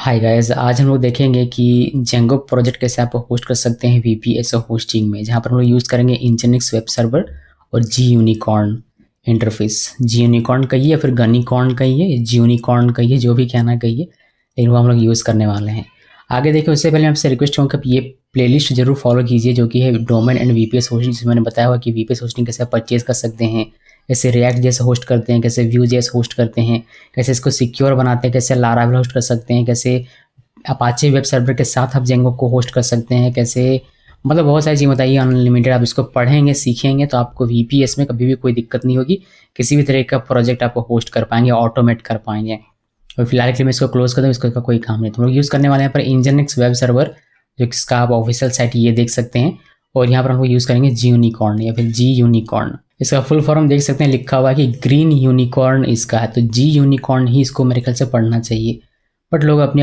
Hi guys, आज हम लोग देखेंगे कि जेंगो प्रोजेक्ट कैसे आप होस्ट कर सकते हैं VPS होस्टिंग में, जहाँ पर हम लोग यूज़ करेंगे इंजनिक्स वेब सर्वर और जी यूनिकॉर्न इंटरफेस। जी यूनिकॉर्न कहिए या फिर गनीकॉर्न कहिए, जी यूनिकॉर्न कहिए, जो भी कहना कहिए, लेकिन वो हम लोग यूज़ करने वाले हैं। आगे देखिए, उससे पहले मैं आपसे रिक्वेस्ट करूँगा कि ये प्लेलिस्ट जरूर फॉलो कीजिए, जो कि है डोमेन एंड VPS होस्टिंग, जिसमें मैंने बताया हुआ कि VPS होस्टिंग कैसे आप परचेज कर सकते हैं, कैसे रिएक्ट जैसे होस्ट करते हैं, कैसे व्यू जैसे होस्ट करते हैं, कैसे इसको सिक्योर बनाते हैं, कैसे लारावेल होस्ट कर सकते हैं, कैसे अपाचे वेब सर्वर के साथ आप जेंगो को होस्ट कर सकते हैं, कैसे मतलब बहुत सारी चीज़ बताइए अनलिमिटेड। आप इसको पढ़ेंगे सीखेंगे तो आपको VPS में कभी भी कोई दिक्कत नहीं होगी, किसी भी तरह का प्रोजेक्ट आप होस्ट कर पाएंगे, ऑटोमेट कर पाएंगे। और फिलहाल के लिए मैं इसको क्लोज कर दूँ, इसका कोई काम नहीं। तो हम लोग यूज़ करने वाले हैं पर इंजनिक्स वेब सर्वर, जो इसका आप ऑफिशियल साइट ये देख सकते हैं। और यहाँ पर हम लोग यूज़ करेंगे जी यूनिकॉर्न या फिर जी यूनिकॉर्न। इसका फुल फॉर्म देख सकते हैं, लिखा हुआ है कि ग्रीन यूनिकॉर्न इसका है, तो जी यूनिकॉर्न ही इसको मेरे ख्याल से पढ़ना चाहिए। बट लोग अपने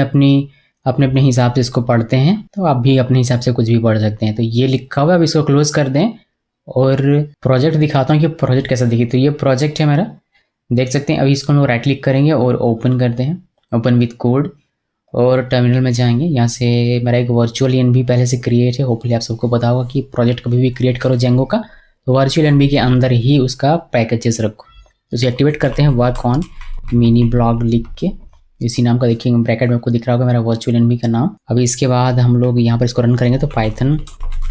अपने हिसाब से इसको पढ़ते हैं, तो आप भी अपने हिसाब से कुछ भी पढ़ सकते हैं। तो ये लिखा हुआ है, अब इसको क्लोज कर दें और प्रोजेक्ट दिखाता हूँ कि प्रोजेक्ट कैसा दिखे। तो ये प्रोजेक्ट है मेरा, देख सकते हैं। अभी इसको हम राइट क्लिक करेंगे और ओपन करते हैं, ओपन विथ कोड, और टर्मिनल में जाएंगे। यहाँ से मेरा एक वर्चुअल एनवी पहले से क्रिएट है। होपफुली आप सबको पता होगा कि प्रोजेक्ट कभी भी क्रिएट करो जेंगो का तो वर्चुअल एनवी के अंदर ही उसका पैकेजेस रखो। तो उसे एक्टिवेट करते हैं, वर्क ऑन मिनी ब्लॉग लिख के, इसी नाम का देखिए ब्रैकेट में आपको दिख रहा होगा मेरा वर्चुअल एनवी का नाम। अभी इसके बाद हम लोग यहाँ पर इसको रन करेंगे, तो पाइथन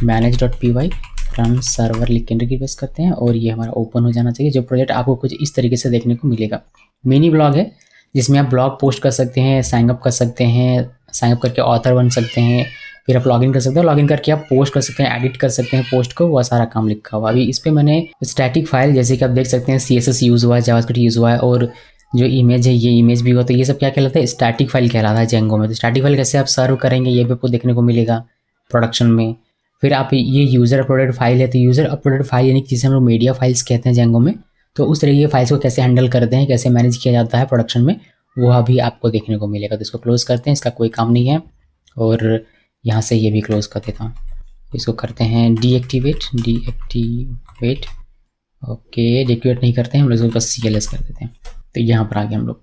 manage.py रन सर्वर लिख के एंटर प्रेस करते हैं और ये हमारा ओपन हो जाना चाहिए। जो प्रोजेक्ट आपको कुछ इस तरीके से देखने को मिलेगा। मिनी ब्लॉग है जिसमें आप ब्लॉग पोस्ट कर सकते हैं, साइन अप कर सकते हैं, साइन अप करके ऑथर बन सकते हैं, फिर आप लॉगिन कर सकते हैं, लॉगिन करके आप पोस्ट कर सकते हैं, एडिट कर सकते हैं पोस्ट को, वह सारा काम लिखा हुआ। अभी इस पर मैंने स्टैटिक फाइल जैसे कि आप देख सकते हैं CSS यूज़ हुआ है, जावास्क्रिप्ट यूज़ हुआ है, और जो इमेज है ये इमेज भी हुआ। तो ये सब क्या कहलाता है, स्टैटिक फाइल कहलाता है जेंगो में। तो स्टैटिक फाइल कैसे आप सर्व करेंगे ये भी आपको देखने को मिलेगा प्रोडक्शन में। फिर आप ये यूज़र अपलोडेड फाइल है, तो यूज़र अपलोडेड फाइल यानी कि जिसे हम लोग मीडिया फाइल्स कहते हैं जेंगो में। तो उस तरह की फाइल्स को कैसे हैंडल करते हैं, कैसे मैनेज किया जाता है प्रोडक्शन में, वो अभी आपको देखने को मिलेगा। तो इसको क्लोज करते हैं, इसका कोई काम नहीं है। और यहाँ से ये भी क्लोज कर देता हूँ। इसको करते हैं डीएक्टिवेट ओके, डीएक्टिवेट नहीं करते हैं हम लोग, इसको बस CLS कर देते हैं। तो यहाँ पर आ गए हम लोग।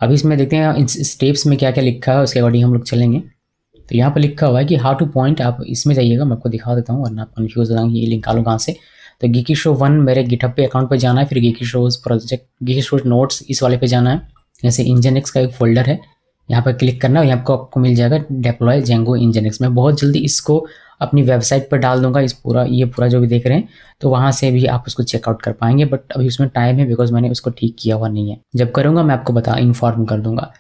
अभी इसमें देखते हैं इन स्टेप्स में क्या क्या लिखा है, उसके अकॉर्डिंग हम लोग चलेंगे। तो यहाँ पर लिखा हुआ है कि हाउ टू पॉइंट, आप इसमें जाइएगा, मैं आपको दिखा देता हूँ वरना आप कन्फ्यूज हो जाएंगे ये लिंक निकालो कहाँ से। तो गीकी शो 1 मेरे गिटहब पे अकाउंट पे जाना है, फिर geeky shows project, geeky shows notes इस वाले पे जाना है। जैसे इंजनिक्स का एक फोल्डर है, यहाँ पर क्लिक करना है, यहाँ आपको मिल जाएगा डेप्लॉय जेंगो इंजनिक्स। मैं बहुत जल्दी इसको अपनी वेबसाइट पर डाल दूंगा, ये पूरा जो भी देख रहे हैं, तो वहाँ से भी आप उसको चेकआउट कर पाएंगे। बट अभी उसमें टाइम है बिकॉज मैंने उसको ठीक किया हुआ नहीं है। जब करूँगा मैं आपको इन्फॉर्म कर दूंगा।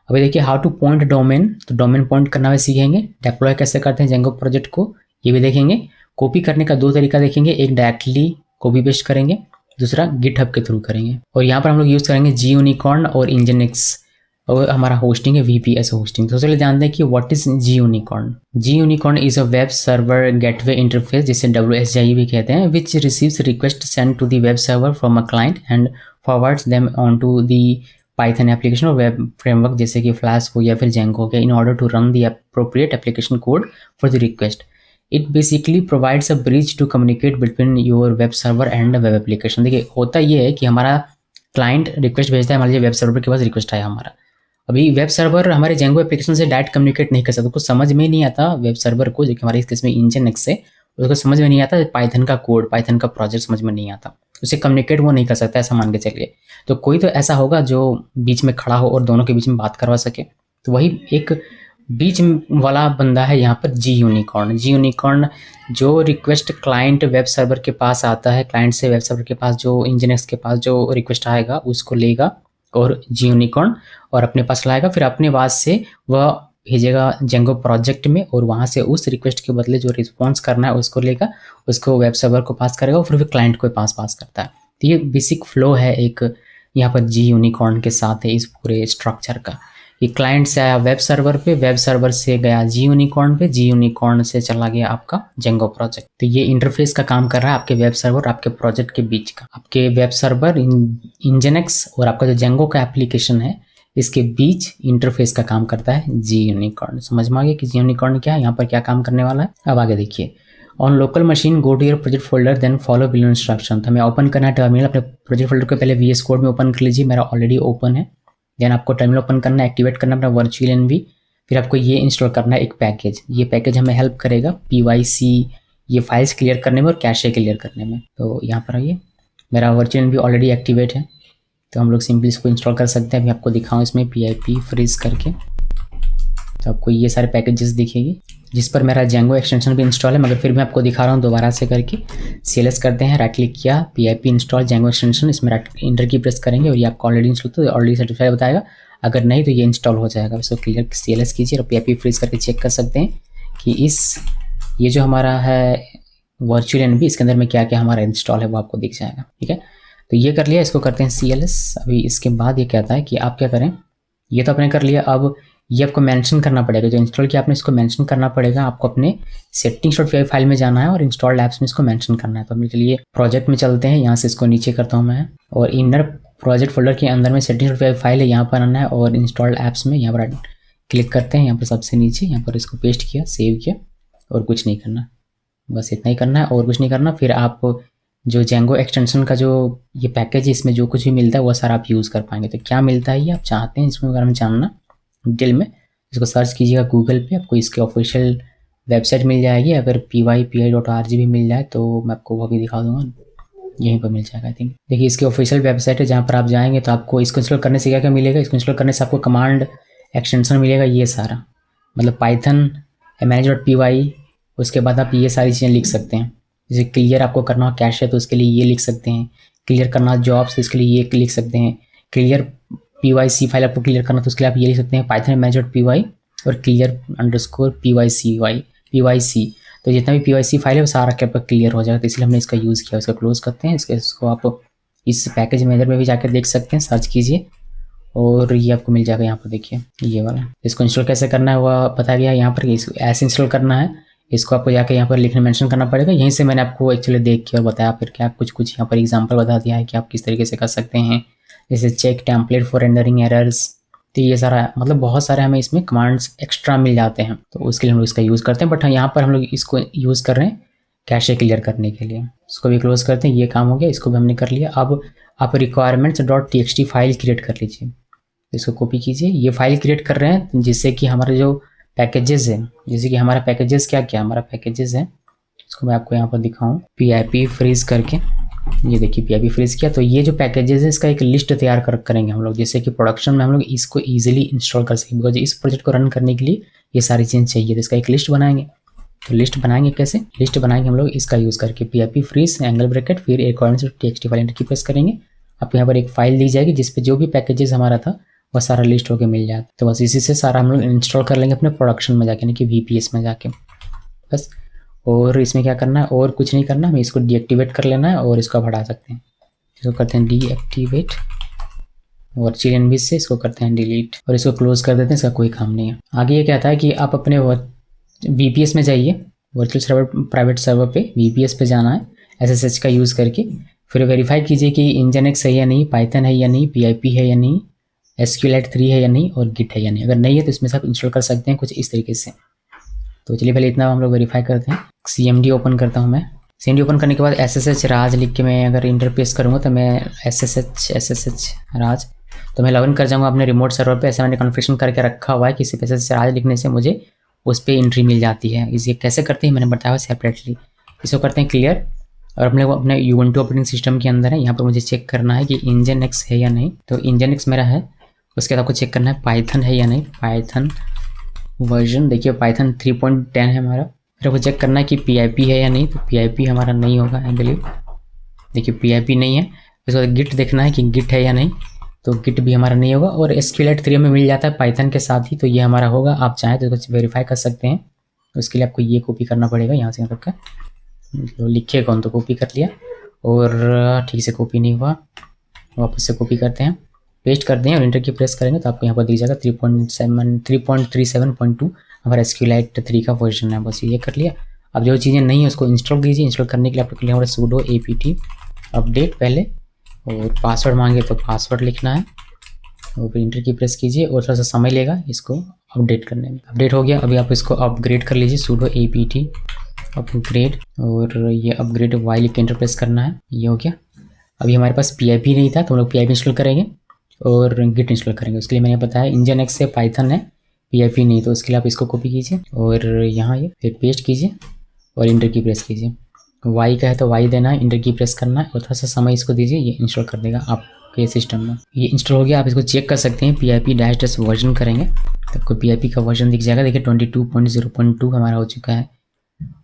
अभी देखिए हाउ टू पॉइंट डोमेन, तो डोमेन पॉइंट करना भी सीखेंगे। डेप्लॉय कैसे करते हैं जेंगो प्रोजेक्ट को ये भी देखेंगे। कॉपी करने का 2 तरीका देखेंगे, एक डायरेक्टली कॉपी पेस्ट करेंगे, दूसरा गिटहब के थ्रू करेंगे। और यहाँ पर हम लोग यूज़ करेंगे जी यूनिकॉर्न और इंजनिक्स, और हमारा होस्टिंग है VPS होस्टिंग। तो चलिए जानते हैं कि what is Gunicorn. Gunicorn is a web server gateway interface, जिसे WSGI भी कहते हैं, which receives request send to the web server from a client and forwards them on to the Python application और web framework जैसे कि Flask हो या फिर जेंगो हो गया, in order to run the appropriate application code for the request. It basically provides a bridge to communicate between your web server and web application. देखिए होता ये है कि हमारा क्लाइंट रिक्वेस्ट भेजता है, हमारे वेब सर्वर के पास रिक्वेस्ट आया हमारा। अभी वेब सर्वर हमारे जेंगो एप्लीकेशन से डायरेक्ट कम्युनिकेट नहीं कर सकता, कुछ समझ में नहीं आता वेब सर्वर को, जो कि हमारे इस केस में इंजनिक्स है, उसको समझ में नहीं आता पाइथन का कोड, पाइथन का प्रोजेक्ट समझ में नहीं आता, उसे कम्युनिकेट वो नहीं कर सकता, ऐसा मान के चलिए। तो कोई तो ऐसा होगा जो बीच में खड़ा हो और दोनों के बीच में बात करवा सके, तो वही एक बीच वाला बंदा है यहाँ पर जी यूनिकॉर्न। जी यूनिकॉर्न जो रिक्वेस्ट क्लाइंट वेब सर्वर के पास आता है, क्लाइंट से वेब सर्वर के पास जो इंजनिक्स के पास जो रिक्वेस्ट आएगा उसको लेगा और जी यूनिकॉर्न और अपने पास लाएगा, फिर अपने पास से वह भेजेगा जेंगो प्रोजेक्ट में, और वहाँ से उस रिक्वेस्ट के बदले जो रिस्पॉन्स करना है उसको लेगा, उसको वेब सर्वर को पास करेगा और फिर क्लाइंट को पास करता है। तो ये बेसिक फ्लो है एक यहाँ पर जी यूनिकॉर्न के साथ है इस पूरे स्ट्रक्चर का। ये क्लाइंट से आया वेब सर्वर पे, वेब सर्वर से गया जी यूनिकॉर्न पे, जी यूनिकॉर्न से चला गया आपका जेंगो प्रोजेक्ट। तो ये इंटरफेस का काम कर रहा है आपके वेब सर्वर और आपके प्रोजेक्ट के बीच का। आपके वेब सर्वर इंजनिक्स और आपका जो जेंगो का एप्लीकेशन है, इसके बीच इंटरफेस का काम करता है जी यूनिकॉर्न। समझ में आ गया कि जी यूनिकॉर्न क्या है, यहाँ पर क्या काम करने वाला है। अब आगे देखिए, on local machine go to your project folder then follow below instruction. तो हमें ओपन करना है टर्मिनल, अपने प्रोजेक्ट फोल्डर को पहले VS कोड में ओपन कर लीजिए, मेरा ऑलरेडी ओपन है। देन आपको टर्मिनल ओपन करना है, एक्टिवेट करना अपना वर्चुअल एनवी, फिर आपको ये इंस्टॉल करना है एक पैकेज। ये पैकेज हमें हेल्प करेगा PYC ये फाइल्स क्लियर करने में और कैशे क्लियर करने में। तो यहाँ पर आइए, मेरा वर्चुअल भी ऑलरेडी एक्टिवेट है, तो हम लोग सिंपली इसको इंस्टॉल कर सकते हैं। अभी आपको दिखाऊँ इसमें PIP फ्रीज करके, तो आपको ये सारे पैकेजेस दिखेगी जिस पर मेरा जेंगो एक्सटेंशन भी इंस्टॉल है, मगर फिर भी आपको दिखा रहा हूँ दोबारा से करके। CLS करते हैं, राइट क्लिक किया, PIP इंस्टॉल जेंगो एक्सटेंशन, इसमें राइट इंटर की प्रेस करेंगे और ये आपको ऑलरेडी इंस्टॉल तो ऑलरेडी सर्टिफाइड बताएगा, अगर नहीं तो ये इंस्टॉल हो जाएगा। इसको क्लियर CLS कीजिए और PIP फ्रीज करके चेक कर सकते हैं कि ये जो हमारा है वर्चुअल NB, इसके अंदर में क्या क्या हमारा इंस्टॉल है वो आपको दिख जाएगा। ठीक है, तो ये कर लिया, इसको करते हैं CLS। अभी इसके बाद ये कहता है कि आप क्या करें, ये तो आपने कर लिया, अब ये आपको मेंशन करना पड़ेगा, जो इंस्टॉल किया आपने इसको मेंशन करना पड़ेगा। आपको अपने settings.py फाइल में जाना है और इंस्टॉल्ड ऐप्स में इसको मेंशन करना है। तो अपने चलिए प्रोजेक्ट में चलते हैं, यहाँ से इसको नीचे करता हूँ मैं, और इनर प्रोजेक्ट फोल्डर के अंदर में settings.py फाइल है, यहाँ पर आना है और इंस्टॉल्ड ऐप्स में यहाँ पर क्लिक करते हैं, यहाँ पर सबसे नीचे, यहाँ पर इसको पेस्ट किया, सेव किया और कुछ नहीं करना, बस इतना ही करना है और कुछ नहीं करना। फिर आप जो जेंगो एक्सटेंशन का जो ये पैकेज है, इसमें जो कुछ भी मिलता है वो सारा आप यूज़ कर पाएंगे। तो क्या मिलता है ये आप चाहते हैं इसमें बारे में जानना डिटेल में, इसको सर्च कीजिएगा गूगल पे, आपको इसके ऑफिशियल वेबसाइट मिल जाएगी। अगर pypi.org भी मिल जाए तो मैं आपको वो भी दिखा दूंगा, यहीं पर मिल जाएगा आई थिंक। देखिए इसकी ऑफिशियल वेबसाइट है, जहाँ पर आप जाएंगे तो आपको इसको इंस्टॉल करने से क्या क्या मिलेगा। इसको इंस्टॉल करने से आपको कमांड एक्सटेंशन मिलेगा, ये सारा मतलब पाइथन manage.py, उसके बाद आप ये सारी चीज़ें लिख सकते हैं। जैसे क्लियर आपको करना हो कैश है तो उसके लिए ये लिख सकते हैं, क्लियर करना जॉब्स तो इसके लिए ये लिख सकते हैं, क्लियर PYC फाइल आपको क्लियर करना तो उसके लिए आप ये लिख सकते हैं पाइथन manage.py और clear_PYC। तो जितना भी PYC फाइल है वो सारा क्या पर क्लियर हो जाएगा, तो इसलिए हमने इसका यूज़ किया। इसका क्लोज करते हैं, इसको आप इस पैकेज मैनेजर में भी जाकर देख सकते हैं, सर्च कीजिए और ये आपको मिल जाएगा। यहाँ पर देखिए ये वाला, इसको इंस्टॉल कैसे करना है वह पता गया यहाँ पर, ऐसे इंस्टॉल करना है। इसको आपको जाकर यहाँ पर लिखने मेंशन करना पड़ेगा। यहीं से मैंने आपको एक्चुअली देख के और बताया, फिर क्या कुछ यहाँ पर एग्जांपल बता दिया है कि आप किस तरीके से कर सकते हैं। जैसे check template for rendering errors, तो ये सारा मतलब बहुत सारे हमें इसमें कमांड्स एक्स्ट्रा मिल जाते हैं, तो उसके लिए हम लोग इसका यूज़ करते हैं। बट हाँ यहाँ पर हम लोग इसको यूज़ कर रहे हैं कैशे क्लियर करने के लिए। इसको भी क्लोज करते हैं, ये काम हो गया, इसको भी हमने कर लिया। अब आप requirements.txt फाइल क्रिएट कर लीजिए, इसको कॉपी कीजिए। ये फाइल क्रिएट कर रहे हैं जिससे कि हमारे जो पैकेजेस है, जैसे कि हमारा पैकेजेस क्या क्या हमारा पैकेजेस है, इसको मैं आपको यहाँ पर दिखाऊँ PIP फ्रीज करके। ये देखिए PIP फ्रीज किया, तो ये जो पैकेजेस है इसका एक लिस्ट तैयार करेंगे हम लोग, जिससे कि प्रोडक्शन में हम लोग इसको ईजिली इंस्टॉल कर सकें। बिकॉज इस प्रोजेक्ट को रन करने के लिए ये सारी चीज़ें चाहिए, तो इसका एक लिस्ट बनाएंगे। तो लिस्ट बनाएंगे कैसे, लिस्ट बनाएंगे हम लोग इसका यूज़ करके PIP फ्रीज एंगल ब्रैकेट, फिर requirements.txt फाइल एंटर की प्रेस करेंगे। आप यहाँ पर एक फाइल दी जाएगी जिसपे जो भी पैकेजेस हमारा था वह सारा लिस्ट होकर मिल जाता है। तो बस इसी से सारा हम लोग इंस्टॉल कर लेंगे अपने प्रोडक्शन में जाके, यानी कि VPS में जाके बस। और इसमें क्या करना है और कुछ नहीं करना, हमें इसको डीएक्टिवेट कर लेना है और इसको हटा सकते हैं। इसको करते हैं डीएक्टिवेट वर्चुअल NB से, इसको करते हैं डिलीट और इसको क्लोज कर देते हैं, इसका कोई काम नहीं है। आगे ये कहता है कि आप अपने VPS में जाइए, वर्चुअल सर्वर प्राइवेट सर्वर पे VPS पे जाना है SSH का यूज़ करके। फिर वेरीफाई कीजिए कि Nginx है या नहीं, पाइथन है या नहीं, PIP है या नहीं, SQLite 3 है या नहीं और Git है या नहीं। अगर नहीं है तो इसमें से आप इंस्टॉल कर सकते हैं कुछ इस तरीके से। तो चलिए पहले इतना हम लोग वेरीफाई करते हैं। CMD ओपन करता हूँ मैं। CMD ओपन करने के बाद SSH राज लिख के मैं अगर इंटरफेस करूँगा तो मैं SSH राज, तो मैं लॉगिन कर जाऊँगा अपने रिमोट सर्वर पे। ऐसा मैंने कॉन्फ़िगरेशन करके रखा हुआ है कि सिर्फ SSH राज लिखने से मुझे उस पर एंट्री मिल जाती है। इसे कैसे करते हैं मैंने बताया हुआ सेपरेटली। इसको करते हैं क्लियर और अपने Ubuntu ऑपरेटिंग सिस्टम के अंदर है। यहाँ पर मुझे चेक करना है कि Nginx है या नहीं, तो Nginx मेरा है। उसके बाद आपको चेक करना है पाइथन है या नहीं, पाइथन वर्जन देखिए पाइथन 3.10 है हमारा। फिर आपको चेक करना है कि PIP है या नहीं, तो PIP हमारा नहीं होगा आई बिलीव। देखिए PIP नहीं है। उसके बाद गिट देखना है कि गिट है या नहीं, तो गिट भी हमारा नहीं होगा। और SQLite 3 में मिल जाता है पाइथन के साथ ही, तो ये हमारा होगा। आप चाहें तो कुछ वेरीफाई कर सकते हैं। उसके लिए आपको ये कॉपी करना पड़ेगा यहाँ से यहाँ तक का, तो लिखे कौन तो कॉपी कर लिया और ठीक से कॉपी नहीं हुआ, वापस से कॉपी करते हैं, पेस्ट करते हैं और इंटर की प्रेस करेंगे तो आपको यहाँ पर दिख जाएगा 3.37.2 हमारा SQLite 3 का वर्जन है। बस ये कर लिया। अब जो चीज़ें नहीं है उसको इंस्टॉल कीजिए। इंस्टॉल करने के लिए आपको हमारा sudo apt अपडेट पहले, और पासवर्ड मांगे तो पासवर्ड लिखना है और फिर इंटर की प्रेस कीजिए और थोड़ा सा समय लेगा इसको अपडेट करने में। अपडेट हो गया। अभी आप इसको अपग्रेड कर लीजिए, sudo apt अपग्रेड, और ये अपग्रेड वाई लिख के इंटर प्रेस करना है। ये हो गया। अभी हमारे पास PIP नहीं था तो हम लोग PIP इंस्टॉल करेंगे और गिट इंस्टॉल करेंगे। उसके लिए मैंने बताया Nginx है, पाइथन है, PIP नहीं, तो उसके लिए आप इसको कॉपी कीजिए और यहाँ ये फिर पेस्ट कीजिए और इंटर की प्रेस कीजिए। वाई का है तो वाई देना है, इंटर की प्रेस करना है और थोड़ा सा समय इसको दीजिए, ये इंस्टॉल कर देगा आपके सिस्टम में। ये इंस्टॉल हो गया, आप इसको चेक कर सकते हैं। PIP वर्जन करेंगे तो आपको PIP का वर्जन दिख जाएगा। देखिए 22.0.2 हमारा हो चुका है।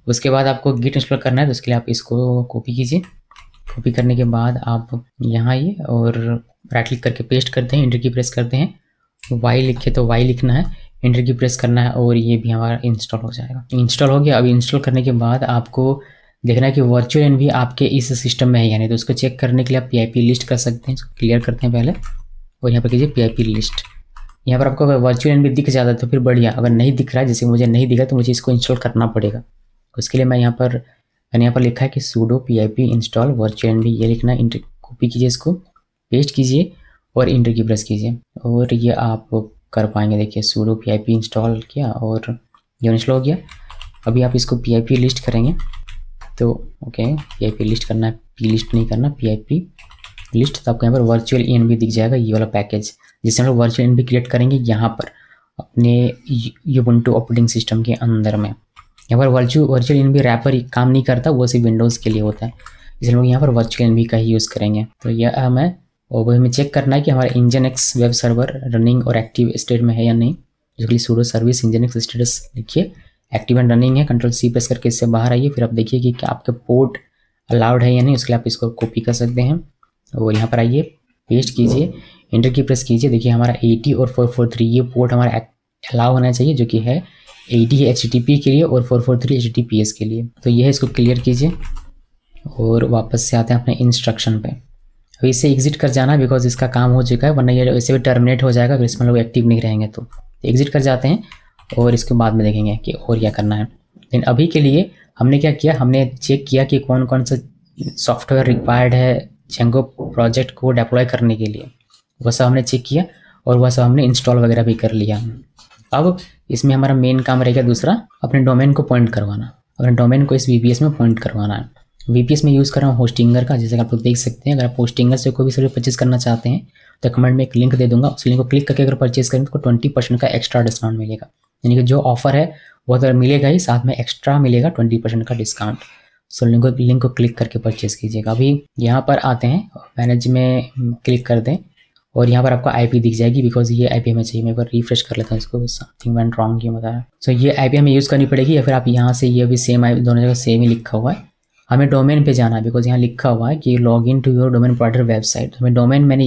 उसके बाद आपको गिट इंस्टॉल करना है, तो उसके लिए आप इसको कॉपी कीजिए। कॉपी करने के बाद आप यहाँ ये और राइट क्लिक करके पेस्ट करते हैं, इंटर की प्रेस करते हैं। वाई लिखे तो वाई लिखना है, इंटर की प्रेस करना है और ये भी हमारा इंस्टॉल हो जाएगा। इंस्टॉल हो गया। अब इंस्टॉल करने के बाद आपको देखना है कि वर्चुअल एनवी आपके इस सिस्टम में है या नहीं, तो उसको चेक करने के लिए आप PIP लिस्ट कर सकते हैं। इसको क्लियर करते हैं पहले और यहाँ पर कीजिए PIP लिस्ट। यहाँ पर आपको अगर वर्चुअल एनवी दिख जाता है तो फिर बढ़िया, अगर नहीं दिख रहा है, जैसे मुझे नहीं दिखा, तो मुझे इसको इंस्टॉल करना पड़ेगा। उसके लिए मैंने यहाँ पर लिखा है कि sudo PIP install virtual env, ये लिखना है। इंटर कॉपी कीजिए, इसको पेस्ट कीजिए और इंटर की प्रेस कीजिए और ये आप कर पाएंगे। देखिए sudo PIP इंस्टॉल किया और ये इंस्टॉल हो गया। अभी आप इसको PIP लिस्ट करेंगे तो ओके, PIP लिस्ट करना है, P लिस्ट नहीं करना, PIP लिस्ट। तो आपको यहाँ पर वर्चुअल ENV दिख जाएगा, ये वाला पैकेज जिससे हम लोग वर्चुअल ENV क्रिएट करेंगे यहाँ पर अपने Ubuntu ऑपरेटिंग सिस्टम के अंदर में। यहाँ पर वर्चुअल ENV रैपर काम नहीं करता, वो सिर्फ विंडोज़ के लिए होता है, इसलिए लोग यहाँ पर वर्चुअल ENV का ही यूज़ करेंगे। तो यह हमें और हमें चेक करना है कि हमारा Nginx वेब सर्वर रनिंग और एक्टिव स्टेट में है या नहीं। जिसके लिए sudo सर्विस Nginx स्टेटस लिखिए, एक्टिव एंड रनिंग है, Ctrl+C प्रेस करके इससे बाहर आइए। फिर आप देखिए कि क्या आपके पोर्ट अलाउड है या नहीं, उसके लिए आप इसको कॉपी कर सकते हैं और यहाँ पर आइए, पेस्ट कीजिए, इंटर की प्रेस कीजिए। देखिए हमारा 80 और 443 ये पोर्ट हमारा अलाउ होना चाहिए, जो कि है 80 है HTTP के लिए और 443 HTTPS के लिए। तो ये है, इसको क्लियर कीजिए और वापस से आते हैं अपने इंस्ट्रक्शन पे। अभी इसे एग्जिट कर जाना है बिकॉज इसका काम हो चुका है, वरना ये वैसे भी टर्मिनेट हो जाएगा अगर इसमें लोग एक्टिव नहीं रहेंगे। तो एग्जिट कर जाते हैं और इसके बाद में देखेंगे कि और क्या करना है। लेकिन अभी के लिए हमने क्या किया, हमने चेक किया कि कौन कौन सा सॉफ्टवेयर रिक्वायर्ड है Django प्रोजेक्ट को डिप्लॉय करने के लिए, वह सब हमने चेक किया और वह सब हमने इंस्टॉल वगैरह भी कर लिया। अब इसमें हमारा मेन काम रहेगा दूसरा, अपने डोमेन को पॉइंट करवाना। अपने डोमेन को इस VPS में पॉइंट करवाना है। VPS में यूज़ कर रहा हूँ होस्टिंगर का, जैसे कि आप लोग देख सकते हैं। अगर आप होस्टिंगर से कोई भी सर्विस परचेज करना चाहते हैं तो कमेंट में एक लिंक दे दूंगा, उस लिंक को क्लिक करके अगर परचेज करें तो 20% का एक्स्ट्रा डिस्काउंट मिलेगा। यानी कि जो ऑफर है वो तो मिलेगा ही, साथ में एक्स्ट्रा मिलेगा 20% का डिस्काउंट। सो लिंक को क्लिक करके परचेज कीजिएगा। अभी यहाँ पर आते हैं, मैनेज में क्लिक कर दें और यहाँ पर आपको IP दिख जाएगी, बिकॉज ये IP हमें चाहिए। मैं एक बार रिफ्रेश कर लेता हूँ इसको, समथिंग वेंट रॉन्ग क्यों बताया। सो ये IP हमें यूज़ करनी पड़ेगी, या फिर आप यहाँ से, ये भी सेम IP, दोनों जगह सेम ही लिखा हुआ है। हमें डोमेन पे जाना है बिकॉज यहाँ लिखा हुआ है कि log in to your domain provider website. हमें डोमेन मैंने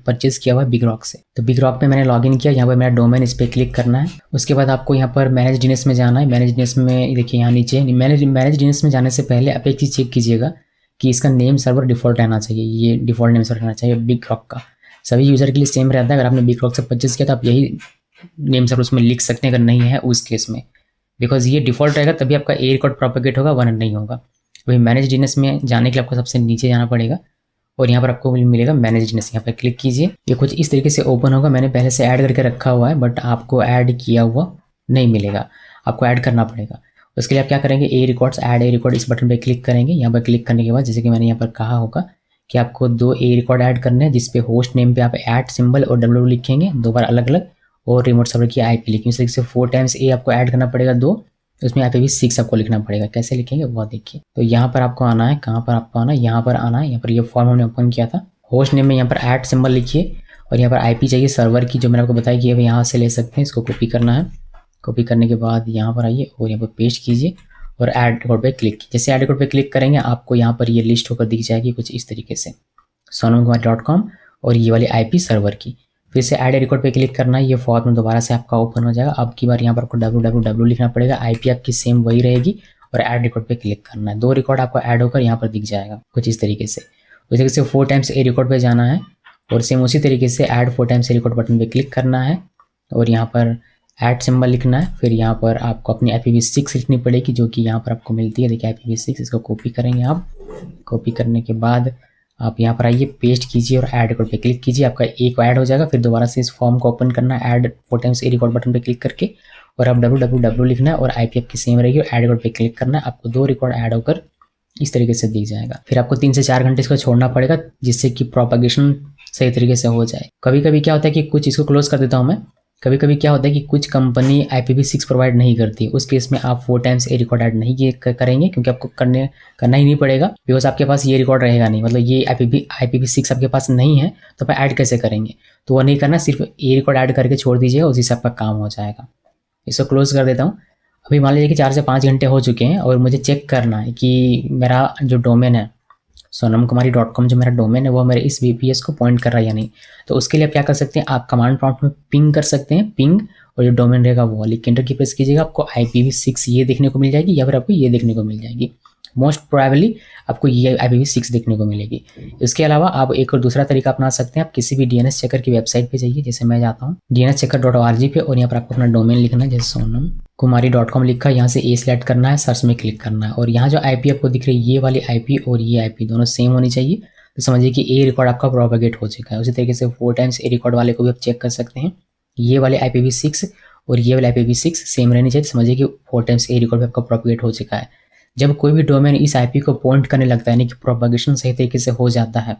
परचेज किया हुआ है बिग रॉक से, तो बिग रॉक पे मैंने लॉग इन किया। यहाँ पर मेरा डोमेन, इस पर क्लिक करना है। उसके बाद आपको यहाँ पर मैनेज DNS में जाना है। मैनेज DNS में देखिए यहाँ नीचे मैनेज DNS में जाने से पहले आप एक चीज़ चेक कीजिएगा कि इसका नेम सर्वर डिफ़ॉल्ट रहना चाहिए। ये डिफ़ॉल्ट नेम सर्वर रहना चाहिए बिग रॉक का, सभी यूज़र के लिए सेम रहता है। अगर आपने बिग रॉक से परचेज किया तो आप यही नेम सर्वर उसमें लिख सकते हैं, अगर नहीं है उस केस में, बिकॉज ये डिफ़ॉल्ट रहेगा तभी आपका ए रिकॉर्ड प्रोपेगेट होगा, वरना नहीं होगा। वही मैनेज DNS में जाने के लिए आपको सबसे नीचे जाना पड़ेगा और यहाँ पर आपको मिलेगा मैनेज DNS। यहाँ पर क्लिक कीजिए, ये कुछ इस तरीके से ओपन होगा। मैंने पहले से ऐड करके रखा हुआ है, बट आपको ऐड किया हुआ नहीं मिलेगा, आपको ऐड करना पड़ेगा। उसके लिए आप क्या करेंगे, A records, add a record, इस बटन पर क्लिक करेंगे। यहाँ पर क्लिक करने के बाद जैसे कि मैंने यहाँ पर कहा होगा कि आपको 2 ए रिकॉर्ड ऐड करने हैं, जिसपे होस्ट नेम पे आप ऐड सिंबल और www लिखेंगे 2 बार अलग अलग, और रिमोट सर्वर की IP लिखेंगे। इस तरीके से 4 टाइम्स ए आपको ऐड करना पड़ेगा 2, उसमें IPv6 आपको लिखना पड़ेगा। कैसे लिखेंगे वो देखिए। तो यहाँ पर आपको आना है, कहाँ पर आपको आना है, यहाँ पर आना है। यहाँ पर ये फॉर्म हमने ओपन किया था, होस्ट नेम में यहाँ पर ऐड सिंबल लिखिए और यहाँ पर IP चाहिए सर्वर की, जो मैंने आपको बताया कि अब यहाँ से ले सकते हैं। इसको कॉपी करना है। कॉपी करने के बाद यहाँ पर आइए और यहाँ पर पेस्ट कीजिए और ऐड रिकॉर्ड पे क्लिक कीजिए। जैसे ऐड रिकॉर्ड पे क्लिक करेंगे आपको यहाँ पर ये लिस्ट होकर दिख जाएगी कुछ इस तरीके से, sonamkumar.com और ये वाली IP सर्वर की। फिर से ऐड रिकॉर्ड पे क्लिक करना है, ये फॉर्म दोबारा से आपका ओपन हो जाएगा। अब की बार यहाँ पर आपको www लिखना पड़ेगा, IP आपकी सेम वही रहेगी और ऐड रिकॉर्ड पे क्लिक करना है। 2 रिकॉर्ड आपको ऐड होकर यहाँ पर दिख जाएगा कुछ इस तरीके से। उसी तरीके से 4 टाइम्स ए रिकॉर्ड पे जाना है और सेम उसी तरीके से ऐड 4 टाइम्स ए रिकॉर्ड बटन पे क्लिक करना है और यहाँ पर ऐड सिंबल लिखना है। फिर यहाँ पर आपको अपनी IPv6 लिखनी पड़ेगी, जो कि यहाँ पर आपको मिलती है। देखिए IPv6, इसको कॉपी करेंगे आप। कॉपी करने के बाद आप यहाँ पर आइए, पेस्ट कीजिए और ऐड रिकॉर्ड पे क्लिक कीजिए। आपका एक ऐड हो जाएगा। फिर दोबारा से इस फॉर्म को ओपन करना है, ऐड 4 टाइम्स ए रिकॉर्ड बटन पे क्लिक करके, और आप www लिखना है और IP आपकी सेम रहेगी और ऐड रिकॉर्ड पे क्लिक करना है। आपको 2 रिकॉर्ड ऐड होकर इस तरीके से दिख जाएगा। फिर आपको 3 से 4 घंटे इसको छोड़ना पड़ेगा, जिससे कि प्रोपगेशन सही तरीके से हो जाए। कभी कभी क्या होता है कि कुछ इसको क्लोज कर देता हूँ मैं, कभी कभी क्या होता है कि कुछ कंपनी IPv6 प्रोवाइड नहीं करती, उस केस में आप 4 टाइम्स ए रिकॉर्ड ऐड नहीं करेंगे, क्योंकि आपको करना ही नहीं पड़ेगा, बिकॉज आपके पास ये रिकॉर्ड रहेगा नहीं, मतलब ये IPv6 आपके पास नहीं है तो आप ऐड कैसे करेंगे। तो वो नहीं करना, सिर्फ ए रिकॉर्ड ऐड करके छोड़ दीजिएगा, उसी से आपका काम हो जाएगा। इसको क्लोज कर देता हूँ। अभी मान लीजिए कि 4 से 5 घंटे हो चुके हैं और मुझे चेक करना है कि मेरा जो डोमेन है sonamkumari.com, जो मेरा डोमेन है वो मेरे इस VPS को पॉइंट कर रहा है या नहीं। तो उसके लिए आप क्या कर सकते हैं, आप कमांड प्रॉम्प्ट में पिंग कर सकते हैं, पिंग, और जो डोमेन रहेगा वो लिख के एंटर की प्रेस कीजिएगा, आपको IPv6 ये देखने को मिल जाएगी या फिर आपको ये देखने को मिल जाएगी। मोस्ट प्रोबेबली आपको ये IPv6 देखने को मिलेगी। इसके अलावा आप एक और दूसरा तरीका अपना सकते हैं, आप किसी भी DNS चेकर की वेबसाइट पे जाइए, जैसे मैं जाता हूँ dnschecker.org पे, और यहाँ पर आपको अपना डोमेन लिखना है, जैसे sonamkumari.com लिखा, यहाँ से ए सिलेक्ट करना है, सर्च में क्लिक करना है, और यहाँ जो IP आपको दिख रही है ये वाली IP और ये IP दोनों सेम होनी चाहिए। तो समझिए कि ए रिकॉर्ड आपका प्रोपेगेट हो चुका है। उसी तरीके से 4 टाइम्स ए रिकॉर्ड वाले को भी आप चेक कर सकते हैं, ये वाले IPv6 और ये वाले IPv6 सेम रहनी चाहिए। समझिए कि 4 टाइम्स ए रिकॉर्ड आपका प्रोपेगेट हो चुका है। जब कोई भी डोमेन इस IP को पॉइंट करने लगता है, यानी कि प्रोपेगेशन सही तरीके से हो जाता है,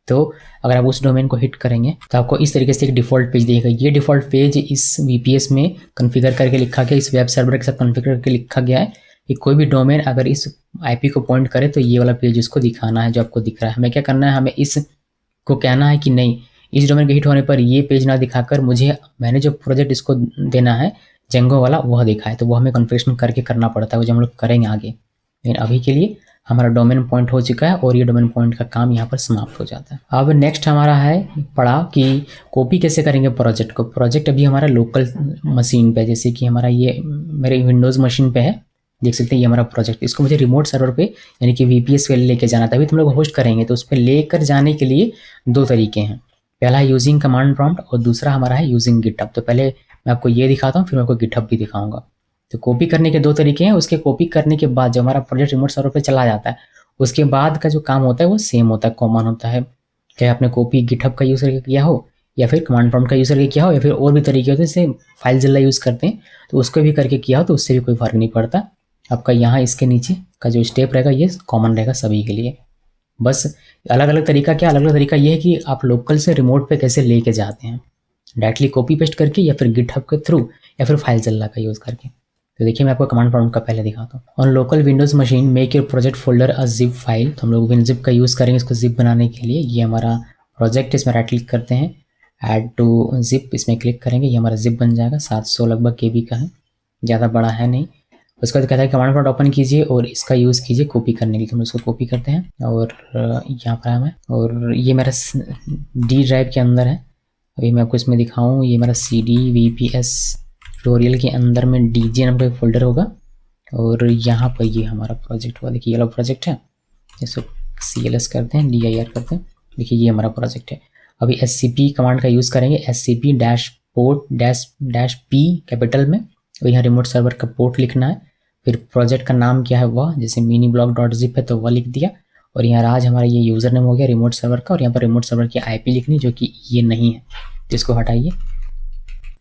तो अगर आप उस डोमेन को हिट करेंगे तो आपको इस तरीके से एक डिफ़ॉल्ट पेज दिखेगा। ये डिफ़ॉल्ट पेज इस VPS में कॉन्फ़िगर करके लिखा गया, इस वेब सर्वर के साथ कॉन्फ़िगर करके लिखा गया है कि कोई भी डोमेन अगर इस IP को पॉइंट करे तो ये वाला पेज उसको दिखाना है जो आपको दिख रहा है। हमें क्या करना है, हमें इस को कहना है कि नहीं, इस डोमेन के हिट होने पर ये पेज ना दिखाकर मुझे मैंने जो प्रोजेक्ट इसको देना है जेंगो वाला वह दिखाए। तो वो हमें कॉन्फ़िगरेशन करके करना पड़ता है, वो जो हम लोग करेंगे आगे। लेकिन अभी के लिए हमारा डोमेन पॉइंट हो चुका है और ये डोमेन पॉइंट का काम यहाँ पर समाप्त हो जाता है। अब नेक्स्ट हमारा है पढ़ाओ कि कॉपी कैसे करेंगे प्रोजेक्ट को। प्रोजेक्ट अभी हमारा लोकल मशीन पे, जैसे कि हमारा ये मेरे विंडोज़ मशीन पे है, देख सकते हैं ये हमारा प्रोजेक्ट। इसको मुझे रिमोट सर्वर पे यानी कि VPS पे लेके जाना था। अभी तुम लोग होस्ट करेंगे तो उस पर लेकर जाने के लिए 2 तरीके हैं, पहला है यूजिंग कमांड प्रॉम्प्ट और दूसरा हमारा है यूजिंग गिटहब। तो पहले मैं आपको ये दिखाता हूँ, फिर मैं आपको गिटहब भी दिखाऊंगा। तो कॉपी करने के 2 तरीके हैं। उसके कॉपी करने के बाद जब हमारा प्रोजेक्ट रिमोट सर्वर पे चला जाता है, उसके बाद का जो काम होता है वो सेम होता है, कॉमन होता है। चाहे आपने कॉपी गिटहब का यूज़ करके किया हो या फिर कमांड प्रॉम्प्ट का यूज़ करके किया हो या फिर और भी तरीके होते हैं, जैसे फाइलज़िला यूज़ करते हैं तो उसको भी करके किया हो तो उससे भी कोई फ़र्क नहीं पड़ता। आपका यहाँ इसके नीचे का जो स्टेप रहेगा ये कॉमन रहेगा सभी के लिए। बस अलग अलग तरीका क्या, अलग अलग तरीका ये है कि आप लोकल से रिमोट पे कैसे लेके जाते हैं, डायरेक्टली कॉपी पेस्ट करके या फिर गिटहब के थ्रू या फिर फाइलज़िला का यूज़ करके। तो देखिए मैं आपको कमांड प्रॉम्प्ट का पहले दिखाता हूँ। On local Windows machine make your project folder a zip file. तो हम लोग WinZip का यूज़ करेंगे इसको जिप बनाने के लिए। ये हमारा प्रोजेक्ट, इसमें राइट क्लिक करते हैं, ऐड टू जिप, इसमें क्लिक करेंगे, ये हमारा जिप बन जाएगा। 700 लगभग KB का है, ज़्यादा बड़ा है नहीं। उसके बाद कहता है कमांड प्रॉम्प्ट ओपन कीजिए और इसका यूज़ कीजिए कॉपी करने के लिए। तो हम इसको कॉपी करते हैं और यहाँ पर आया मैं, और ये मेरा D ड्राइव के अंदर है। अभी मैं आपको इसमें दिखाऊँ, ये मेरा CD VPS ट्यूटोरियल के अंदर में DJ नाम का एक फोल्डर होगा और यहाँ पर ये हमारा प्रोजेक्ट हुआ। देखिए ये वाला प्रोजेक्ट है, इसको CLS करते हैं, DIR करते हैं। देखिए ये हमारा प्रोजेक्ट है। अभी SCP कमांड का यूज़ करेंगे, SCP-port-P कैपिटल में, और यहाँ रिमोट सर्वर का पोर्ट लिखना है। फिर प्रोजेक्ट का नाम क्या है वह, जैसे miniblock.zip है तो वह लिख दिया, और यहाँ राज हमारा ये यूज़र नेम हो गया रिमोट सर्वर का, और यहाँ पर रिमोट सर्वर की IP लिखनी जो कि ये नहीं है, तो इसको हटाइए।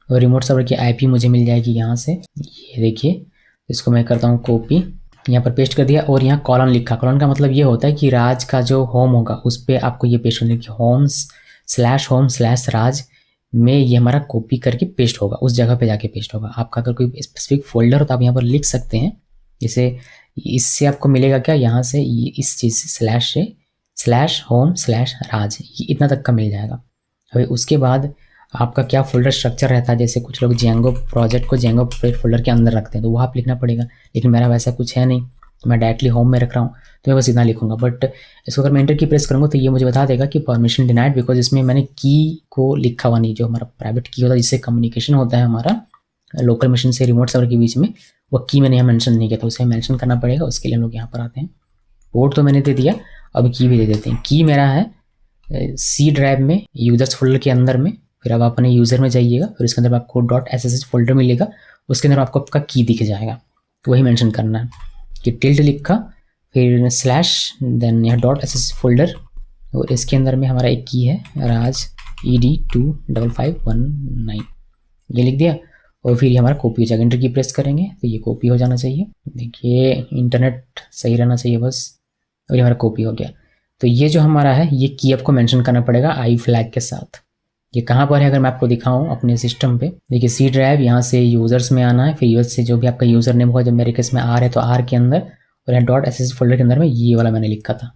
और रिमोट सर्वर की IP मुझे मिल जाएगी यहाँ से, ये देखिए। इसको मैं करता हूँ कॉपी, यहाँ पर पेस्ट कर दिया, और यहाँ कॉलन लिखा। कॉलन का मतलब ये होता है कि राज का जो होम होगा उस पर आपको ये पेस्ट करने की, home/home/राज में ये हमारा कॉपी करके पेस्ट होगा, उस जगह पे जाके पेस्ट होगा। आपका अगर कोई स्पेसिफिक फोल्डर हो तो आप यहाँ पर लिख सकते हैं। जैसे इससे आपको मिलेगा क्या, यहाँ से इस चीज़ से /home/राज, ये इतना तक का मिल जाएगा। अभी उसके बाद आपका क्या फोल्डर स्ट्रक्चर रहता है, जैसे कुछ लोग जेंगो प्रोजेक्ट को जेंगो फोल्डर के अंदर रखते हैं तो वो आप लिखना पड़ेगा, लेकिन मेरा वैसा कुछ है नहीं, तो मैं डायरेक्टली होम में रख रहा हूँ तो मैं बस इतना लिखूंगा। बट इसको अगर मैं एंटर की प्रेस करूँगा तो ये मुझे बता देगा कि परमिशन डिनाइड, बिकॉज इसमें मैंने की को लिखा हुआ नहीं, जो हमारा प्राइवेट की होता है जिससे कम्युनिकेशन होता है हमारा लोकल मशीन से रिमोट सर्वर के बीच में, वो की मैंने यहाँ मेंशन नहीं किया, तो उसे मेंशन करना पड़ेगा। उसके लिए हम लोग यहाँ पर आते हैं, पोर्ट तो मैंने दे दिया, अब की भी दे देते हैं। की मेरा है C ड्राइव में यूजर्स फोल्डर के अंदर में। फिर अब अपने यूज़र में जाइएगा, फिर उसके अंदर आपको .ssh फोल्डर मिलेगा, उसके अंदर आपको आपका की दिख जाएगा, तो वही मेंशन करना है कि टिल्ट लिखा, फिर / देन यहाँ .ssh फोल्डर, और इसके अंदर में हमारा एक की है राज ED25519, ये लिख दिया, और फिर ये हमारा कॉपी हो जाएगा। एंटर की प्रेस करेंगे तो ये कॉपी हो जाना चाहिए। देखिए इंटरनेट सही रहना चाहिए बस, और ये हमारा कॉपी हो गया। तो ये जो हमारा है ये की आपको मेंशन करना पड़ेगा I फ्लैग के साथ। ये कहाँ पर है अगर मैं आपको दिखाऊं अपने सिस्टम पे, देखिए सी ड्राइव, यहाँ से यूज़र्स में आना है, फिर यूज़र से जो भी आपका यूज़र नेम होगा, जब मेरे केस में आर है तो आर के अंदर, और यहाँ डॉट एस फोल्डर के अंदर में ये वाला मैंने लिखा था,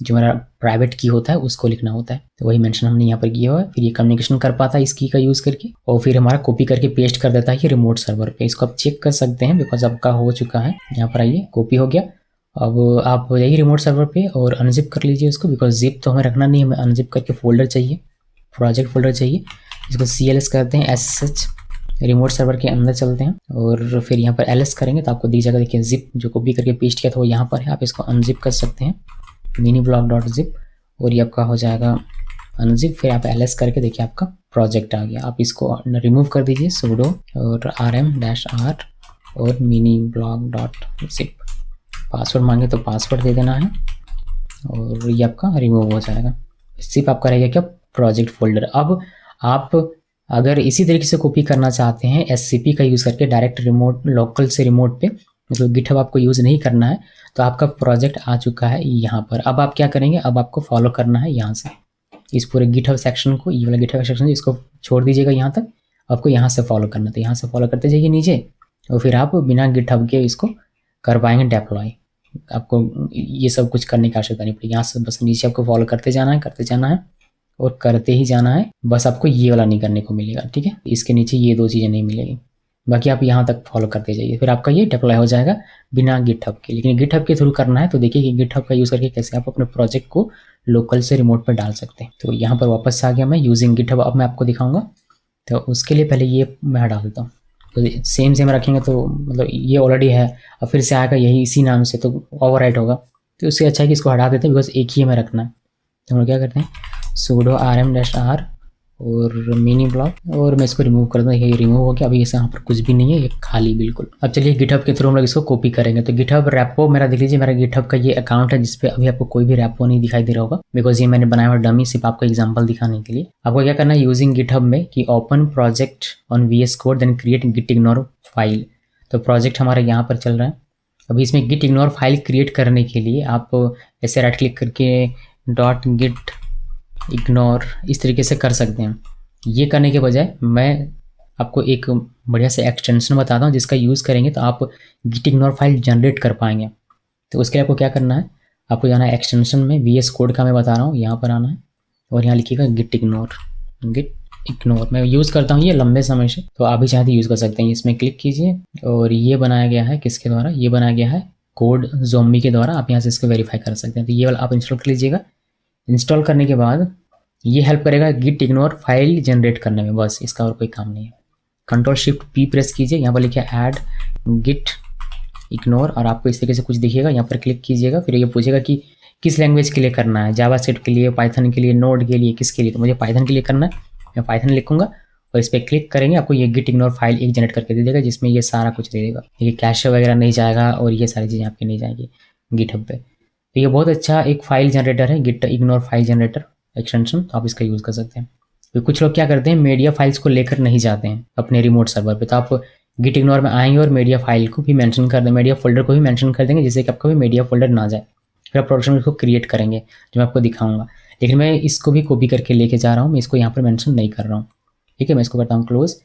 जो मेरा प्राइवेट की होता है उसको लिखना होता है, तो वही मेंशन हमने यहाँ पर किया हुआ है। फिर ये कम्युनिकेशन कर पाता है इस की का यूज़ करके, और फिर हमारा कॉपी करके पेस्ट कर देता है कि रिमोट सर्वर पे। इसको आप चेक कर सकते हैं बिकॉज आपका हो चुका है। यहाँ पर आइए, कॉपी हो गया। अब आप जाइए रिमोट सर्वर पे और अनजिप कर लीजिए उसको, बिकॉज जिप तो हमें रखना नहीं है, हमें अनजिप करके फोल्डर चाहिए, प्रोजेक्ट फोल्डर चाहिए। इसको CLS करते हैं, SSH रिमोट सर्वर के अंदर चलते हैं और फिर यहाँ पर LS करेंगे तो आपको दी जाएगा, देखिए जिप जो कॉपी करके पेस्ट किया था वो यहाँ पर है, आप इसको अनजिप कर सकते हैं, miniblock.zip, और ये आपका हो जाएगा अनजिप। फिर आप LS करके देखिए आपका प्रोजेक्ट आ गया। आप इसको रिमूव कर दीजिए, sudo और rm-r और miniblock.zip, पासवर्ड मांगे तो पासवर्ड दे देना है और ये आपका रिमूव हो जाएगा। सिर्फ आपका रहेगा क्या, प्रोजेक्ट फोल्डर। अब आप अगर इसी तरीके से कॉपी करना चाहते हैं SCP का यूज़ करके डायरेक्ट रिमोट, लोकल से रिमोट पे, मतलब गिटहब आपको यूज़ नहीं करना है, तो आपका प्रोजेक्ट आ चुका है यहाँ पर। अब आप क्या करेंगे, अब आपको फॉलो करना है यहाँ से इस पूरे गिटहब सेक्शन को, ये वाला गिटहब सेक्शन इसको छोड़ दीजिएगा यहाँ तक, आपको यहाँ से फॉलो करना था, यहाँ से फॉलो करते जाइए नीचे, और फिर आप बिना गिटहब के इसको कर पाएंगे डिप्लॉय। आपको ये सब कुछ करने की आवश्यकता नहीं पड़ेगी, यहाँ से बस नीचे आपको फॉलो करते जाना है, करते जाना है और करते ही जाना है। बस आपको ये वाला नहीं करने को मिलेगा, ठीक है, इसके नीचे ये दो चीज़ें नहीं मिलेगी, बाकी आप यहाँ तक फॉलो करते जाइए, फिर आपका ये डिप्लॉय हो जाएगा बिना गिटहब के। लेकिन गिटहब के थ्रू करना है तो देखिए कि गिटहब का यूज़ करके कैसे आप अपने प्रोजेक्ट को लोकल से रिमोट पर डाल सकते हैं। तो यहाँ पर वापस आ गया मैं, यूजिंग गिटहब अब मैं आपको दिखाऊंगा। तो उसके लिए पहले ये मैं हटा देता हूँ, तो सेम रखेंगे तो मतलब ये ऑलरेडी है, अब फिर से आएगा यही इसी नाम से तो ओवरराइट होगा, तो उससे अच्छा है कि इसको हटा देते हैं, बिकॉज एक ही हमें रखना है। तो हम लोग क्या करते हैं, sudo rm-r और miniblock, और मैं इसको रिमूव कर दूँ, ये रिमूव हो गया। अभी इसे यहाँ पर कुछ भी नहीं है, ये खाली बिल्कुल। अब चलिए गिटहब के थ्रू हम लोग इसको कॉपी करेंगे। तो गिटहब रेपो मेरा देख लीजिए, मेरा गिटहब का ये अकाउंट है जिसपे अभी आपको कोई भी रेपो नहीं दिखाई दे रहा होगा, बिकॉज ये मैंने बनाया हुआ डमी, सिर्फ आपको एग्जाम्पल दिखाने के लिए। आपको क्या करना है, यूजिंग गिटहब में कि open project on VS Code then create git ignore file. तो प्रोजेक्ट हमारा यहाँ पर चल रहा है। अभी इसमें गिट इग्नोर फाइल क्रिएट करने के लिए आप ऐसे राइट क्लिक करके .git इग्नोर इस तरीके से कर सकते हैं। ये करने के बजाय मैं आपको एक बढ़िया से एक्सटेंशन बताता हूँ जिसका यूज़ करेंगे तो आप गिट इग्नोर फाइल जनरेट कर पाएंगे। तो उसके लिए आपको क्या करना है, आपको जाना है एक्सटेंशन में, VS Code का मैं बता रहा हूँ, यहाँ पर आना है और यहाँ लिखिएगा गिट इग्नोर। मैं यूज़ करता हूँ ये लंबे समय से, तो आप भी चाहते यूज़ कर सकते हैं। इसमें क्लिक कीजिए और ये बनाया गया है किसके द्वारा, ये बनाया गया है कोड ज़ोम्बी के द्वारा। आप यहाँ से इसको वेरीफाई कर सकते हैं। तो ये वाला आप इंस्टॉल कर लीजिएगा। इंस्टॉल करने के बाद ये हेल्प करेगा गिट इग्नोर फाइल जनरेट करने में, बस इसका और कोई काम नहीं है। Ctrl+Shift+P प्रेस कीजिए, यहाँ पर लिखिए ऐड गिट इग्नोर और आपको इस तरीके से कुछ दिखेगा। यहाँ पर क्लिक कीजिएगा, फिर ये पूछेगा कि किस लैंग्वेज के लिए करना है, जावास्क्रिप्ट के लिए, पाइथन के लिए, नोड के लिए, किसके लिए। तो मुझे पाइथन के लिए करना है, मैं पाइथन लिखूंगा और इस पर क्लिक करेंगे, आपको ये गिट इग्नोर फाइल एक जनरेट करके दे देगा जिसमें ये सारा कुछ दे देगा। ये कैश वगैरह नहीं जाएगा और ये सारी चीज़ें आपकी नहीं जाएगी गिटहब पे। तो ये बहुत अच्छा एक फाइल जनरेटर है, git ignore file generator extension, तो आप इसका यूज़ कर सकते हैं। तो कुछ लोग क्या करते हैं, मीडिया फाइल्स को लेकर नहीं जाते हैं अपने रिमोट सर्वर पे, तो आप गिट इग्नोर में आएंगे और मीडिया फाइल को भी मेंशन कर दें, मीडिया फोल्डर को भी मेंशन कर देंगे जिससे कि आपका भी मीडिया फोल्डर ना जाए। फिर आप प्रोडक्शन को क्रिएट करेंगे जो मैं आपको दिखाऊंगा, लेकिन मैं इसको भी कॉपी करके लेके जा रहा हूँ, मैं इसको यहाँ पर मेंशन नहीं कर रहा हूँ, ठीक है। मैं इसको करता हूँ क्लोज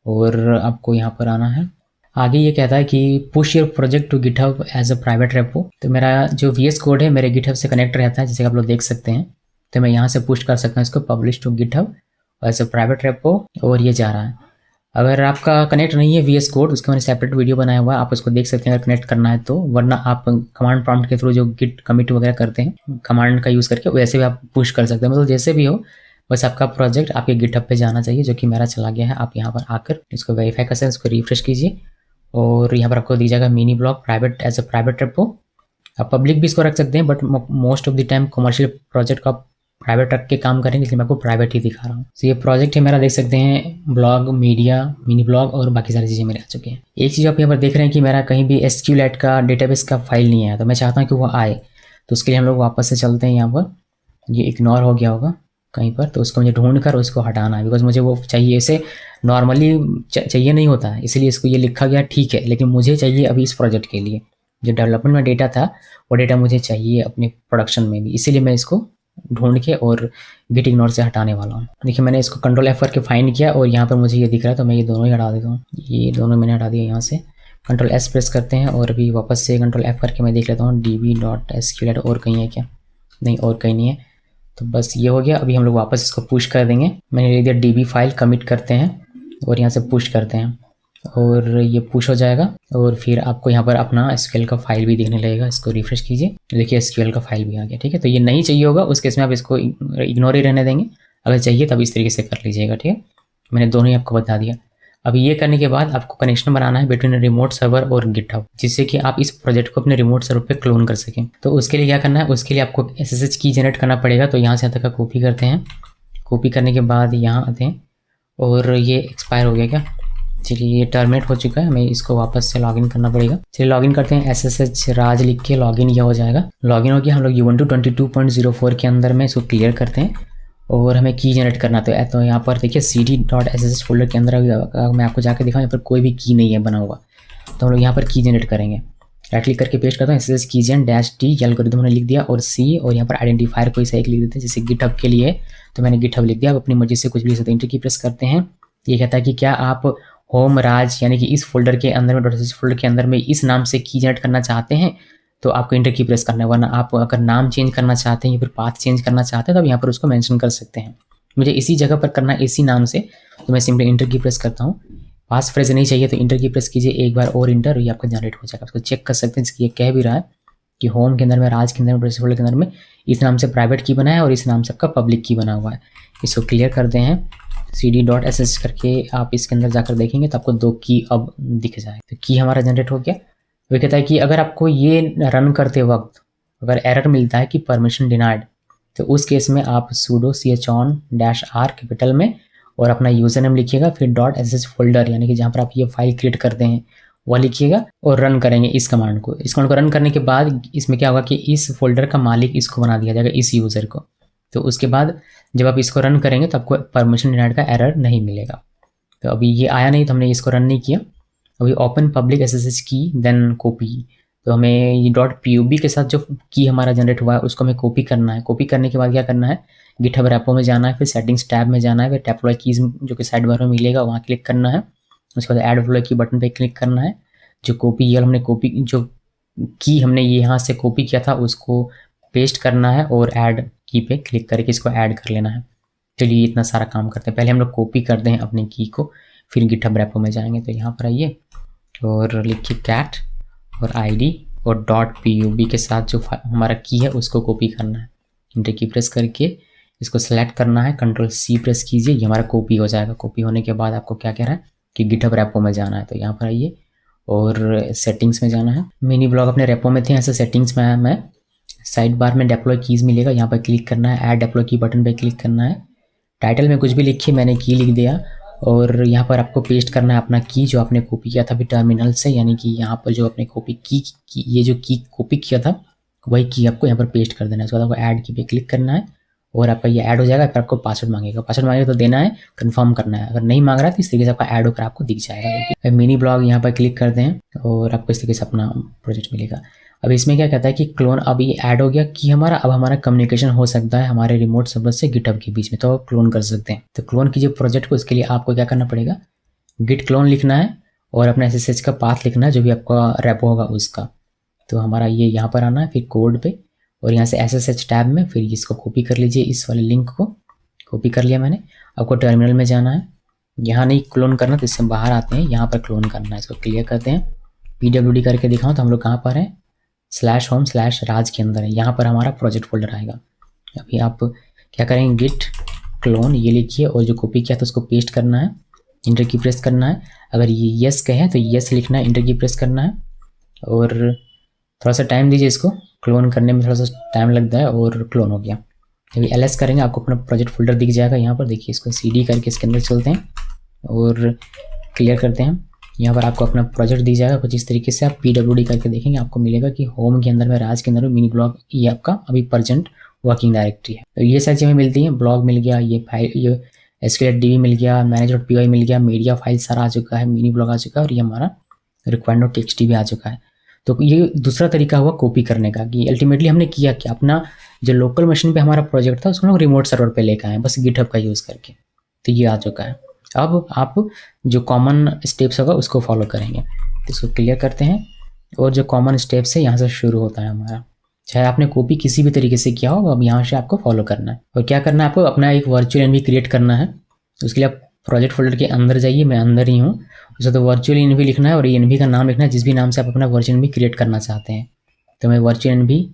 और आपको यहाँ पर आना है। आगे ये कहता है कि push your project to GitHub as a private repo. तो मेरा जो VS Code है मेरे गिटहब से कनेक्ट रहता है, जैसे आप लोग देख सकते हैं। तो मैं यहाँ से पुश कर सकता हूँ इसको publish to GitHub as a private repo, और ये जा रहा है। अगर आपका कनेक्ट नहीं है VS Code, उसका मैंने सेपरेट वीडियो बनाया हुआ है, आप उसको देख सकते हैं अगर कनेक्ट करना है तो, वरना आप कमांड प्रॉम्प्ट के थ्रू जो गिट कमिट वगैरह करते हैं कमांड का यूज़ करके, वैसे भी आप पुश कर सकते हैं। मतलब जैसे भी हो, बस आपका प्रोजेक्ट आपके गिटहब पे जाना चाहिए, जो कि मेरा चला गया है। आप यहाँ पर आकर इसको वेरीफाई कर सकते हैं, इसको रिफ्रेश कीजिए और यहाँ पर आपको दी जाएगा miniblock private as a private repo. आप पब्लिक भी इसको रख सकते हैं, but most of the time commercial project का प्राइवेट रख के काम करेंगे, इसलिए मैं आपको प्राइवेट ही दिखा रहा हूँ। तो ये प्रोजेक्ट है मेरा, देख सकते हैं ब्लॉग, मीडिया, मिनी ब्लॉग और बाकी सारी चीज़ें मेरे आ चुकी हैं। एक चीज़ आप यहाँ पर देख रहे हैं कि मेरा कहीं भी SQLite का डेटाबेस का फाइल नहीं आया, तो मैं चाहता हूँ कि वो आए। तो उसके लिए हम लोग वापस से चलते हैं, यहाँ पर ये इग्नोर हो गया होगा कहीं पर, तो उसको मुझे ढूंढ कर उसको हटाना है, बिकॉज मुझे वो चाहिए। इसे नॉर्मली चाहिए नहीं होता है, इसलिए इसको ये लिखा गया, ठीक है, लेकिन मुझे चाहिए अभी इस प्रोजेक्ट के लिए। जो डेवलपमेंट में डेटा था वो डेटा मुझे चाहिए अपने प्रोडक्शन में भी, इसीलिए मैं इसको ढूंढ के और गिट इग्नोर से हटाने वाला हूँ। देखिए मैंने इसको कंट्रोल F करके फाइंड किया और यहाँ पर मुझे ये दिख रहा है, तो मैं ये दोनों ही हटा देता हूँ। ये दोनों मैंने हटा दिया यहाँ से। कंट्रोल S प्रेस करते हैं और अभी वापस से कंट्रोल F करके मैं देख लेता हूँ db.sql और कहीं है क्या, नहीं और कहीं नहीं है। तो बस ये हो गया। अभी हम लोग वापस इसको पुश कर देंगे। मैंने लिख दिया db फाइल कमिट करते हैं और यहाँ से पुश करते हैं और ये पुश हो जाएगा और फिर आपको यहाँ पर अपना SQL का फाइल भी दिखने लगेगा। इसको रिफ्रेश कीजिए, देखिए SQL का फाइल भी आ गया। ठीक है, तो ये नहीं चाहिए होगा उस केस में आप इसको इग्नोर ही रहने देंगे, अगर चाहिए तब इस तरीके से कर लीजिएगा। ठीक है, मैंने दोनों ही आपको बता दिया। अभी ये करने के बाद आपको कनेक्शन बनाना है बिटवीन रिमोट सर्वर और गिटहब, जिससे कि आप इस प्रोजेक्ट को अपने रिमोट सर्वर पे क्लोन कर सकें। तो उसके लिए क्या करना है, उसके लिए आपको SSH की जनरेट करना पड़ेगा। तो यहाँ से यहाँ तक का कॉपी करते हैं। कॉपी करने के बाद यहाँ आते हैं और ये एक्सपायर हो गया क्या, चलिए ये टर्मिनेट हो चुका है, हमें इसको वापस से लॉगिन करना पड़ेगा। चलिए लॉगिन करते हैं, SSH राज लिख के लॉगिन यह हो जाएगा। लॉगिन हो गया। हम लोग Ubuntu 22.04 के अंदर में इसको क्लियर करते हैं और हमें की जनरेट करना। तो यहाँ पर देखिए cd.ssh फोल्डर के अंदर मैं आपको जाकर दिखाऊँ, यहाँ पर कोई भी की नहीं है बना हुआ, तो हम लोग यहाँ पर की जनरेट करेंगे। राइट क्लिक करके पेस्ट करता हूँ, SSH कीजन -t एल्गोरिथम हमने लिख दिया और C और यहाँ पर आइडेंटिफायर कोई सा एक लिख देते हैं, जैसे गिटहब के लिए तो मैंने गिटहब लिख दिया। आप अपनी मर्जी से कुछ भी लिख सकते हैं। इंटर की प्रेस करते हैं। ये कहता है कि क्या आप होम राज यानी कि इस फोल्डर के अंदर में .sh फोल्डर के अंदर में इस नाम से की जनरेट करना चाहते हैं, तो आपको इंटर की प्रेस करना है। वरना आप अगर नाम चेंज करना चाहते हैं या फिर पाथ चेंज करना चाहते हैं तो आप यहाँ पर उसको मेंशन कर सकते हैं। मुझे इसी जगह पर करना है, इसी नाम से, तो मैं सिंपली इंटर की प्रेस करता हूँ। पास फ्रेज नहीं चाहिए तो इंटर की प्रेस कीजिए एक बार और इंटर, और ये आपका जनरेट हो जाएगा। उसको चेक कर सकते हैं, जिसकी ये कह भी रहा है कि होम के अंदर में, राज के अंदर में, .sh फोल्डर के अंदर में इस नाम से प्राइवेट की बना है और इस नाम से आपका पब्लिक की बना हुआ है। इसको क्लियर करते हैं, cd.sh करके आप इसके अंदर जाकर देखेंगे तो आपको 2 की अब दिख जाए। तो की हमारा जनरेट हो गया। वो कहता है कि अगर आपको ये रन करते वक्त अगर एरर मिलता है कि परमिशन डिनाइड, तो उस केस में आप sudo chon-r कैपिटल में और अपना यूज़र नेम लिखिएगा, फिर .sh फोल्डर यानी कि जहाँ पर आप ये फाइल क्रिएट करते हैं वह लिखिएगा और रन करेंगे इस कमांड को। इस कमांड को रन करने के बाद इसमें क्या होगा कि इस फोल्डर का मालिक इसको बना दिया जाएगा, इस यूज़र को। तो उसके बाद जब आप इसको रन करेंगे तो आपको परमिशन डिनाइड का एरर नहीं मिलेगा। तो अभी ये आया नहीं तो हमने इसको रन नहीं किया। अभी ओपन पब्लिक SSH की देन कॉपी, तो हमें ये .pub के साथ जो की हमारा जनरेट हुआ है उसको हमें कॉपी करना है। कॉपी करने के बाद क्या करना है, गिटहब रेपो में जाना है, फिर सेटिंग्स टैब में जाना है, फिर डेप्लॉय कीज जो कि साइड बार में मिलेगा वहाँ क्लिक करना है। उसके बाद ऐड डेप्लॉय की बटन पे क्लिक करना है। जो कॉपी ये हमने कॉपी जो की हमने ये यहाँ से कॉपी किया था उसको पेस्ट करना है और ऐड की पे क्लिक करके इसको ऐड कर लेना है। चलिए इतना सारा काम करते हैं। पहले हम लोग कॉपी करते हैं अपनी की को, फिर गिटहब रेपो में जाएंगे। तो यहाँ पर आइए और लिखिए कैट और ID और .pub के साथ जो हमारा की है उसको कॉपी करना है। इंटर की प्रेस करके इसको सेलेक्ट करना है, कंट्रोल C प्रेस कीजिए, ये हमारा कॉपी हो जाएगा। कॉपी होने के बाद आपको क्या कह रहा है कि गिटहब रेपो में जाना है। तो यहाँ पर आइए और सेटिंग्स में जाना है। मिनी ब्लॉग अपने रेपो में थे, ऐसे सेटिंग्स में आया मैं, साइड बार में डेप्लॉय कीज मिलेगा, यहाँ पर क्लिक करना है, ऐड डेप्लॉय की बटन पे क्लिक करना है। टाइटल में कुछ भी लिखिए, मैंने की लिख दिया और यहाँ पर आपको पेस्ट करना है अपना की जो आपने कॉपी किया था अभी टर्मिनल से, यानी कि यहाँ पर जो आपने कॉपी की ये जो की कॉपी किया था वही की आपको यहाँ पर पेस्ट कर देना है। उसके बाद आपको ऐड की पे क्लिक करना है और आपका ये ऐड हो जाएगा। फिर आपको पासवर्ड मांगेगा, पासवर्ड मांगेगा तो देना है, कंफर्म करना है। अगर नहीं मांग रहा है तो इस तरीके से आपका ऐड होकर आपको दिख जाएगा। मिनी ब्लॉग यहाँ पर क्लिक करते हैं और आपको इस तरीके से अपना प्रोजेक्ट मिलेगा। अब इसमें क्या कहता है कि क्लोन अब ये ऐड हो गया कि हमारा अब हमारा कम्युनिकेशन हो सकता है हमारे रिमोट सर्वर से गिटहब के बीच में, तो क्लोन कर सकते हैं। तो क्लोन कीजिए प्रोजेक्ट को। इसके लिए आपको क्या करना पड़ेगा, गिट क्लोन लिखना है और अपना SSH का पाथ लिखना है जो भी आपका रेपो होगा उसका। तो हमारा ये यहाँ पर आना है, फिर कोड पे और यहाँ से SSH टैब में फिर इसको कॉपी कर लीजिए, इस वाले लिंक को कॉपी कर लिया मैंने। आपको टर्मिनल में जाना है, यहाँ नहीं क्लोन करना तो इससे बाहर आते हैं, यहाँ पर क्लोन करना है। इसको क्लियर करते हैं, PWD करके दिखाऊँ तो हम लोग कहाँ पर हैं, /home/राज के अंदर है। यहाँ पर हमारा प्रोजेक्ट फोल्डर आएगा। अभी आप क्या करेंगे, गिट क्लोन ये लिखिए और जो कॉपी किया था उसको पेस्ट करना है, इंटर की प्रेस करना है। अगर ये यस कहे तो यस लिखना है, इंटर की प्रेस करना है और थोड़ा सा टाइम दीजिए। इसको क्लोन करने में थोड़ा सा टाइम लगता है और क्लोन हो गया। अभी LS करेंगे आपको अपना प्रोजेक्ट फोल्डर दिख जाएगा। यहाँ पर देखिए, इसको CD करके इसके अंदर चलते हैं और क्लियर करते हैं। यहाँ पर आपको अपना प्रोजेक्ट दिख जाएगा कुछ इस तरीके से। आप PWD करके देखेंगे, आपको मिलेगा कि होम के अंदर में, राज के अंदर में मिनी ब्लॉग ये आपका अभी प्रेजेंट वर्किंग डायरेक्टरी है। तो ये सारी चीज़ें मिलती हैं। ब्लॉग मिल गया, ये फाइल, ये SQL मिल गया, manage.py मिल गया, मीडिया फाइल सारा आ चुका है, मिनी ब्लॉग आ चुका है और ये हमारा required.txt भी आ चुका है। तो ये दूसरा तरीका हुआ कॉपी करने का, कि अल्टीमेटली हमने किया कि अपना जो लोकल मशीन पे हमारा प्रोजेक्ट था उसको हम रिमोट सर्वर पे लेकर आए बस गिटहब का यूज़ करके। तो ये आ चुका है। अब आप जो कॉमन स्टेप्स होगा उसको फॉलो करेंगे। तो इसको क्लियर करते हैं, और जो कॉमन स्टेप्स है यहाँ से शुरू होता है हमारा। चाहे आपने कॉपी किसी भी तरीके से किया हो, अब यहाँ से आपको फॉलो करना है। और क्या करना है, आपको अपना एक वर्चुअल एनवी क्रिएट करना है। उसके लिए आप प्रोजेक्ट फोल्डर के अंदर जाइए, मैं अंदर ही हूँ। उसे तो वर्चुअल एनवी लिखना है और एनवी का नाम लिखना है जिस भी नाम से आप अपना वर्चुअल एनवी क्रिएट करना चाहते हैं। तो मैं वर्चुअल एनवी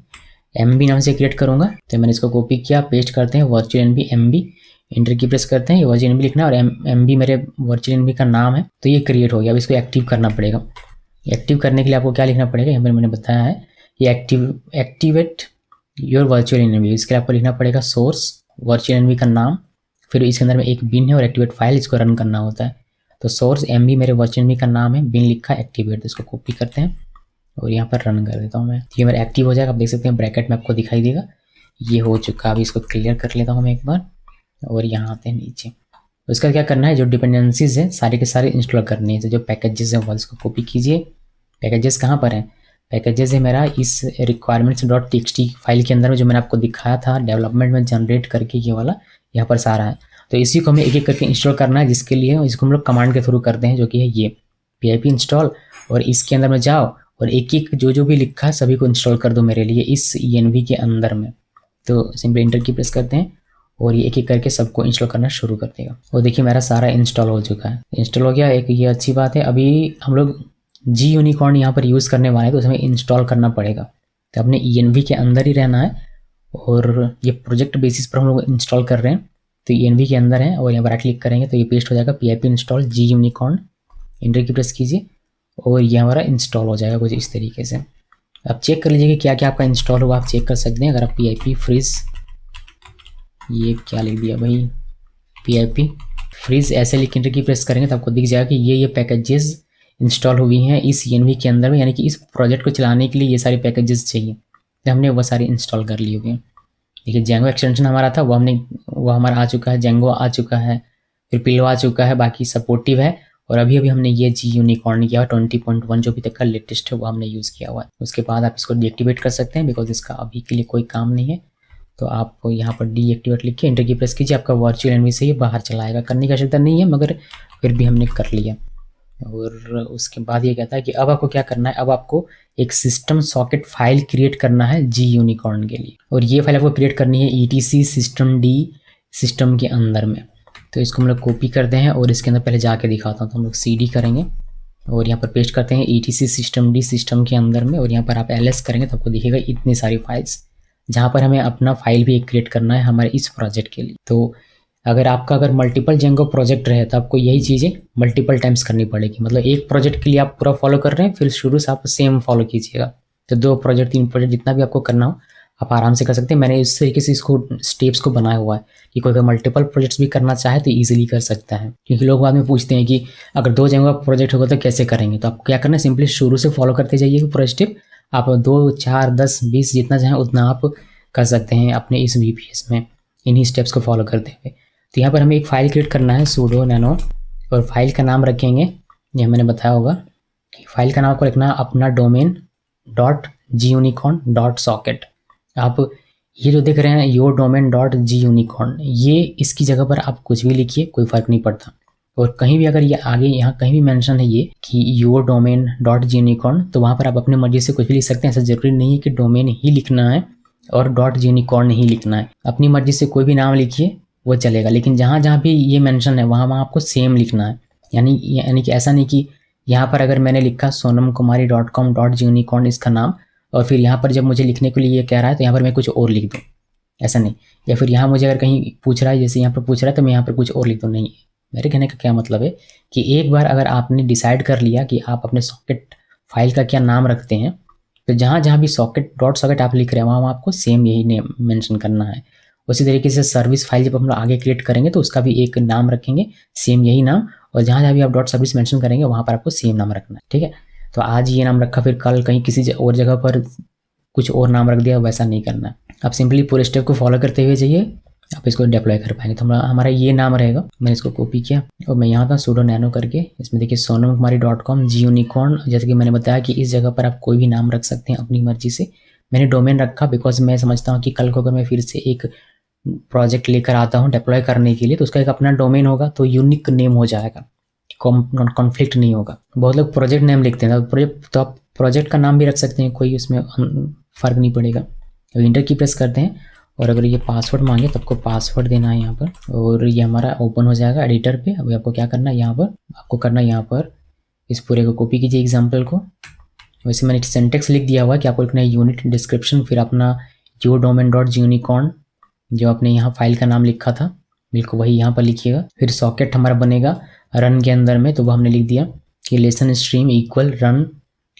एमबी नाम से क्रिएट करूँगा। तो मैंने इसको कॉपी किया, पेस्ट करते हैं वर्चुअल एनवी एमबी, इंटर की प्रेस करते हैं, ये वर्चुअल एनवी लिखना है और एमबी मेरे वर्चुअल एनवी का नाम है। तो ये क्रिएट हो गया। अब इसको एक्टिव करना पड़ेगा। एक्टिव करने के लिए आपको क्या लिखना पड़ेगा, यहाँ पर मैंने बताया है कि एक्टिवेट योर वर्चुअल एनवी। इसके लिए आपको लिखना पड़ेगा सोर्स वर्चुअल एनवी का नाम, फिर इसके अंदर में एक बिन है और एक्टिवेट फाइल, इसको रन करना होता है। तो सोर्स एमबी मेरे वर्चुअल एनवी का नाम है, बिन लिखा एक्टिवेट। तो इसको कॉपी करते हैं और यहाँ पर रन कर देता हूँ मैं। ये मेरा एक्टिव हो जाएगा। आप देख सकते हैं ब्रैकेट में आपको दिखाई देगा ये हो चुका। अभी इसको क्लियर कर लेता हूँ मैं एक बार, और यहाँ आते हैं नीचे। उसका क्या करना है, जो डिपेंडेंसीज है सारे के सारे इंस्टॉल करने हैं। जो पैकेजेस है वो इसको कॉपी कीजिए। पैकेजेस कहाँ पर है, पैकेजेस है मेरा इस requirements.txt फाइल के अंदर में, जो मैंने आपको दिखाया था डेवलपमेंट में जनरेट करके, ये वाला यहाँ पर सारा है। तो इसी को हमें एक एक करके इंस्टॉल करना है, जिसके लिए इसको हम लोग कमांड के थ्रू करते हैं, जो कि है ये pip इंस्टॉल। और इसके अंदर में जाओ और एक एक जो भी लिखा है सभी को इंस्टॉल कर दो मेरे लिए इस env के अंदर में। तो सिंपली इंटर की प्रेस करते हैं और ये एक एक करके सबको इंस्टॉल करना शुरू कर देगा। और देखिए मेरा सारा इंस्टॉल हो चुका है, इंस्टॉल हो गया। एक ये अच्छी बात है। अभी हम लोग जी यूनिकॉर्न यहाँ पर यूज़ करने वाले हैं, तो हमें इंस्टॉल करना पड़ेगा। तो अपने env के अंदर ही रहना है, और ये प्रोजेक्ट बेसिस पर हम लोग इंस्टॉल कर रहे हैं। तो env के अंदर है और यहाँ पर राइट क्लिक करेंगे तो ये पेस्ट हो जाएगा pip इंस्टॉल जी यूनिकॉर्न। इंटर की प्रेस कीजिए और ये हमारा इंस्टॉल हो जाएगा कुछ इस तरीके से। अब चेक कर लीजिए कि क्या क्या आपका इंस्टॉल हुआ, आप चेक कर सकते हैं। अगर आप pip फ्रीज, ये क्या लिख दिया भाई, pip फ्रीज ऐसे लिख इंटर की प्रेस करेंगे तो आपको दिख जाएगा कि ये पैकेजेस इंस्टॉल हुई हैं इस env के अंदर में, यानी कि इस प्रोजेक्ट को चलाने के लिए ये सारे पैकेजेस चाहिए। तो हमने वो सारे इंस्टॉल कर लिए हुए हैं। देखिए जेंगो एक्सटेंशन हमारा था वो हमारा आ चुका है, जेंगो आ चुका है, फिर पिलो आ चुका है, बाकी सपोर्टिव है। और अभी हमने ये जी यूनिकॉर्न किया 20.1 जो अभी तक का लेटेस्ट है वो हमने यूज़ किया हुआ है। उसके बाद आप इसको डीएक्टिवेट कर सकते हैं, बिकॉज इसका अभी के लिए कोई काम नहीं है। तो आप यहाँ पर डीएक्टिवेट लिख के इंटर की प्रेस कीजिए, आपका वर्चुअल एनवी से ये बाहर चला आएगा। करने की आवश्यकता नहीं है, मगर फिर भी हमने कर लिया। और उसके बाद ये कहता है कि अब आपको क्या करना है, अब आपको एक सिस्टम सॉकेट फाइल क्रिएट करना है जी यूनिकॉर्न के लिए। और ये फाइल आपको क्रिएट करनी है ETC सिस्टम डी सिस्टम के अंदर में। तो इसको हम लोग कॉपी करते हैं और इसके अंदर पहले जाके दिखाता हूँ। तो हम लोग CD करेंगे और यहाँ पर पेस्ट करते हैं ETC सिस्टम डी सिस्टम के अंदर में, और यहाँ पर आप LS करेंगे तो आपको दिखेगा इतनी सारी फाइल्स, जहाँ पर हमें अपना फाइल भी एक क्रिएट करना है हमारे इस प्रोजेक्ट के लिए। तो अगर मल्टीपल जेंगो प्रोजेक्ट रहे तो आपको यही चीज़ें मल्टीपल टाइम्स करनी पड़ेगी। मतलब एक प्रोजेक्ट के लिए आप पूरा फॉलो कर रहे हैं, फिर शुरू से आप सेम फॉलो कीजिएगा। तो 2 प्रोजेक्ट 3 प्रोजेक्ट जितना भी आपको करना हो आप आराम से कर सकते हैं। मैंने इस तरीके से इसको स्टेप्स को बनाया हुआ है कि कोई अगर मल्टीपल प्रोजेक्ट्स भी करना चाहे तो ईजिली कर सकता है। क्योंकि लोग बाद में पूछते हैं कि अगर 2 जेंगो प्रोजेक्ट होगा तो कैसे करेंगे। तो आपको क्या करना है, सिंपली शुरू से फॉलो करते जाइए पूरा स्टेप। आप 2, 4, 10, 20 जितना चाहें उतना आप कर सकते हैं अपने इस VPS में, इन्हीं स्टेप्स को फॉलो करते हुए। तो यहाँ पर हमें एक फ़ाइल क्रिएट करना है sudo nano, और फाइल का नाम रखेंगे, ये मैंने बताया होगा कि फाइल का नाम आपको रखना है अपना डोमेन .gunicorn.socket। आप ये जो देख रहे हैं योर डोमेन .gunicorn, ये इसकी जगह पर आप कुछ भी लिखिए, कोई फ़र्क नहीं पड़ता। और कहीं भी अगर ये आगे यहाँ कहीं भी मेंशन है ये कि योर डोमेन .gunicorn, तो वहाँ पर आप अपनी मर्जी से कुछ भी लिख सकते हैं। ऐसा ज़रूरी नहीं है कि डोमेन ही लिखना है और .gunicorn ही लिखना है। अपनी मर्जी से कोई भी नाम लिखिए वो चलेगा, लेकिन जहाँ जहाँ भी ये मेंशन है वहाँ आपको सेम लिखना है। यानी कि ऐसा नहीं कि यहाँ पर अगर मैंने लिखा sonamkumari.com.gunicorn इसका नाम, और फिर यहाँ पर जब मुझे लिखने के लिए ये कह रहा है तो यहाँ पर मैं कुछ और लिख दूँ, ऐसा नहीं। या फिर यहाँ मुझे अगर कहीं पूछ रहा है, जैसे यहाँ पर पूछ रहा है, तो मैं यहाँ पर कुछ और लिख दूँ, नहीं। मेरे कहने का क्या मतलब है कि एक बार अगर आपने डिसाइड कर लिया कि आप अपने सॉकेट फाइल का क्या नाम रखते हैं, तो जहाँ जहाँ भी .socket आप लिख रहे हैं वहाँ आपको सेम यही नेम मेंशन करना है। उसी तरीके से सर्विस फाइल जब हम लोग आगे क्रिएट करेंगे तो उसका भी एक नाम रखेंगे, सेम यही नाम, और जहाँ जहाँ भी आप .service मेंशन करेंगे वहाँ पर आपको सेम नाम रखना है, ठीक है। तो आज ये नाम रखा, फिर कल कहीं किसी और जगह पर कुछ और नाम रख दिया, वैसा नहीं करना है। आप सिंपली पूरे स्टेप को फॉलो करते हुए जाइए आप इसको डिप्लॉय कर पाएंगे। तो हमारा ये नाम रहेगा। मैंने इसको कॉपी किया और मैं यहाँ था sudo nano करके, इसमें देखिए sonamkumari.com gunicorn। जैसे कि मैंने बताया कि इस जगह पर आप कोई भी नाम रख सकते हैं अपनी मर्जी से। मैंने डोमेन रखा बिकॉज मैं समझता हूँ कि कल को अगर मैं फिर से एक प्रोजेक्ट लेकर आता हूँ डिप्लॉय करने के लिए तो उसका एक अपना डोमेन होगा, तो यूनिक नेम हो जाएगा, कॉन्फ्लिक्ट नहीं होगा। बहुत लोग प्रोजेक्ट नेम लिखते हैं, तो आप प्रोजेक्ट का नाम भी रख सकते हैं, कोई उसमें फ़र्क नहीं पड़ेगा। अब इंटर की प्रेस करते हैं और अगर ये पासवर्ड मांगे तो आपको पासवर्ड देना है यहाँ पर, और ये हमारा ओपन हो जाएगा एडिटर पे। अभी आपको क्या करना है, यहाँ पर आपको करना है, यहाँ पर इस पूरे को कॉपी कीजिए एग्जाम्पल को। वैसे मैंने सिंटेक्स लिख दिया हुआ कि आपको लिखना है यूनिट डिस्क्रिप्शन, फिर अपना yourdomain.unicorn जो आपने यहाँ फाइल का नाम लिखा था बिल्कुल वही यहाँ पर लिखिएगा। फिर सॉकेट हमारा बनेगा रन के अंदर में, तो वो हमने लिख दिया कि लेसन स्ट्रीम इक्वल रन,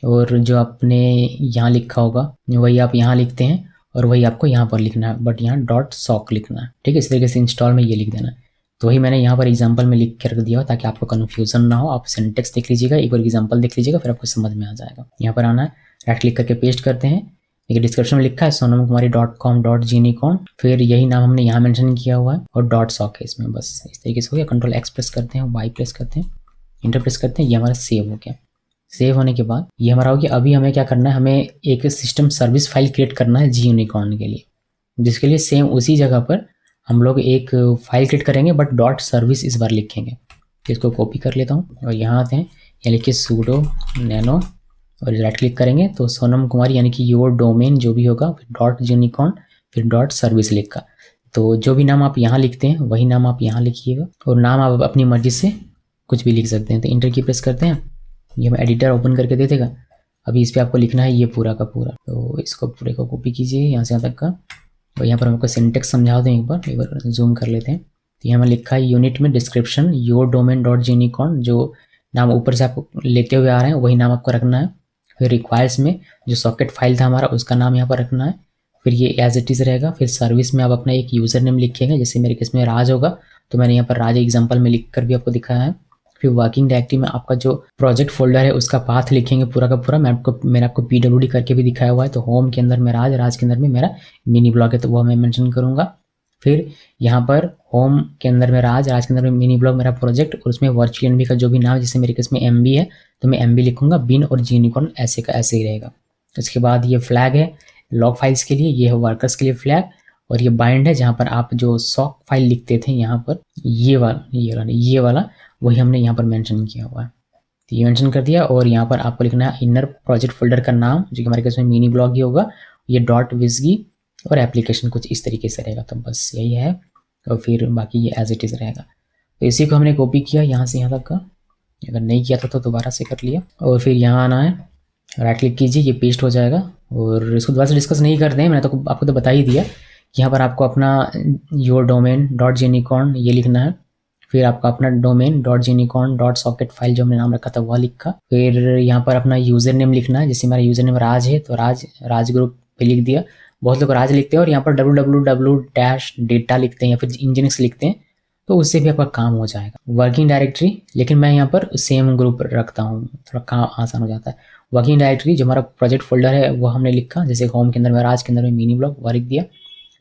और जो आपने यहाँ लिखा होगा वही आप यहाँ लिखते हैं और वही आपको यहाँ पर लिखना है, बट यहाँ .sock लिखना है, ठीक है। इस तरीके से इंस्टॉल में ये लिख देना है। तो वही मैंने यहाँ पर एग्जाम्पल में लिख के रख दिया ताकि आपको कन्फ्यूजन ना हो। आप सिंटेक्स देख लीजिएगा, एक बार एग्जाम्पल देख लीजिएगा, फिर आपको समझ में आ जाएगा। यहाँ पर आना है, राइट क्लिक करके पेस्ट करते हैं। देखिए डिस्क्रिप्शन में लिखा है sonamkumari.com.gunicorn, फिर यही नाम हमने यहाँ मेंशन किया हुआ है और .sock है इसमें। बस इस तरीके से हो गया। कंट्रोल एक्स प्रेस करते हैं, वाई प्रेस करते हैं, इंटर प्रेस करते हैं, ये हमारा सेव हो गया। सेव होने के बाद ये हमारा हो गया। अभी हमें क्या करना है, हमें एक सिस्टम सर्विस फाइल क्रिएट करना है gunicorn के लिए, जिसके लिए सेम उसी जगह पर हम लोग एक फाइल क्रिएट करेंगे बट .service इस बार लिखेंगे। इसको कॉपी कर लेता हूँ और यहाँ आते हैं, यहाँ लिखिए sudo nano और राइट क्लिक करेंगे तो सोनम कुमारी यानी कि योर डोमेन जो भी होगा, फिर .unicorn फिर .service लिखा। तो जो भी नाम आप यहाँ लिखते हैं वही नाम आप यहाँ लिखिएगा, और नाम आप अपनी मर्जी से कुछ भी लिख सकते हैं। तो इंटर की प्रेस करते हैं, ये मैं एडिटर ओपन करके दे देगा। अभी इस पर आपको लिखना है ये पूरा का पूरा, तो इसको पूरे को कॉपी कीजिए यहाँ से यहाँ तक का, और यहाँ पर हमको सिंटेक्स समझा दें एक बार जूम कर लेते हैं। तो यहाँ में लिखा है यूनिट में डिस्क्रिप्शन yourdomain.gunicorn, जो नाम ऊपर से आप लेते हुए आ रहे हैं वही नाम आपको रखना है। फिर रिक्वायर्स में जो सॉकेट फाइल था हमारा उसका नाम यहाँ पर रखना है, फिर ये एज इट इज़ रहेगा। फिर सर्विस में आप अपना एक यूज़र नेम लिखिएगा, जैसे मेरे केस में राज होगा तो मैंने यहाँ पर राज एग्जाम्पल में लिख कर भी आपको दिखाया है। फिर वर्किंग डायरेक्टरी में आपका जो प्रोजेक्ट फोल्डर है उसका पाथ लिखेंगे पूरा का पूरा। मैंने आपको PWD करके भी दिखाया हुआ है। तो होम के अंदर में राज के अंदर में मेरा मिनी ब्लॉग है तो वो मैं मेंशन करूँगा। फिर यहाँ पर होम के अंदर में राज के अंदर में मिनी ब्लॉग मेरा प्रोजेक्ट, और उसमें वर्चुअल एनवी का जो भी नाम, जैसे मेरे केस में MB है तो मैं MB लिखूंगा, बिन और gunicorn ऐसे का ऐसे ही रहेगा। उसके बाद ये फ्लैग है लॉग फाइल्स के लिए, ये है वर्कर्स के लिए फ्लैग, और ये बाइंड है जहाँ पर आप जो सॉक फाइल लिखते थे यहाँ पर ये वाला वही हमने यहाँ पर मेंशन किया हुआ है। तो ये मेंशन कर दिया, और यहाँ पर आपको लिखना है इनर प्रोजेक्ट फोल्डर का नाम जो कि हमारे केस में मिनी ब्लॉग ही होगा, ये .wizgy और एप्लीकेशन कुछ इस तरीके से रहेगा। तो बस यही है, और फिर बाकी ये एज इट इज़ रहेगा। तो इसी को हमने कॉपी किया यहाँ से यहाँ तक का, अगर नहीं किया था तो दोबारा से कर लिया, और फिर यहाँ आना है, राइट क्लिक कीजिए, ये पेस्ट हो जाएगा। और इसको दोबारा से डिस्कस नहीं करते हैं, मैंने तो आपको तो बता ही दिया कि यहाँ पर आपको अपना yourdomain.gunicorn ये लिखना है, फिर आपका अपना domain.gunicorn.socket फाइल जो हमने नाम रखा था वह लिखा। फिर यहाँ पर अपना यूज़र नेम लिखना है, जैसे मेरा यूज़र नेम राज है तो राज ग्रुप पे लिख दिया। बहुत लोग राज लिखते हैं और यहाँ पर www-data लिखते हैं या फिर nginx लिखते हैं, तो उससे भी आपका काम हो जाएगा। वर्किंग डायरेक्टरी, लेकिन मैं यहाँ पर सेम ग्रुप रखता हूँ, थोड़ा काम आसान हो जाता है। वर्किंग डायरेक्टरी जो हमारा प्रोजेक्ट फोल्डर है वो हमने लिखा, जैसे होम के अंदर में राज के अंदर में मिनी ब्लॉग वह लिख दिया,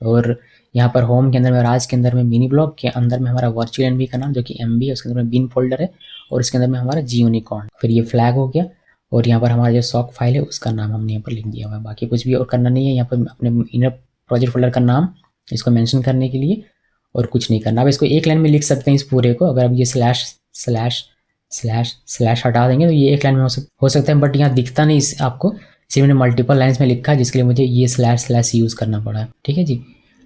और यहाँ पर होम के अंदर में राज के अंदर में मिनी ब्लॉग के अंदर में हमारा वर्चुअल एनवी का नाम जो कि MB है, उसके अंदर में बिन फोल्डर है, और इसके अंदर में हमारा gunicorn। फिर ये फ्लैग हो गया, और यहाँ पर हमारा जो सॉक फाइल है उसका नाम हमने यहाँ पर लिख दिया हुआ है। बाकी कुछ भी और करना नहीं है, यहाँ पर अपने इनर प्रोजेक्ट फोल्डर का नाम इसको मेंशन करने के लिए, और कुछ नहीं करना। अब इसको एक लाइन में लिख सकते हैं इस पूरे को, अगर अब ये स्लैश हटा देंगे तो ये एक लाइन में हो सकता है, बट यहाँ दिखता नहीं आपको, इसलिए मैंने मल्टीपल लाइन्स में लिखा है, जिसके लिए मुझे ये स्लैश यूज़ करना पड़ा है। ठीक है जी,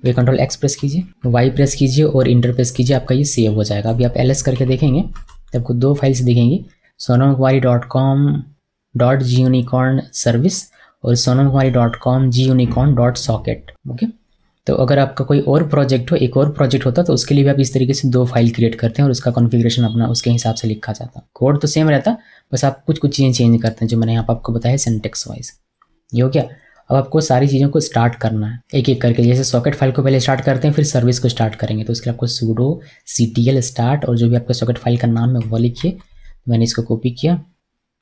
वे कंट्रोल एक्स प्रेस कीजिए, वाई प्रेस कीजिए और इंटर प्रेस कीजिए, आपका ये सेव हो जाएगा। अभी आप LS करके देखेंगे तो आपको दो फाइल्स दिखेंगी, sonamkumari.com.gunicorn सर्विस और sonamkumari.com gunicorn.socket। ओके, तो अगर आपका कोई और प्रोजेक्ट हो, एक और प्रोजेक्ट होता तो उसके लिए भी आप इस तरीके से दो फाइल क्रिएट करते हैं और उसका कॉन्फ़िगरेशन अपना उसके हिसाब से लिखा जाता। कोड तो सेम रहता, बस आप कुछ चीज़ें चेंज करते हैं जो मैंने यहाँ पर आपको बताया सिंटेक्स वाइज। ये हो गया। अब आपको सारी चीज़ों को स्टार्ट करना है एक एक करके, जैसे सॉकेट फाइल को पहले स्टार्ट करते हैं फिर सर्विस को स्टार्ट करेंगे, तो उसके लिए आपको sudo ctl स्टार्ट और जो भी आपका सॉकेट फाइल का नाम है वो लिखिए। मैंने इसको कॉपी किया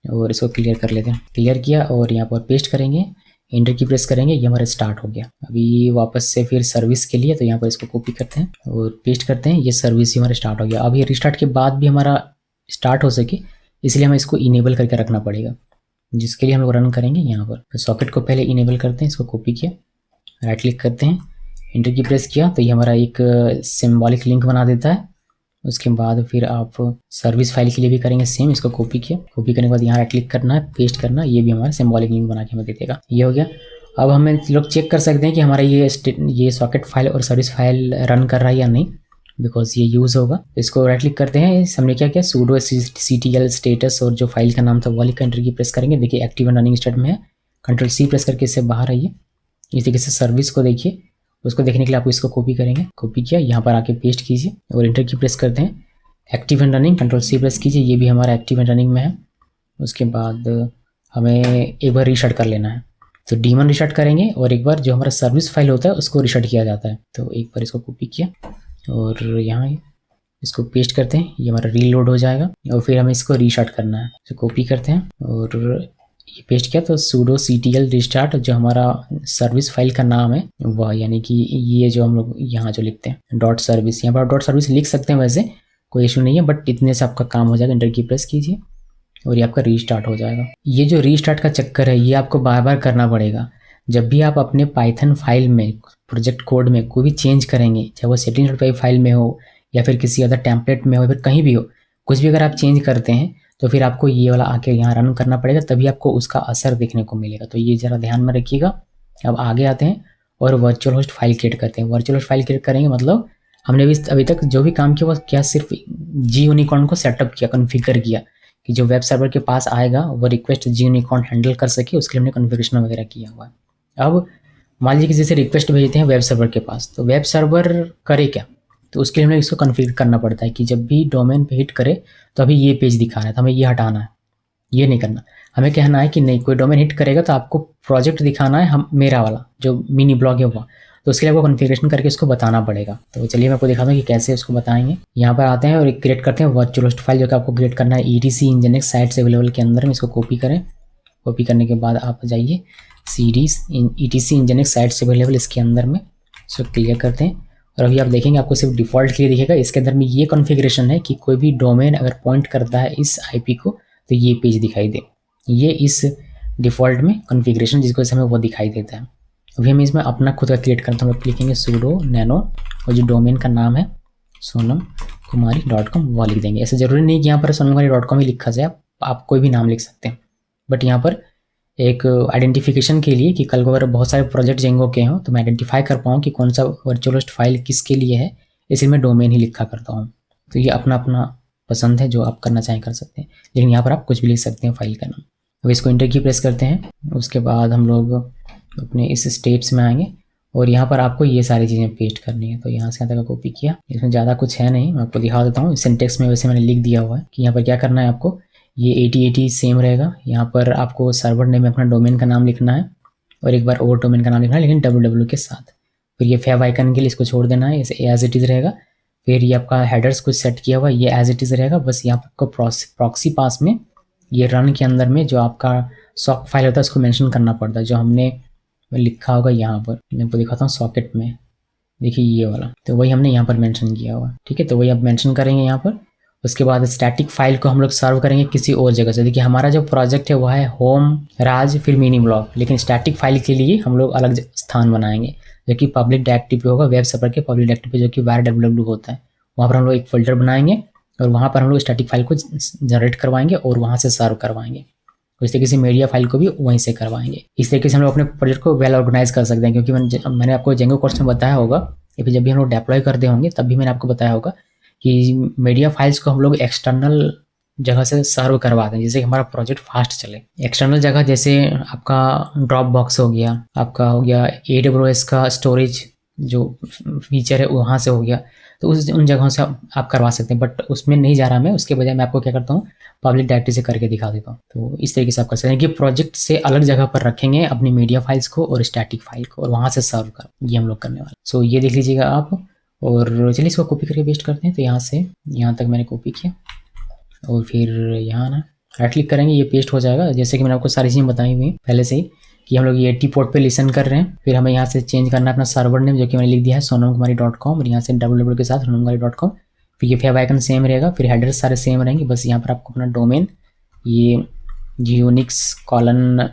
और इसको क्लियर कर लेते हैं, क्लियर किया और यहाँ पर पेस्ट करेंगे। एंटर की प्रेस करेंगे, ये हमारा स्टार्ट हो गया। अभी वापस से फिर सर्विस के लिए, तो यहाँ पर इसको कॉपी करते हैं और पेस्ट करते हैं, ये सर्विस ही हमारा स्टार्ट हो गया। अब ये रिस्टार्ट के बाद भी हमारा स्टार्ट हो सके इसलिए हमें इसको इनेबल करके रखना पड़ेगा, जिसके लिए हम लोग रन करेंगे यहाँ पर। तो सॉकेट को पहले इनेबल करते हैं, इसको कॉपी किया, राइट क्लिक करते हैं, एंटर की प्रेस किया, तो ये हमारा एक सिंबॉलिक लिंक बना देता है। उसके बाद फिर आप सर्विस फाइल के लिए भी करेंगे सेम, इसको कॉपी किया, कॉपी करने के बाद यहाँ राइट क्लिक करना है, पेस्ट करना, ये भी हमारा सिंबॉलिक लिंक बना के हमें दे देगा। ये हो गया। अब हमें लोग चेक कर सकते हैं कि हमारा ये सॉकेट फाइल और सर्विस फाइल रन कर रहा है या नहीं, बिकॉज ये यूज़ होगा। इसको राइट क्लिक करते हैं, हमने क्या किया, sudo ctl स्टेटस और जो फाइल का नाम था वो लिख कर एंटर की प्रेस करेंगे। देखिए एक्टिव एंड रनिंग स्टेट में है, कंट्रोल सी प्रेस करके इससे बाहर आइए। इस तरीके से सर्विस को देखिए, उसको देखने के लिए आपको इसको कॉपी करेंगे, कॉपी किया, यहाँ पर आके पेस्ट कीजिए और एंटर की प्रेस करते हैं। Active and running, control C press कीजिए, ये भी हमारा एक्टिव एंड रनिंग में है। उसके बाद हमें एक बार रीस्टार्ट कर लेना है, तो डीमन रीस्टार्ट करेंगे और एक बार जो हमारा सर्विस फाइल होता है उसको रीस्टार्ट किया जाता है। तो एक बार इसको कॉपी किया और यहाँ इसको पेस्ट करते हैं, ये हमारा रीलोड हो जाएगा और फिर हमें इसको रीस्टार्ट करना है। तो कॉपी करते हैं और ये पेस्ट किया, तो sudo ctl रिस्टार्ट जो हमारा सर्विस फाइल का नाम है वह, यानी कि ये जो हम लोग यहाँ जो लिखते हैं डॉट सर्विस, यहाँ पर डॉट सर्विस लिख सकते हैं, वैसे कोई इशू नहीं है, बट इतने से आपका काम हो जाएगा। एंटर की प्रेस कीजिए और ये आपका रीस्टार्ट हो जाएगा। ये जो रीस्टार्ट का चक्कर है ये आपको बार बार करना पड़ेगा। जब भी आप अपने पाइथन फाइल में, प्रोजेक्ट कोड में कोई भी चेंज करेंगे, चाहे वो setting.py फाइल में हो या फिर किसी अदर टेम्पलेट में हो, फिर कहीं भी हो, कुछ भी अगर आप चेंज करते हैं तो फिर आपको ये वाला आके यहाँ रन करना पड़ेगा, तभी आपको उसका असर देखने को मिलेगा। तो ये ज़रा ध्यान में रखिएगा। अब आगे आते हैं और वर्चुअल होस्ट फाइल क्रिएट करते हैं। वर्चुअल होस्ट फाइल क्रिएट करेंगे मतलब हमने भी अभी तक जो भी काम किया वो क्या सिर्फ gUnicorn को सेटअप किया, कॉन्फ़िगर किया कि जो वेब सर्वर के पास आएगा वो रिक्वेस्ट gUnicorn हैंडल कर सके, उसके लिए हमने कॉन्फ़िगरेशन वगैरह किया हुआ है। अब मान लीजिए कि जैसे रिक्वेस्ट भेजते हैं वेब सर्वर के पास, तो वेब सर्वर करे क्या, तो उसके लिए हमें इसको कॉन्फ़िगर करना पड़ता है कि जब भी डोमेन पे हिट करे तो अभी ये पेज दिखा रहा है, तो हमें ये हटाना है, ये नहीं करना। हमें कहना है कि नहीं, कोई डोमेन हिट करेगा तो आपको प्रोजेक्ट दिखाना है, हम मेरा वाला जो मिनी ब्लॉग है वो, तो उसके लिए आपको कॉन्फ़िगरेशन करके इसको बताना पड़ेगा। तो चलिए मैं आपको दिखाता हूँ कि कैसे उसको बताएंगे। यहाँ पर आते हैं और एक क्रिएट करते हैं वर्चुअल होस्ट फाइल, जो कि आपको क्रिएट करना है ETC Nginx साइट्स अवेलेबल के अंदर में। इसको कॉपी करें, कॉपी करने के बाद आप जाइए series ETC Nginx sites available, इसके अंदर में इसको क्लियर करते हैं। और अभी आप देखेंगे आपको सिर्फ डिफ़ॉल्ट के लिए दिखेगा। इसके अंदर में ये कॉन्फ़िगरेशन है कि कोई भी डोमेन अगर पॉइंट करता है इस IP को तो ये पेज दिखाई दे, ये इस डिफ़ॉल्ट में कॉन्फ़िगरेशन जिसको हमें वो दिखाई देता है। अभी हम इसमें अपना खुद का क्रिएट करते हैं, हम लोग लिखेंगे sudo nano और जो डोमेन का नाम है sonamkumari.com वो लिख देंगे। ऐसा ज़रूरी नहीं कि यहाँ पर sonamkumari.com ही लिखा जाए, आप कोई भी नाम लिख सकते हैं, बट यहाँ पर एक आइडेंटिफिकेशन के लिए कि कल को अगर बहुत सारे प्रोजेक्ट जेंगो के हों तो मैं आइडेंटिफाई कर पाऊँ कि कौन सा वर्चुअल होस्ट फाइल किसके लिए है, इसलिए मैं डोमेन ही लिखा करता हूँ। तो ये अपना अपना पसंद है, जो आप करना चाहें कर सकते हैं, लेकिन यहाँ पर आप कुछ भी लिख सकते हैं फाइल का नाम। अब इसको एंटर की प्रेस करते हैं। उसके बाद हम लोग अपने इस स्टेप्स में आएंगे और यहाँ पर आपको ये सारी चीज़ें पेस्ट करनी है। तो यहाँ से यहाँ तक कॉपी किया, इसमें ज़्यादा कुछ है नहीं, मैं आपको दिखा देता हूँ। सिंटेक्स में वैसे मैंने लिख दिया हुआ है कि यहाँ पर क्या करना है आपको। ये 8080 सेम रहेगा। यहाँ पर आपको सर्वर नेम में अपना डोमेन का नाम लिखना है और एक बार और डोमेन का नाम लिखना है, लेकिन www के साथ। फिर ये फेव आइकन के लिए इसको छोड़ देना है, इसे एज इट इज़ रहेगा। फिर ये आपका हेडर्स कुछ सेट किया हुआ, ये एज इट इज़ रहेगा। बस यहाँ पर आपको प्रॉक्सी पास में ये रन के अंदर में जो आपका सॉक फाइल होता है उसको मेंशन करना पड़ता है, जो हमने लिखा होगा यहाँ पर। मैं आपको दिखाता हूँ सॉकेट में, देखिए ये वाला, तो वही हमने यहाँ पर मेंशन किया हुआ, ठीक है। तो वही आप मेंशन करेंगे यहाँ पर। उसके बाद स्टैटिक फाइल को हम लोग सर्व करेंगे किसी और जगह से। देखिए हमारा जो प्रोजेक्ट है वो है होम राज फिर मिनी ब्लॉग, लेकिन स्टैटिक फाइल के लिए हम लोग अलग स्थान बनाएंगे जो कि पब्लिक डायरेक्टरी पे होगा, वेब सर्वर के पब्लिक डायरेक्टरी पे, जो कि var होता है। वहाँ पर हम लोग एक फोल्डर बनाएंगे और वहाँ पर हम लोग स्टैटिक फाइल को जनरेट करवाएंगे और वहाँ से सर्व करवाएंगे। इस तरीके से मीडिया फाइल को भी वहीं से करवाएंगे। इस तरीके से हम लोग अपने प्रोजेक्ट को वेल ऑर्गेनाइज कर सकते हैं, क्योंकि मैंने आपको जेंगो कोर्स में बताया होगा, या फिर जब भी हम लोग डिप्लॉय करते होंगे तब भी मैंने आपको बताया होगा कि मीडिया फाइल्स को हम लोग एक्सटर्नल जगह से सर्व करवाते हैं, जिससे कि हमारा प्रोजेक्ट फास्ट चले। एक्सटर्नल जगह जैसे आपका ड्रॉप बॉक्स हो गया, आपका हो गया AWS का स्टोरेज जो फीचर है वहाँ से हो गया, तो उन जगहों से आप करवा सकते हैं। बट उसमें नहीं जा रहा मैं, उसके बजाय मैं आपको क्या करता हूँ पब्लिक डायरेक्टरी से करके दिखा देता हूँ। तो इस तरीके से आप कर सकते हैं कि प्रोजेक्ट से अलग जगह पर रखेंगे अपनी मीडिया फाइल्स को और स्टैटिक फाइल को, और वहाँ से सर्व कर, ये हम लोग करने वाले। सो ये देख लीजिएगा आप। और चलिए इसको कॉपी करके पेस्ट करते हैं। तो यहाँ से यहाँ तक मैंने कॉपी किया और फिर यहाँ ना राइट क्लिक करेंगे, ये पेस्ट हो जाएगा। जैसे कि मैंने आपको सारी चीज़ें बताई हुई पहले से ही कि हम लोग ये 80 पोर्ट पे लिसन कर रहे हैं। फिर हमें यहाँ से चेंज करना है अपना सर्वर नेम, जो कि मैंने लिख दिया है sonamkumari.com, और यहाँ से www के साथ sonamkumari.com। फिर ये फेव आइकन सेम रहेगा, फिर हेडर्स सारे सेम रहेंगे, बस यहाँ पर आपको अपना डोमेन, ये यूनिक्स कॉलन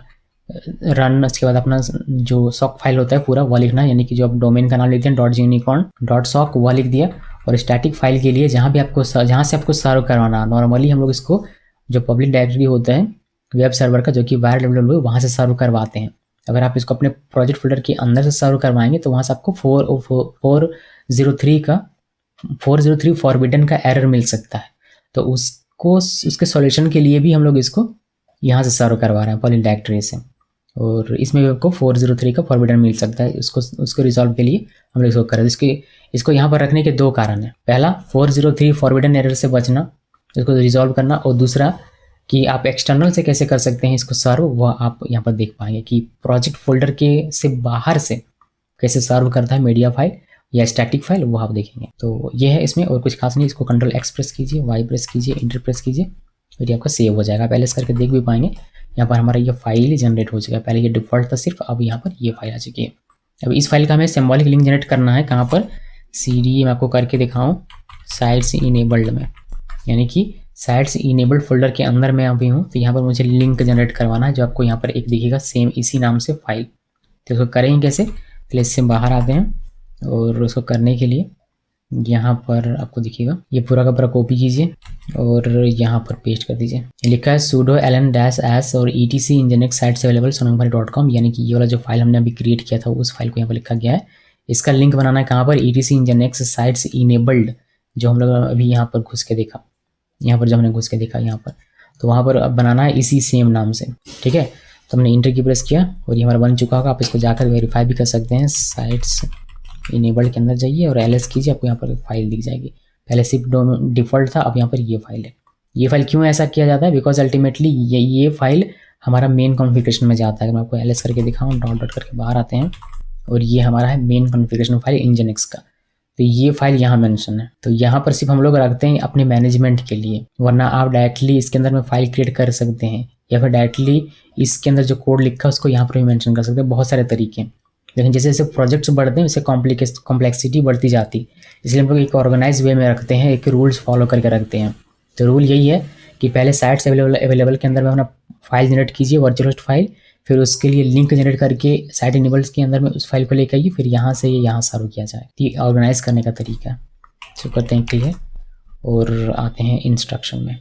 रन, उसके बाद अपना जो सॉक फाइल होता है पूरा वो लिखना है, यानी कि जो आप डोमेन का नाम लिखते हैं .unicorn.sock वो लिख दिया। और स्टैटिक फाइल के लिए जहाँ से आपको सर्व करवाना, नॉर्मली हम लोग इसको जो पब्लिक डायरेक्टरी होता है वेब सर्वर का, जो कि www वहाँ से सर्व करवाते हैं। अगर आप इसको अपने प्रोजेक्ट फोल्डर के अंदर से सर्व करवाएंगे तो वहाँ से आपको 403 फॉरबिडन का एरर मिल सकता है। तो उसके सॉल्यूशन के लिए भी हम लोग इसको यहाँ से सर्व करवा रहे हैं पब्लिक डायरेक्टरी से, और इसमें भी आपको 403 का फॉरबिडन मिल सकता है। उसको रिजॉल्व के लिए हम लोग इसको करें। इसको यहाँ पर रखने के 2 कारण हैं। पहला, 403 फॉरबिडन एरर से बचना, इसको रिजॉल्व करना, और दूसरा कि आप एक्सटर्नल से कैसे कर सकते हैं इसको सर्व, वह आप यहाँ पर देख पाएंगे कि प्रोजेक्ट फोल्डर के से बाहर से कैसे सर्व करता है मीडिया फाइल या स्टैटिक फाइल, वो आप देखेंगे। तो ये है इसमें, और कुछ खास नहीं। इसको कंट्रोल X प्रेस कीजिए, Y प्रेस कीजिए, इंटर प्रेस कीजिए, फिर ये आपका सेव हो जाएगा। पहले इस करके देख भी पाएंगे। यहाँ पर हमारा ये फाइल जनरेट हो चुका है। पहले ये डिफॉल्ट था सिर्फ, अब यहाँ पर ये फाइल आ चुकी है। अब इस फाइल का हमें सिंबॉलिक लिंक जनरेट करना है। कहाँ पर? CD, मैं आपको करके दिखाऊँ, साइट्स इनेबल्ड में, यानी कि साइट्स इनेबल्ड फोल्डर के अंदर मैं अभी हूँ। तो यहाँ पर मुझे लिंक जनरेट करवाना है, जो आपको यहाँ पर एक दिखेगा सेम इसी नाम से फाइल। तो इसको करेंगे कैसे? पहले इससे बाहर आते हैं, और उसको करने के लिए यहाँ पर आपको दिखेगा, ये पूरा का पूरा कॉपी कीजिए और यहाँ पर पेस्ट कर दीजिए। लिखा है sudo ln-s और etc nginx sites available sonamkumari.com, यानी कि ये वाला जो फाइल हमने अभी क्रिएट किया था उस फाइल को यहाँ पर लिखा गया है। इसका लिंक बनाना है कहाँ पर? etc nginx sites enabled, जो हम लोग अभी यहाँ पर घुस के देखा, यहाँ पर जब हमने घुस के देखा यहाँ पर, तो वहाँ पर बनाना है इसी सेम नाम से। ठीक है, तो हमने इंटर की प्रेस किया और ये हमारा बन चुका होगा। आप इसको जाकर वेरीफाई भी कर सकते हैं। साइट्स इनेबल्ड के अंदर जाइए और ls कीजिए, आपको यहाँ पर फाइल दिख जाएगी। पहले सिर्फ डिफ़ॉल्ट था, अब यहाँ पर ये फाइल है। ये फाइल क्यों ऐसा किया जाता है? बिकॉज अल्टीमेटली ये फाइल हमारा मेन कॉन्फ़िगरेशन में जाता है। अगर मैं आपको ls करके दिखाऊँ, डॉट करके बाहर आते हैं, और ये हमारा है मेन कॉन्फ़िगरेशन फाइल nginx का। तो ये फाइल यहाँ मेंशन है। तो यहाँ पर सिर्फ हम लोग रखते हैं अपने मैनेजमेंट के लिए, वरना आप डायरेक्टली इसके अंदर में फाइल क्रिएट कर सकते हैं, या फिर डायरेक्टली इसके अंदर जो कोड लिखा है उसको यहाँ पर भी मेंशन कर सकते हैं। बहुत सारे तरीके हैं, लेकिन जैसे जैसे प्रोजेक्ट्स बढ़ते हैं वैसे कॉम्प्लेक्सिटी बढ़ती जाती, इसलिए हम लोग एक ऑर्गेनाइज वे में रखते हैं, एक रूल्स फॉलो करके रखते हैं। तो रूल यही है कि पहले साइट्स अवेलेबल के अंदर में अपना फाइल जनरेट कीजिए, वर्चुअल होस्ट फाइल, फिर उसके लिए लिंक जनरेट करके साइट इनेबल्स के अंदर में उस फाइल को लेकर आइए, फिर यहाँ से ये यहाँ सर्व किया जाए। ये ऑर्गेनाइज करने का तरीका है। तो करते हैं क्लियर और आते हैं इंस्ट्रक्शन में।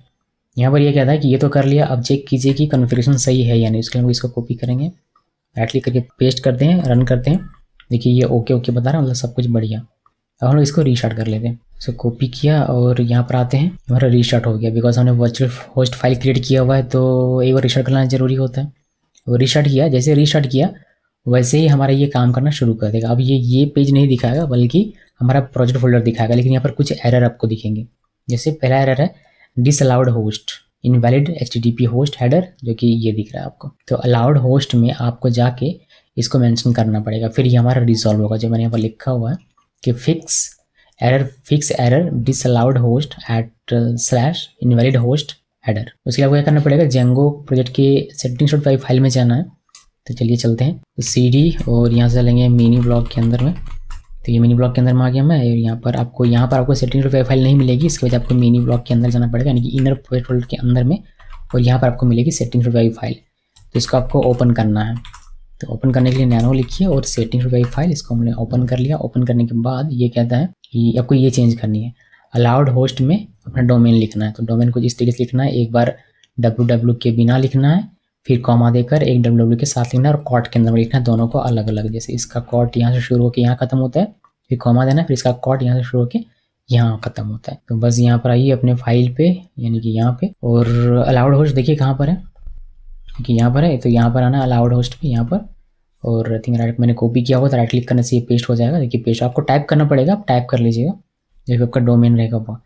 यहाँ पर ये कहता है कि ये तो कर लिया, अब चेक कीजिए कि कॉन्फ़िगरेशन सही है यानी। उसके लिए हम इसको कॉपी करेंगे, राइट क्लिक करके पेस्ट करते हैं, रन करते हैं। देखिए ये ओके बता रहा है, मतलब सब कुछ बढ़िया। अब हम लोग इसको रीस्टार्ट कर लेते हैं। इसको कॉपी किया और यहाँ पर आते हैं, हमारा रीस्टार्ट हो गया। बिकॉज हमने वर्चुअल होस्ट फाइल क्रिएट किया हुआ है तो एक बार रीस्टार्ट करना ज़रूरी होता है। वो रीस्टार्ट किया, जैसे रीस्टार्ट किया वैसे ही हमारा ये काम करना शुरू कर देगा। अब ये पेज नहीं दिखाएगा, बल्कि हमारा प्रोजेक्ट फोल्डर दिखाएगा। लेकिन यहाँ पर कुछ एरर आपको दिखेंगे। जैसे पहला एरर है disallowed host, invalid HTTP host header, जो कि ये दिख रहा है आपको। तो अलाउड होस्ट में आपको जाके इसको मेंशन करना पड़ेगा, फिर ये हमारा रिजॉल्व होगा। जो मैंने यहाँ पर लिखा हुआ है कि fix error disallowed host @ invalid host header, उसके लिए आपको क्या करना पड़ेगा? जेंगो प्रोजेक्ट के settings.py फाइल में जाना है। तो चलिए चलते हैं, तो CD और यहाँ से चलेंगे मिनी ब्लॉक के अंदर में। तो ये मिनी ब्लॉक के अंदर में आ गया मैं। और यहाँ पर आपको settings.py फाइल नहीं मिलेगी, इसके वजह आपको मिनी ब्लॉक के अंदर जाना पड़ेगा, यानी कि इनर प्रोजेक्ट फोल्डर के अंदर में, और यहाँ पर आपको मिलेगी settings.py फाइल। तो इसको आपको ओपन करना है। तो ओपन करने के लिए नैनो लिखिए और settings.py फाइल, इसको हमने ओपन कर लिया। ओपन करने के बाद ये कहता है कि आपको ये चेंज करनी है, अलाउड होस्ट में अपना डोमेन लिखना है। तो डोमेन को इस तरीके से लिखना है, एक बार www के बिना लिखना है, फिर कॉमा देकर एक www के साथ लिखना है, और कॉट के अंदर में लिखना है, दोनों को अलग अलग। जैसे इसका कॉट यहाँ से शुरू होकर यहाँ खत्म होता है, फिर कॉमा देना है, फिर इसका कॉट यहाँ से शुरू होकर यहाँ खत्म होता है। तो बस यहाँ पर आइए अपने फाइल पे, यानी कि यहाँ पे, और अलाउड होस्ट देखिए कहाँ पर है, क्योंकि यहाँ पर है। तो यहाँ पर आना अलाउड होस्ट पे यहाँ पर, और आई थिंक राइट मैंने कॉपी किया हुआ तो राइट क्लिक करने से ये पेस्ट हो जाएगा। देखिए पेस्ट आपको टाइप करना पड़ेगा, आप टाइप कर लीजिएगा जो आपका डोमेन रहेगा वो।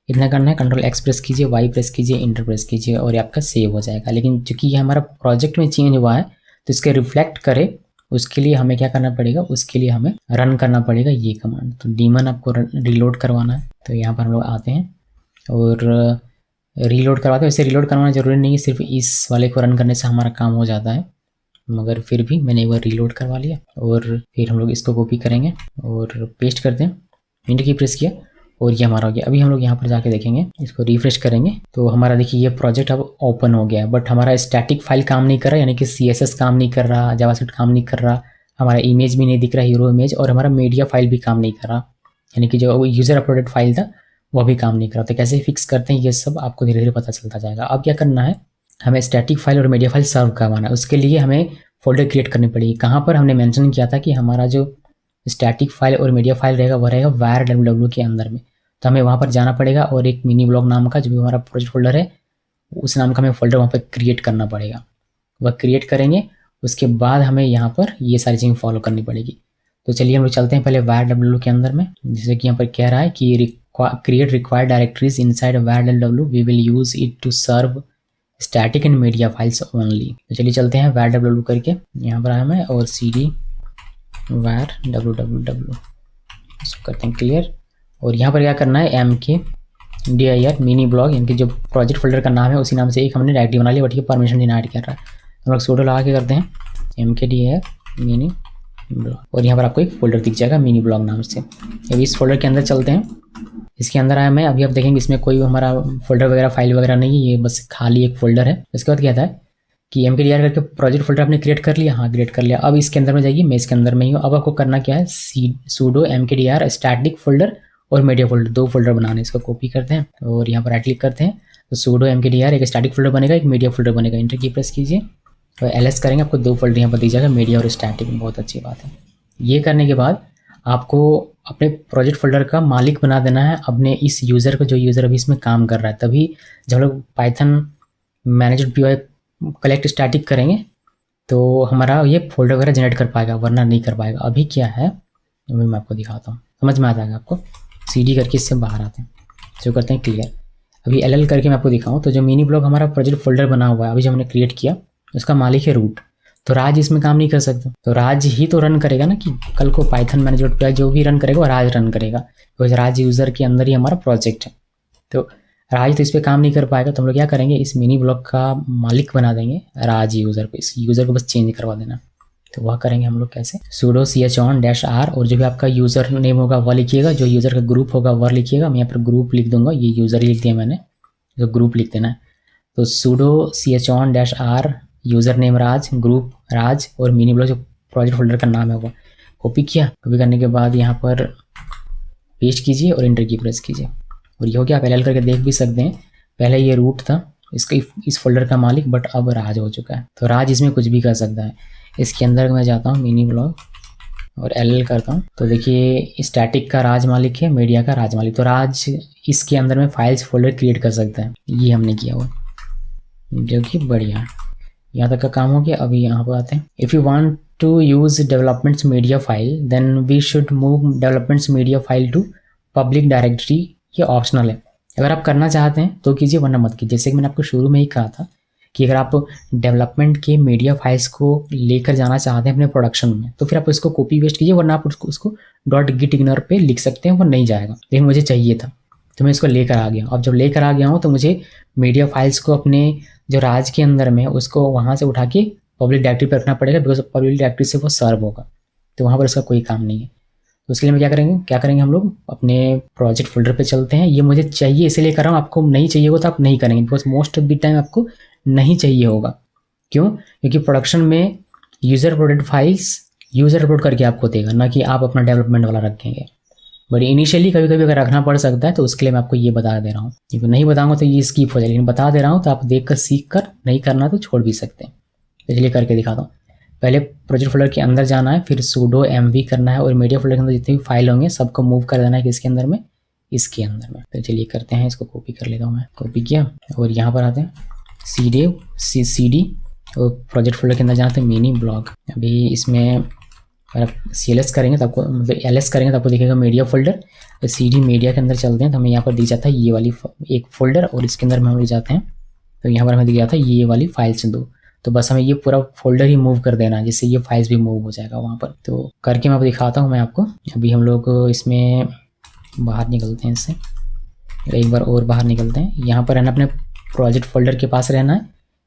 इतना करना है, कंट्रोल X प्रेस कीजिए, Y प्रेस कीजिए, इंटर प्रेस कीजिए, और ये आपका सेव हो जाएगा। लेकिन चूंकि ये हमारा प्रोजेक्ट में चेंज हुआ है तो इसके रिफ्लेक्ट करे उसके लिए हमें क्या करना पड़ेगा? उसके लिए हमें रन करना पड़ेगा ये कमांड। तो daemon आपको रीलोड करवाना है। तो यहाँ पर हम लोग आते हैं और रीलोड करवाते हैं। वैसे रीलोड करवाना जरूरी नहीं है, सिर्फ इस वाले को रन करने से हमारा काम हो जाता है। मगर फिर भी मैंने एक बार रीलोड करवा लिया और फिर हम लोग इसको कॉपी करेंगे और पेस्ट करते हैं, एंटर की प्रेस किया और ये हमारा हो गया। अभी हम लोग यहाँ पर जाके देखेंगे, इसको रिफ्रेश करेंगे तो हमारा देखिए ये प्रोजेक्ट अब ओपन हो गया है, बट हमारा स्टैटिक फाइल काम नहीं कर रहा, यानी कि CSS काम नहीं कर रहा, जावास्क्रिप्ट काम नहीं कर रहा, हमारा इमेज भी नहीं दिख रहा हीरो इमेज, और हमारा मीडिया फाइल भी काम नहीं कर रहा, यानी कि जो यूज़र अपलोडेड फाइल था वो भी काम नहीं कर रहा। तो कैसे फिक्स करते हैं ये सब आपको धीरे धीरे पता चलता जाएगा। अब क्या करना है, हमें स्टैटिक फाइल और मीडिया फाइल सर्व करवाना है। उसके लिए हमें फोल्डर क्रिएट करनी पड़ेगी। कहाँ पर हमने मेंशन किया था कि हमारा जो स्टैटिक फाइल और मीडिया फाइल रहेगा वो रहेगा var www के अंदर में। तो हमें वहाँ पर जाना पड़ेगा और एक मिनी ब्लॉग नाम का जो भी हमारा प्रोजेक्ट फोल्डर है उस नाम का हमें फोल्डर वहाँ पर क्रिएट करना पड़ेगा। वह क्रिएट करेंगे, उसके बाद हमें यहाँ पर ये सारी चीज़ें फॉलो करनी पड़ेगी। तो चलिए हम लोग चलते हैं पहले var www के अंदर में, जैसे कि यहाँ पर कह रहा है कि create required directories inside var www, we will use it to serve static and media files only. तो चलिए चलते हैं var www करके, यहाँ पर आया मैं और cd var www इसको करते हैं क्लियर। और यहाँ पर क्या करना है, mkdir मिनी ब्लॉग, इनके जो प्रोजेक्ट फोल्डर का नाम है उसी नाम से एक हमने डायरेक्टरी बना लिया, बट ये परमिशन डिनाइड कर रहा है। हम लोग सूडो लगा के करते हैं mkdir मिनी ब्लॉग और यहाँ पर आपको एक फोल्डर दिख जाएगा मिनी ब्लॉग नाम से। अभी इस फोल्डर के अंदर चलते हैं, इसके अंदर आया मैं। अभी आप देखेंगे इसमें कोई हमारा फोल्डर वगैरह फाइल वगैरह नहीं है, ये बस खाली एक फोल्डर है। इसके बाद क्या था कि mkdir करके प्रोजेक्ट फोल्डर आपने क्रिएट कर लिया, हाँ क्रिएट कर लिया। अब इसके अंदर में जाइए, मैं इसके अंदर में ही हूँ। अब आपको करना क्या है, सूडो mkdir स्टैटिक फोल्डर और मीडिया फोल्डर, दो फोल्डर बनाने। इसको कॉपी करते हैं और यहाँ पर राइट क्लिक करते हैं, तो सूडो mkdir एक स्टैटिक फोल्डर बनेगा, एक मीडिया फोल्डर बनेगा। एंटर की प्रेस कीजिए और ls करेंगे, आपको दो फोल्डर यहाँ पर दी जाएगा, मीडिया और स्टैटिक। बहुत अच्छी बात है। ये करने के बाद आपको अपने प्रोजेक्ट फोल्डर का मालिक बना देना है अपने इस यूज़र को, जो यूज़र अभी इसमें काम कर रहा है। तभी जब हम लोग Python manager py collect static करेंगे तो हमारा ये फोल्डर वगैरह जनरेट कर पाएगा, वरना नहीं कर पाएगा। अभी क्या है अभी मैं आपको दिखाता हूँ, समझ में आ जाएगा आपको। cd करके इससे बाहर आते हैं, जो करते हैं क्लियर। अभी ll करके मैं आपको दिखाऊँ तो जो मिनी ब्लॉग हमारा प्रोजेक्ट फोल्डर बना हुआ है अभी जो हमने क्रिएट किया, उसका मालिक है रूट। तो राज इसमें काम नहीं कर सकता, तो राज ही तो रन करेगा ना, कि कल को पाइथन मैनेजर पे जो भी रन करेगा वो राज रन करेगा, बिकॉज राज यूज़र के अंदर ही हमारा प्रोजेक्ट है। तो राज तो इस पर काम नहीं कर पाएगा, तो हम लोग क्या करेंगे, इस मिनी ब्लॉक का मालिक बना देंगे राज यूज़र पे। इस यूज़र को बस चेंज करवा देना। तो वह करेंगे हम लोग कैसे, sudo chon-r और जो भी आपका यूज़र नेम होगा वह लिखिएगा, जो यूज़र का ग्रुप होगा वह लिखिएगा। मैं यहाँ पर ग्रुप लिख दूंगा, ये यूज़र ही लिख दिया मैंने, जो ग्रुप लिख देना है। तो sudo chon-r यूज़र नेम राज, ग्रुप राज और मिनी ब्लॉग जो प्रोजेक्ट फोल्डर का नाम है वो कॉपी किया। कॉपी करने के बाद यहाँ पर पेस्ट कीजिए और एंटर की प्रेस कीजिए और ये हो गया। आप ll करके देख भी सकते हैं, पहले ये रूट था इसका, इस फोल्डर का मालिक, बट अब राज हो चुका है। तो राज इसमें कुछ भी कर सकता है। इसके अंदर मैं जाता हूँ मिनी ब्लॉग और ll करता हूँ, तो देखिए स्टैटिक का राज मालिक है, मीडिया का राज मालिक। तो राज इसके अंदर में फाइल्स फोल्डर क्रिएट कर सकता है, ये हमने किया हुआ, जो कि बढ़िया। यहाँ तक का काम हो गया। अभी यहाँ पर आते हैं, if you want to use developments media file then we should move developments media file to public directory. ये ऑप्शनल है, अगर आप करना चाहते हैं तो कीजिए, वरना मत कीजिए। जैसे कि मैंने आपको शुरू में ही कहा था कि अगर आप डेवलपमेंट के मीडिया फाइल्स को लेकर जाना चाहते हैं अपने प्रोडक्शन में, तो फिर आप इसको कॉपी पेस्ट कीजिए, वरना आप उसको .gitignore पे लिख सकते हैं, वो नहीं जाएगा। लेकिन मुझे चाहिए था तो मैं इसको लेकर आ गया। अब जब लेकर आ गया हूँ तो मुझे मीडिया फाइल्स को अपने जो राज के अंदर में उसको वहाँ से उठा के पब्लिक डायरेक्टरी पर रखना पड़ेगा, बिकॉज पब्लिक डायरेक्टरी से वो सर्व होगा, तो वहाँ पर इसका कोई काम नहीं है। तो उसके लिए मैं क्या करेंगे हम लोग अपने प्रोजेक्ट फोल्डर पे चलते हैं। ये मुझे चाहिए इसलिए कर रहा हूँ, आपको नहीं चाहिए होगा तो आप नहीं करेंगे, because most of the time आपको नहीं चाहिए होगा। क्यों? क्योंकि प्रोडक्शन में user uploaded files user upload करके आपको देगा, ना कि आप अपना डेवलपमेंट वाला रखेंगे। बट इनिशियली कभी कभी अगर रखना पड़ सकता है, तो उसके लिए मैं आपको ये बता दे रहा हूँ। क्योंकि नहीं बताऊँगा तो ये स्किप हो जाएगा, लेकिन बता दे रहा हूँ तो आप देख कर सीख कर, नहीं करना तो छोड़ भी सकते हैं। इसलिए करके दिखाता हूँ। पहले प्रोजेक्ट फोल्डर के अंदर जाना है, फिर sudo mv करना है और मीडिया फोल्डर के अंदर जितनी भी फाइल होंगे सबको मूव कर देना है कि इसके अंदर में, इसके अंदर में। तो चलिए करते हैं, इसको कॉपी कर लेता हूँ मैं। कॉपी किया और यहाँ पर आते हैं cd और प्रोजेक्ट फोल्डर के अंदर जाना है मिनी ब्लॉग। अभी इसमें अगर आप CLS करेंगे तो आपको, मतलब LS करेंगे तो आपको दिखेगा मीडिया फोल्डर। तो CD मीडिया के अंदर चलते हैं तो हमें यहाँ पर दिख जाता है ये वाली एक फोल्डर, और इसके अंदर में हम लोग जाते हैं तो यहाँ पर हमें दिख जाता है ये वाली फाइल्स दो। तो बस हमें ये पूरा फोल्डर ही मूव कर देना है, जिससे ये फाइल्स भी मूव हो जाएगा वहाँ पर। तो करके मैं आपको दिखाता हूँ मैं आपको। अभी हम लोग इसमें बाहर निकलते हैं, इससे एक बार और बाहर निकलते हैं। यहाँ पर रहना, अपने प्रोजेक्ट फोल्डर के पास रहना है,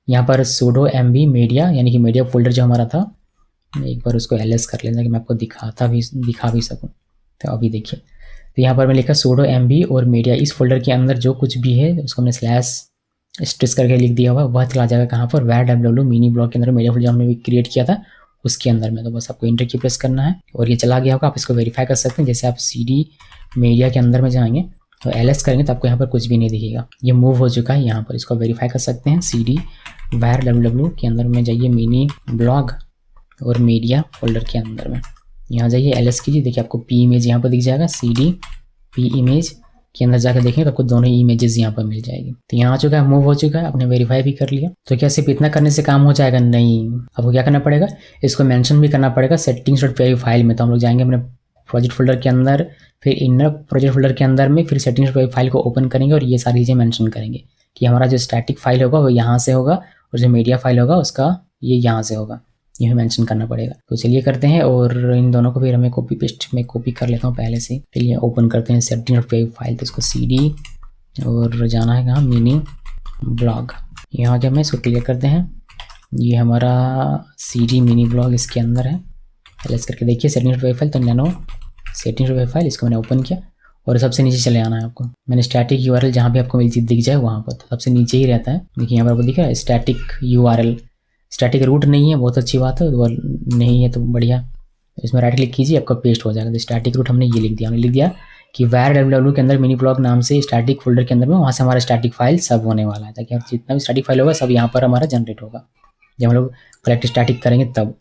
यहाँ पर sudo mb मीडिया यानी कि मीडिया फोल्डर जो हमारा था, मैं एक बार उसको ls कर लेना कि मैं आपको दिखा भी सकूँ। तो अभी देखिए, तो यहाँ पर मैं लिखा sudo mb और मीडिया, इस फोल्डर के अंदर जो कुछ भी है उसको हमने स्लैश स्ट्रेस करके लिख दिया हुआ, वह चला जाएगा कहाँ पर, var www मिनी ब्लॉग के अंदर, मीडिया फोल्डर हमने भी क्रिएट किया था उसके अंदर में। तो बस आपको इंटर की प्रेस करना है और ये चला गया होगा। आप इसको वेरीफाई कर सकते हैं, जैसे आप cd मीडिया के अंदर में जाएंगे तो ls करेंगे तो आपको यहाँ पर कुछ भी नहीं दिखेगा, ये मूव हो चुका है। यहाँ पर इसको वेरीफाई कर सकते हैं, cd var www के अंदर में जाइए, मिनी ब्लॉग और मीडिया फोल्डर के अंदर में यहाँ जाइए, ls कीजिए, देखिए आपको p इमेज यहाँ पर दिख जाएगा, cd p इमेज के अंदर जाकर देखें तो आपको दोनों ही इमेजेस यहाँ पर मिल जाएगी। तो यहाँ आ चुका है, मूव हो चुका है, आपने वेरीफाई भी कर लिया। तो क्या सिर्फ इतना करने से काम हो जाएगा? नहीं, आपको क्या करना पड़ेगा, इसको मेंशन भी करना पड़ेगा settings.py फाइल में। तो हम लोग जाएंगे अपने प्रोजेक्ट फोल्डर के अंदर, फिर इनर प्रोजेक्ट फोल्डर के अंदर में, फिर settings.py फाइल को ओपन करेंगे और ये सारी चीज़ें मेंशन करेंगे कि हमारा जो स्टैटिक फाइल होगा वो यहाँ से होगा और जो मीडिया फाइल होगा उसका ये यहाँ से होगा, ये हमें मेंशन करना पड़ेगा। तो चलिए करते हैं और इन दोनों को फिर हमें कॉपी पेस्ट में कॉपी कर लेता हूँ पहले से। चलिए ओपन करते हैं settings.py फाइल, तो इसको cd और जाना है कहाँ, मिनी ब्लॉग, यहाँ के हमें इसको क्लियर करते हैं। ये हमारा cd मिनी ब्लॉग इसके अंदर है, ls करके देखिए settings.py फाइल, तो नैनो settings.py फाइल, इसको मैंने ओपन किया और सबसे नीचे चले आना है आपको। मैंने स्टैटिक URL जहाँ भी आपको मिलती दिख जाए वहाँ पर, तो सबसे नीचे ही रहता है। देखिए यहाँ पर आपको दिख रहा है स्टैटिक URL, स्टैटिक रूट नहीं है, बहुत अच्छी बात है, वो नहीं है तो बढ़िया, इसमें राइट क्लिक कीजिए, आपका पेस्ट हो जाएगा। तो स्टैटिक रूट हमने ये लिख दिया, हमने लिख दिया कि var www के अंदर मिनी ब्लॉग नाम से स्टैटिक फोल्डर के अंदर में, वहाँ से हमारा स्टैटिक फाइल सब होने वाला है, ताकि जितना भी स्टैटिक फाइल होगा सब यहाँ पर हमारा जनरेट होगा जब हम लोग कलेक्ट स्टैटिक करेंगे तब।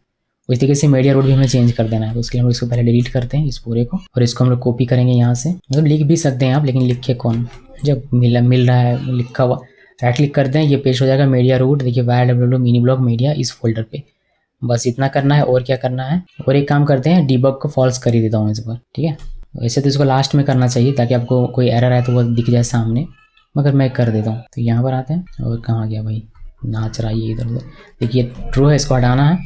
उस तरीके से मीडिया रूट भी हमें चेंज कर देना है, तो उसके लिए हम इसको पहले डिलीट करते हैं इस पूरे को, और इसको हम लोग कॉपी करेंगे यहाँ से, मतलब लिख भी सकते हैं आप, लेकिन लिखे कौन, जब मिल रहा है लिखा हुआ, राइट क्लिक करते हैं, ये पेस्ट हो जाएगा मीडिया रूट, देखिए var www mini blog media इस फोल्डर पे। बस इतना करना है, और क्या करना है, और एक काम करते हैं, डीबग को फॉल्स कर ही देता हूँ इस पर, ठीक है। वैसे तो इसको लास्ट में करना चाहिए ताकि आपको कोई एरर आए तो वो दिख जाए सामने, मगर मैं कर देता हूँ। तो यहाँ पर आते हैं, और कहाँ गया भाई, नाच रहा है ये इधर उधर, देखिए ट्रू है, इसको हटाना है,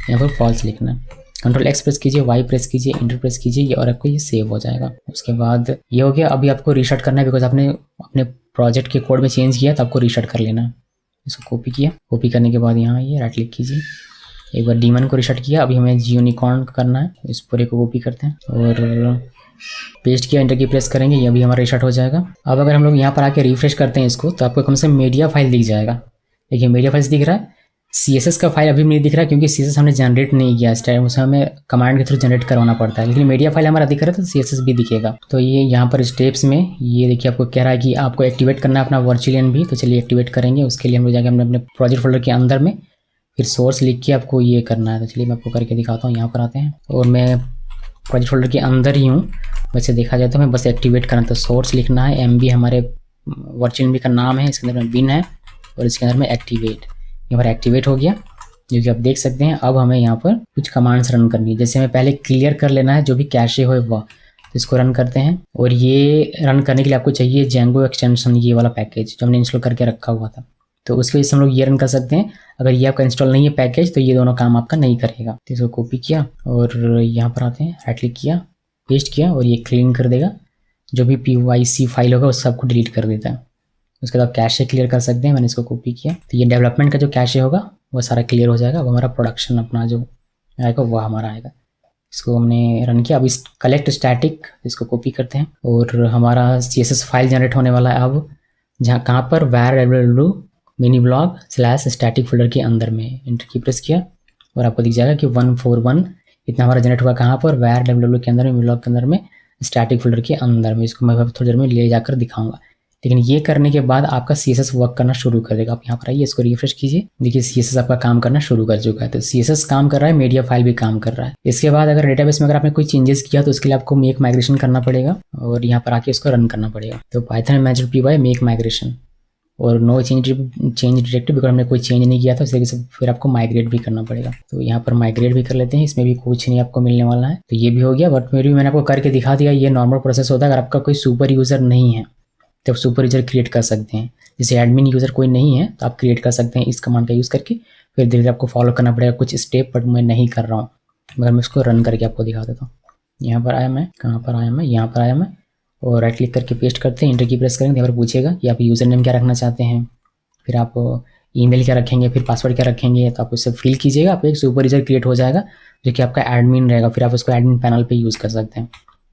यहाँ पर फॉल्स लिखना है, कंट्रोल X प्रेस कीजिए, Y प्रेस कीजिए, इंटर प्रेस कीजिए, और आपको ये सेव हो जाएगा। उसके बाद ये हो गया। अभी आपको रीसेट करना है, बिकॉज आपने अपने प्रोजेक्ट के कोड में चेंज किया तो आपको रीसेट कर लेना है। इसको कॉपी किया, कॉपी करने के बाद यहाँ ये राइट क्लिक कीजिए, एक बार डीमन को रीसेट किया। अभी हमें जियोनिकॉर्न करना है, इस पूरे को कॉपी करते हैं और पेस्ट किया, इंटर की प्रेस करेंगे, ये अभी हमारा रीसेट हो जाएगा। अब अगर हम लोग यहाँ पर आके रिफ्रेश करते हैं इसको, तो आपको कम से कम मीडिया फाइल दिख जाएगा। देखिए मीडिया फाइल्स दिख रहा है, CSS का फाइल अभी भी नहीं दिख रहा है क्योंकि CSS हमने जनरेट नहीं किया, इस टाइम उसे हमें कमांड के थ्रू जनरेट करवाना पड़ता है, लेकिन मीडिया फाइल हमारा दिख रहा है तो CSS भी दिखेगा। तो ये यहाँ पर स्टेप्स में ये देखिए आपको कह रहा है कि आपको एक्टिवेट करना है अपना वर्चुअलियन भी, तो चलिए एक्टिवेट करेंगे। उसके लिए हम लोग जाके अपने प्रोजेक्ट फोल्डर के अंदर में फिर सोर्स लिख के आपको ये करना है। तो चलिए मैं आपको करके दिखाता हूँ। यहाँ पर आते हैं और मैं प्रोजेक्ट फोल्डर के अंदर ही हूँ, वैसे देखा जाए तो मैं बस एक्टिवेट करना, तो सोर्स लिखना है, MB हमारे वर्चुअलिन का नाम है, इसके अंदर में बिन है और इसके अंदर में एक्टिवेट, यहाँ पर एक्टिवेट हो गया जो कि आप देख सकते हैं। अब हमें यहाँ पर कुछ कमांड्स रन करनी है, जैसे हमें पहले क्लियर कर लेना है जो भी कैशे हो वह, तो इसको रन करते हैं। और ये रन करने के लिए आपको चाहिए जेंगो एक्सटेंशन, ये वाला पैकेज जो हमने इंस्टॉल करके रखा हुआ था, तो उसकी वजह से हम लोग ये रन कर सकते हैं। अगर ये आपका इंस्टॉल नहीं है पैकेज तो ये दोनों काम आपका नहीं करेगा। तो इसको कॉपी किया और यहाँ पर आते हैं, राइट क्लिक किया, पेस्ट किया और ये क्लीन कर देगा, जो भी PYC फाइल होगा उस सबको डिलीट कर देता है। उसके बाद कैशे क्लियर कर सकते हैं, मैंने इसको कॉपी किया, तो ये डेवलपमेंट का जो कैशे होगा वो सारा क्लियर हो जाएगा। अब हमारा प्रोडक्शन अपना जो आएगा वो हमारा आएगा। इसको हमने रन किया। अब इस कलेक्ट स्टैटिक इसको कॉपी करते हैं और हमारा CSS फाइल जनरेट होने वाला है अब, जहाँ कहाँ पर var www mini blog / static folder के अंदर में, इंटर की प्रेस किया और आपको दिख जाएगा कि 141 इतना हमारा जनरेट हुआ। कहाँ पर var www के अंदर में, ब्लॉग के अंदर में, स्टैटिक फोल्डर के अंदर में। इसको मैं थोड़ी देर में ले जाकर दिखाऊंगा, लेकिन ये करने के बाद आपका CSS वर्क करना शुरू कर देगा। आप यहाँ पर आइए, इसको रिफ्रेश कीजिए, देखिए CSS आपका काम करना शुरू कर चुका है। तो CSS काम कर रहा है, मीडिया फाइल भी काम कर रहा है। इसके बाद अगर डेटाबेस में अगर आपने कोई चेंजेस किया तो उसके लिए आपको मेक माइग्रेशन करना पड़ेगा और यहाँ पर आके इसको रन करना पड़ेगा। तो Python manager py make migration और नो चेंज डायरेक्टरी, बिकॉज हमने कोई चेंज नहीं किया था, इस तरीके से फिर आपको माइग्रेट भी करना पड़ेगा। तो यहाँ पर माइग्रेट भी कर लेते हैं, इसमें भी कुछ नहीं आपको मिलने वाला है। तो ये भी हो गया, बट मेरी मैंने आपको करके दिखा दिया। ये नॉर्मल प्रोसेस होता है। अगर आपका कोई सुपर यूज़र नहीं है तो आप सुपर यूज़र क्रिएट कर सकते हैं। जैसे एडमिन यूज़र कोई नहीं है तो आप क्रिएट कर सकते हैं इस कमांड का यूज़ करके। फिर धीरे धीरे आपको फॉलो करना पड़ेगा कुछ स्टेप, बट मैं नहीं कर रहा हूँ, मगर मैं इसको रन करके आपको दिखा देता हूँ। यहाँ पर आया मैं, कहाँ पर आया मैं, यहाँ पर आया मैं, और राइट क्लिक करके पेस्ट करते हैं, इंटर की प्रेस करेंगे। यहाँ पर पूछेगा कि आप यूज़र नेम क्या रखना चाहते हैं, फिर आप ईमेल क्या रखेंगे, फिर पासवर्ड क्या रखेंगे, तो आप उससे फिल कीजिएगा, आपको एक सुपर यूज़र क्रिएट हो जाएगा जो कि आपका एडमिन रहेगा। फिर आप उसको एडमिन पैनल पे यूज़ कर सकते हैं।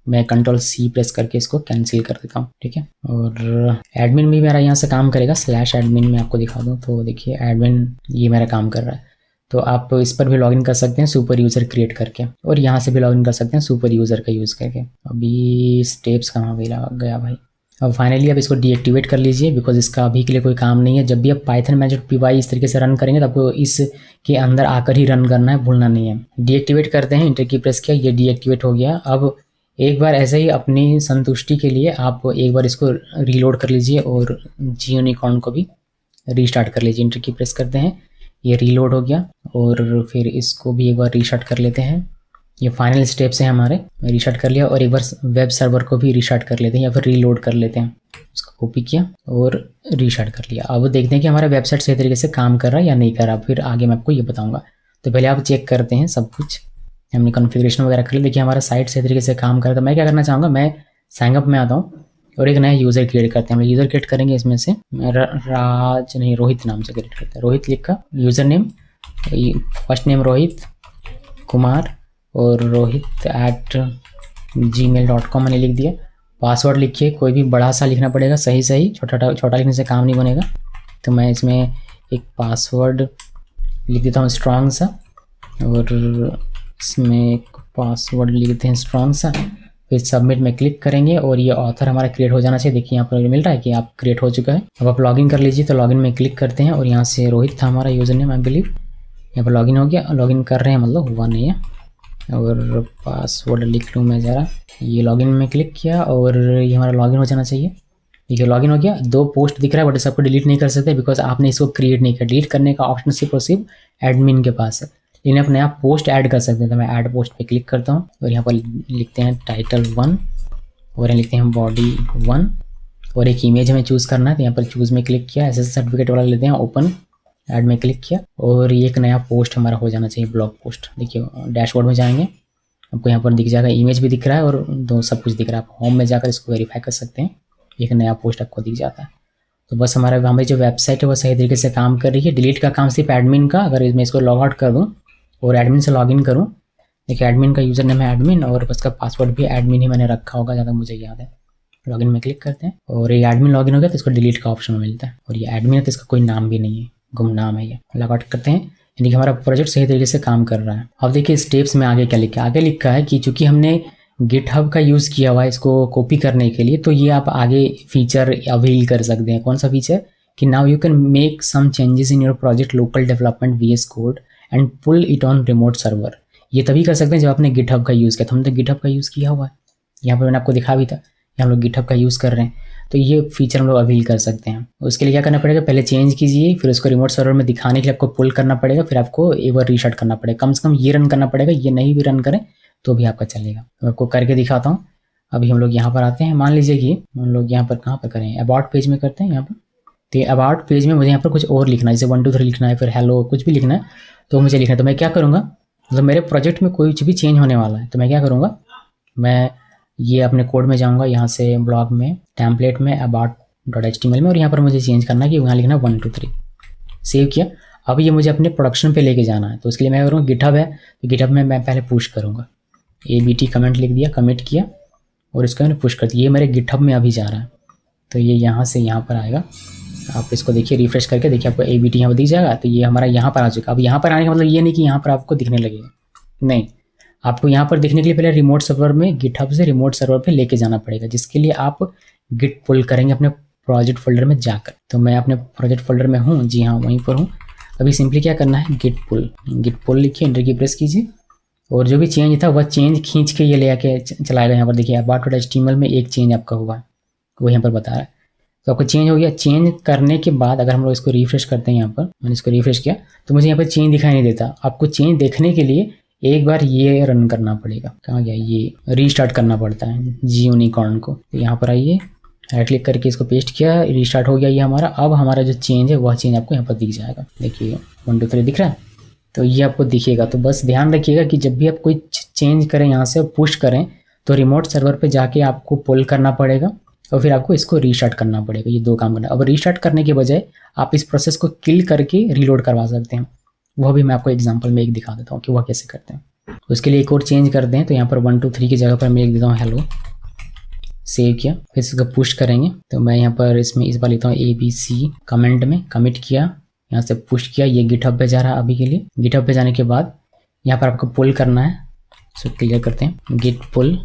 मैं Ctrl+C प्रेस करके इसको कैंसिल कर देता हूँ, ठीक है। और एडमिन भी मेरा यहाँ से काम करेगा, /admin में आपको दिखा दूँ तो देखिए एडमिन ये मेरा काम कर रहा है। तो आप इस पर भी लॉगिन कर सकते हैं सुपर यूज़र क्रिएट करके, और यहाँ से भी लॉगिन कर सकते हैं सुपर यूज़र का यूज़ करके। अभी स्टेप्स कहाँ गया भाई। अब फाइनली आप इसको डीएक्टिवेट कर लीजिए, बिकॉज इसका अभी के लिए कोई काम नहीं है। जब भी आप पाइथन मैनेजर.py इस तरीके से रन करेंगे तो आपको इसके अंदर आकर ही रन करना है, भूलना नहीं है। डीएक्टिवेट करते हैं, इंटर की प्रेस किया, ये डीएक्टिवेट हो गया। अब एक बार ऐसे ही अपनी संतुष्टि के लिए आप एक बार इसको रीलोड कर लीजिए और GUnity को भी रीस्टार्ट कर लीजिए। इंटर की प्रेस करते हैं, ये रीलोड हो गया। और फिर इसको भी एक बार रीस्टार्ट कर लेते हैं। ये फाइनल स्टेप्स हैं हमारे, रीस्टार्ट कर लिया। और एक बार वेब सर्वर को भी रीस्टार्ट कर लेते हैं या फिर रीलोड कर लेते हैं। इसको कॉपी किया और रीस्टार्ट कर लिया। अब देखते हैं कि हमारा वेबसाइट सही तरीके से काम कर रहा है या नहीं कर रहा, फिर आगे मैं आपको ये बताऊंगा। तो पहले आप चेक करते हैं सब कुछ, हमने कॉन्फ़िगरेशन वगैरह कर लिया। देखिए हमारा साइट सही तरीके से काम कर रहा है। तो मैं क्या करना चाहूँगा, मैं साइन अप में आता हूँ और एक नया यूज़र क्रिएट करते हैं। हम यूज़र क्रिएट करेंगे, इसमें से रोहित नाम से क्रिएट करते हैं। रोहित लिखा, user name, first name Rohit Kumar और rohit@gmail.com मैंने लिख दिया। पासवर्ड लिखिए, कोई भी बड़ा सा लिखना पड़ेगा, सही, छोटा लिखने से काम नहीं बनेगा। तो मैं इसमें एक पासवर्ड लिख देता हूँ स्ट्रॉन्ग सा, और इसमें एक पासवर्ड लिख देते हैं स्ट्रॉन्ग सा। फिर सबमिट में क्लिक करेंगे और ये ऑथर हमारा क्रिएट हो जाना चाहिए। देखिए यहाँ पर मिल रहा है कि आप क्रिएट हो चुका है। अब आप लॉगिन कर लीजिए। तो लॉगिन में क्लिक करते हैं और यहाँ से रोहित था हमारा यूज़र नेम, आई बिलीव। यहाँ पर लॉगिन हो गया। लॉगिन कर रहे हैं, मतलब हुआ नहीं है। और पासवर्ड लिख लूँ मैं ज़रा। ये लॉगिन में क्लिक किया और ये हमारा लॉगिन हो जाना चाहिए। देखिए लॉगिन हो गया। 2 पोस्ट दिख रहा है, बट सबको डिलीट नहीं कर सकते बिकॉज आपने इसको क्रिएट नहीं किया। डिलीट करने का ऑप्शन सिर्फ और सिर्फ एडमिन के पास है, लेकिन आप नया पोस्ट ऐड कर सकते हैं। तो मैं ऐड पोस्ट पे क्लिक करता हूँ और यहाँ पर लिखते हैं टाइटल 1 और यहाँ लिखते हैं बॉडी 1 और एक इमेज हमें चूज़ करना है। तो यहाँ पर चूज़ में क्लिक किया, SS सर्टिफिकेट वाला लेते हैं, ओपन ऐड में क्लिक किया और ये एक नया पोस्ट हमारा हो जाना चाहिए, ब्लॉग पोस्ट। देखिए डैशबोर्ड में जाएंगे, आपको यहाँ पर दिख जाएगा, इमेज भी दिख रहा है और सब कुछ दिख रहा है। आप होम में जाकर इसको वेरीफाई कर सकते हैं, एक नया पोस्ट आपको दिख जाता है। तो बस हमारी जो वेबसाइट है वो सही तरीके से काम कर रही है। डिलीट का काम सिर्फ एडमिन का। अगर मैं इसको लॉग आउट कर दूँ और एडमिन से लॉगिन करूँ, देखिए एडमिन का यूज़र नेम है एडमिन और उसका पासवर्ड भी एडमिन ही मैंने रखा होगा, ज़्यादा मुझे याद है। लॉगिन में क्लिक करते हैं और ये एडमिन लॉगिन हो गया तो इसको डिलीट का ऑप्शन मिलता है। और ये एडमिन है तो इसका कोई नाम भी नहीं है, गुमनाम है। ये लॉग आउट करते हैं, यानी कि हमारा प्रोजेक्ट सही तरीके से काम कर रहा है। अब देखिए स्टेप्स में आगे क्या लिखा है। आगे लिखा है कि चूंकि हमने गिटहब का यूज़ किया हुआ है इसको कॉपी करने के लिए, तो ये आप आगे फीचर अवेल कर सकते हैं। कौन सा फीचर? कि now you can make some changes in your project local development VS code and pull it on remote server. ये तभी कर सकते हैं जब आपने गिटहब का यूज़ किया। तो हमने तो गिटहब का यूज़ किया हुआ है, यहाँ पर मैंने आपको दिखा भी था कि हम लोग गिटहब का यूज़ कर रहे हैं। तो ये फीचर हम लोग अवेल कर सकते हैं। उसके लिए क्या करना पड़ेगा, पहले चेंज कीजिए, फिर उसको रिमोट सर्वर में दिखाने के लिए आपको पुल करना पड़ेगा, फिर आपको एक बार रीस्टार्ट करना पड़ेगा। कम से कम ये रन करना पड़ेगा, ये नहीं भी रन करें तो भी आपका चलेगा। तो आपको करके दिखाता हूँ। अभी हम लोग यहाँ पर आते हैं। मान लीजिए कि हम लोग यहाँ पर कहाँ पर करें, अबाउट पेज में करते हैं यहाँ पर। तो अबाउट पेज में मुझे यहाँ पर कुछ और लिखना है, जैसे 1 2 3 लिखना है, फिर हेलो कुछ भी लिखना है, तो मुझे लिखना है। तो मैं क्या करूँगा, मतलब मेरे प्रोजेक्ट में कुछ भी चेंज होने वाला है तो मैं क्या करूँगा, मैं ये अपने कोड में जाऊँगा, यहाँ से ब्लॉग में टेम्पलेट में about.html में, और यहाँ पर मुझे चेंज करना है कि यहाँ लिखना 1 2 3। सेव किया। अब ये मुझे अपने प्रोडक्शन पे लेके जाना है, तो उसके लिए मैं करूँगा गिटहब है, तो गिटहब में मैं पहले पुश करूँगा, ABT कमेंट लिख दिया, कमिट किया और इसको मैंने पुश कर दिया। ये मेरे गिटहब में अभी जा रहा है, तो ये यहाँ से यहाँ पर आएगा। आप इसको देखिए, रिफ्रेश करके देखिए, आपको ABT यहाँ पर दिख जाएगा। तो ये हमारा यहाँ पर आ चुका। अब यहाँ पर आने का मतलब ये नहीं कि यहाँ पर आपको दिखने लगेगा, नहीं, आपको यहाँ पर दिखने के लिए पहले रिमोट सर्वर में गिटहब से रिमोट सर्वर पे लेके जाना पड़ेगा, जिसके लिए आप गिट पुल करेंगे अपने प्रोजेक्ट फोल्डर में जाकर। तो मैं अपने प्रोजेक्ट फोल्डर में हूँ, जी हाँ वहीं पर हूँ। अभी सिंपली क्या करना है, गिट पुल लिखिए, एंटर की प्रेस कीजिए और जो भी चेंज था वह चेंज खींच के ये ले आके चलाएगा। यहाँ पर देखिए about.html में एक चेंज आपका हुआ है, वो यहाँ पर बता रहा है। तो आपको चेंज हो गया। चेंज करने के बाद अगर हम लोग इसको रिफ्रेश करते हैं, यहाँ पर मैंने इसको रिफ्रेश किया तो मुझे यहाँ पर चेंज दिखाई नहीं देता। आपको चेंज देखने के लिए एक बार ये रन करना पड़ेगा, कहाँ गया, ये रीस्टार्ट करना पड़ता है GUnity को। तो यहाँ पर आइए, राइट क्लिक करके इसको पेस्ट किया, रीस्टार्ट हो गया ये हमारा। अब हमारा जो चेंज है वह चेंज आपको यहाँ पर दिख जाएगा। देखिए 1 2 3 दिख रहा है, तो ये आपको दिखेगा। तो बस ध्यान रखिएगा कि जब भी आप कोई चेंज करें यहाँ से पुश करें तो रिमोट सर्वर पे जाके आपको पुल करना पड़ेगा, और फिर आपको इसको रीस्टार्ट करना पड़ेगा। ये 2 काम करना। अब रीस्टार्ट करने के बजाय आप इस प्रोसेस को किल करके रीलोड करवा सकते हैं। वह भी मैं आपको एग्जांपल में एक दिखा देता हूँ कि वह कैसे करते हैं। उसके लिए एक और चेंज कर दें, तो यहाँ पर 1 2 3 की जगह पर मैं लिख देता हूँ हेलो। सेव किया, फिर इसको पुश करेंगे, तो मैं यहाँ पर इसमें इस बार लिखता हूँ ABC कमेंट में कमिट किया, यहाँ से पुश किया, ये गिटहब पे जा रहा है अभी के लिए। गिटहब पे जाने के बाद यहाँ पर आपको पुल करना है, सो क्लियर करते हैं गिट पुल,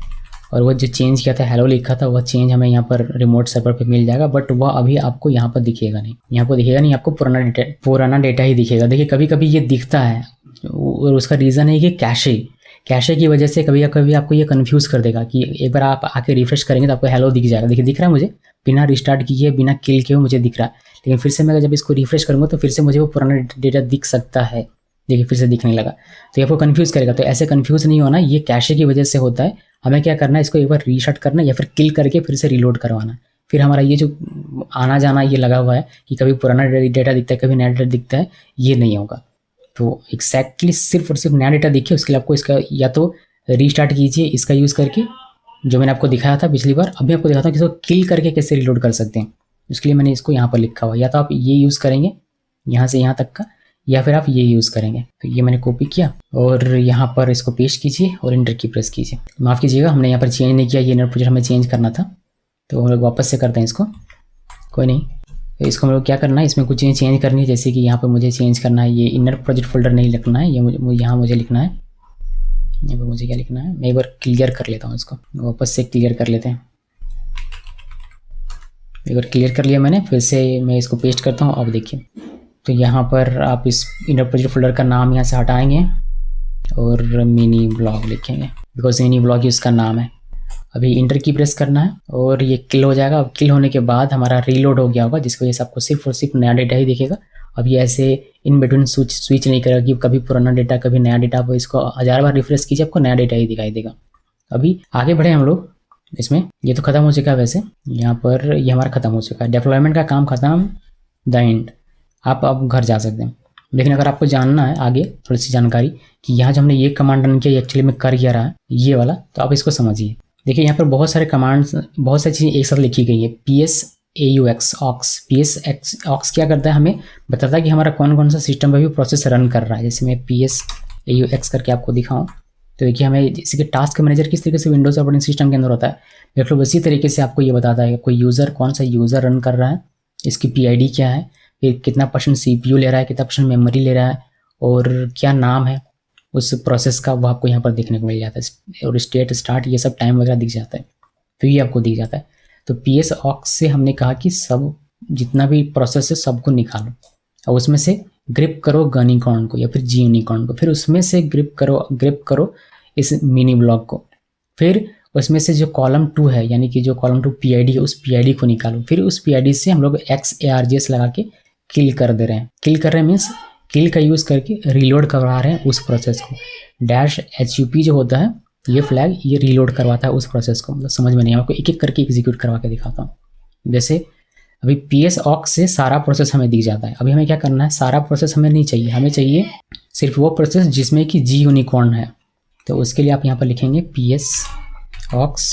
और वह जो चेंज किया था हेलो लिखा था वह चेंज हमें यहाँ पर रिमोट सर्वर पे मिल जाएगा, बट वह अभी आपको यहाँ पर दिखेगा नहीं, यहाँ पर दिखेगा नहीं, आपको पुराना डेटा ही दिखेगा। देखिए कभी कभी ये दिखता है और उसका रीज़न है कि कैशे की वजह से कभी कभी आपको ये कंफ्यूज कर देगा कि एक बार आप आके रिफ्रेश करेंगे तो आपको हेलो दिख जाएगा। देखिए दिख रहा है मुझे, बिना रिस्टार्ट किए बिना किल किए मुझे दिख रहा है, लेकिन फिर से मैं जब इसको रिफ्रेश करूँगा तो फिर से मुझे वो पुराना डेटा दिख सकता है। देखिए फिर से दिखने लगा, तो ये आपको कंफ्यूज करेगा। तो ऐसे कंफ्यूज नहीं होना, ये कैशे की वजह से होता है। हमें क्या करना है, इसको एक बार रीस्टार्ट करना है या फिर किल करके फिर से रीलोड करवाना। फिर हमारा ये जो आना जाना ये लगा हुआ है कि कभी पुराना डेटा दिखता है कभी नया डेटा दिखता है, ये नहीं होगा। तो एक्जैक्टली सिर्फ और सिर्फ नया डेटा दिखे उसके लिए आपको इसका या तो रीस्टार्ट कीजिए इसका यूज़ करके, जो मैंने आपको दिखाया था पिछली बार। अभी आपको दिखाता हूँ कि इसको किल करके कैसे रीलोड कर सकते हैं। उसके लिए मैंने इसको यहाँ पर लिखा हुआ, या तो आप ये यूज़ करेंगे यहाँ से यहाँ तक का, या फिर आप ये यूज़ करेंगे। तो ये मैंने कॉपी किया और यहाँ पर इसको पेस्ट कीजिए और इंटर की प्रेस कीजिए। माफ़ कीजिएगा हमने यहाँ पर चेंज नहीं किया, ये इनर प्रोजेक्ट हमें चेंज करना था, तो हम लोग वापस से करते हैं इसको, कोई नहीं। तो इसको हम लोग क्या करना है, इसमें कुछ चीज़ें चेंज करनी है, जैसे कि यहाँ पर मुझे चेंज करना है, ये इनर प्रोजेक्ट फोल्डर नहीं लिखना है, ये यहाँ मुझे लिखना है, यहाँ पर मुझे क्या लिखना है, मैं एक बार क्लियर कर लेता हूँ इसको, वापस से क्लियर कर लेते हैं। एक बार क्लियर कर लिया मैंने, फिर से मैं इसको पेस्ट करता हूँ। अब देखिए तो यहाँ पर आप इस इनर प्रोजेक्ट फोल्डर का नाम यहाँ से हटाएंगे और मिनी ब्लॉग लिखेंगे, बिकॉज मिनी ब्लॉग ही उसका नाम है। अभी इंटर की प्रेस करना है और ये किल हो जाएगा। अब किल होने के बाद हमारा रीलोड हो गया होगा, जिसकी वजह से आपको सिर्फ और सिर्फ नया डेटा ही दिखेगा। अब ये ऐसे इन बिटवीन स्विच नहीं करेगा कि कभी पुराना डेटा कभी नया डेटा। आप इसको 1000 बार रिफ्रेश कीजिए, आपको नया डेटा ही दिखाई देगा। अभी आगे बढ़े हम लोग इसमें, ये तो खत्म हो चुका है वैसे, यहाँ पर ये हमारा खत्म हो चुका है, डेप्लॉयमेंट का काम खत्म, द एंड। आप अब घर जा सकते हैं। लेकिन अगर आपको जानना है आगे थोड़ी सी जानकारी कि यहाँ जो हमने ये कमांड रन किया एक्चुअली में कर क्या रहा है ये वाला, तो आप इसको समझिए। देखिए यहाँ पर बहुत सारे कमांड्स, बहुत सारी चीज़ें एक साथ लिखी गई है। PSAUX ऑक्स, PSX ऑक्स क्या करता है, हमें बताता है कि हमारा कौन कौन सा सिस्टम पर भी प्रोसेस रन कर रहा है। जैसे मैं PSAUX करके आपको दिखाऊँ तो देखिए हमें जैसे कि टास्क मैनेजर किस तरीके से विंडोज़ ऑपरेटिंग सिस्टम के अंदर होता है, देख लो इसी तरीके से आपको ये बताता है कि कोई यूज़र कौन सा यूज़र रन कर रहा है, इसकी PID क्या है, फिर कितना % CPU ले रहा है, कितना % मेमोरी ले रहा है, और क्या नाम है उस प्रोसेस का, वो आपको यहाँ पर देखने को मिल जाता है। और स्टेट स्टार्ट ये सब टाइम वगैरह दिख जाता है, तो ये आपको दिख जाता है। तो PSAUX से हमने कहा कि सब जितना भी प्रोसेस है सबको निकालो और उसमें से ग्रिप करो गनीकॉर्न को या फिर GUnicorn को, फिर उसमें से ग्रिप करो इस मिनी ब्लॉक को, फिर उसमें से जो कॉलम 2 है यानी कि जो कॉलम 2 PID है उस PID को निकालो, फिर उस PID से हम लोग XARGS लगा के किल कर दे रहे हैं। किल कर रहे हैं मीन्स किल का यूज़ करके रीलोड करवा रहे हैं उस प्रोसेस को। -HUP जो होता है ये फ्लैग ये रीलोड करवाता है उस प्रोसेस को। मतलब समझ में नहीं, आपको एक एक करके एग्जीक्यूट करवा के दिखाता हूँ। जैसे अभी PSAUX से सारा प्रोसेस हमें दिख जाता है। अभी हमें क्या करना है, सारा प्रोसेस हमें नहीं चाहिए, हमें चाहिए सिर्फ वो प्रोसेस जिसमें कि GUnicorn है। तो उसके लिए आप यहाँ पर लिखेंगे PSAUX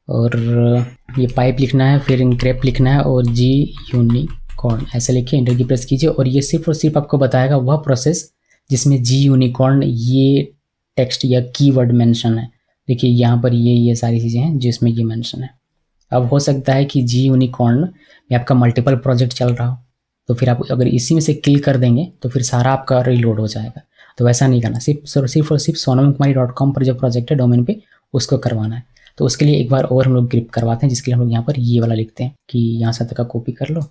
और ये पाइप लिखना है, फिर ग्रेप लिखना है और GUnicorn ऐसे लिखिए, इंटर की प्रेस कीजिए और ये सिर्फ और सिर्फ आपको बताएगा वह प्रोसेस जिसमें GUnicorn ये टेक्स्ट या कीवर्ड मेंशन है। देखिए यहाँ पर ये सारी चीज़ें हैं जिसमें ये मेंशन है। अब हो सकता है कि GUnicorn में आपका मल्टीपल प्रोजेक्ट चल रहा हो, तो फिर आप अगर इसी में से किल कर देंगे तो फिर सारा आपका रीलोड हो जाएगा। तो वैसा नहीं करना, सिर्फ और सिर्फ sonamkumari.com पर जो प्रोजेक्ट है डोमेन पे उसको करवाना है। तो उसके लिए एक बार और हम लोग ग्रिप करवाते हैं, जिसके लिए हम लोग यहाँ पर ये वाला लिखते हैं कि यहाँ से तक का कॉपी कर लो,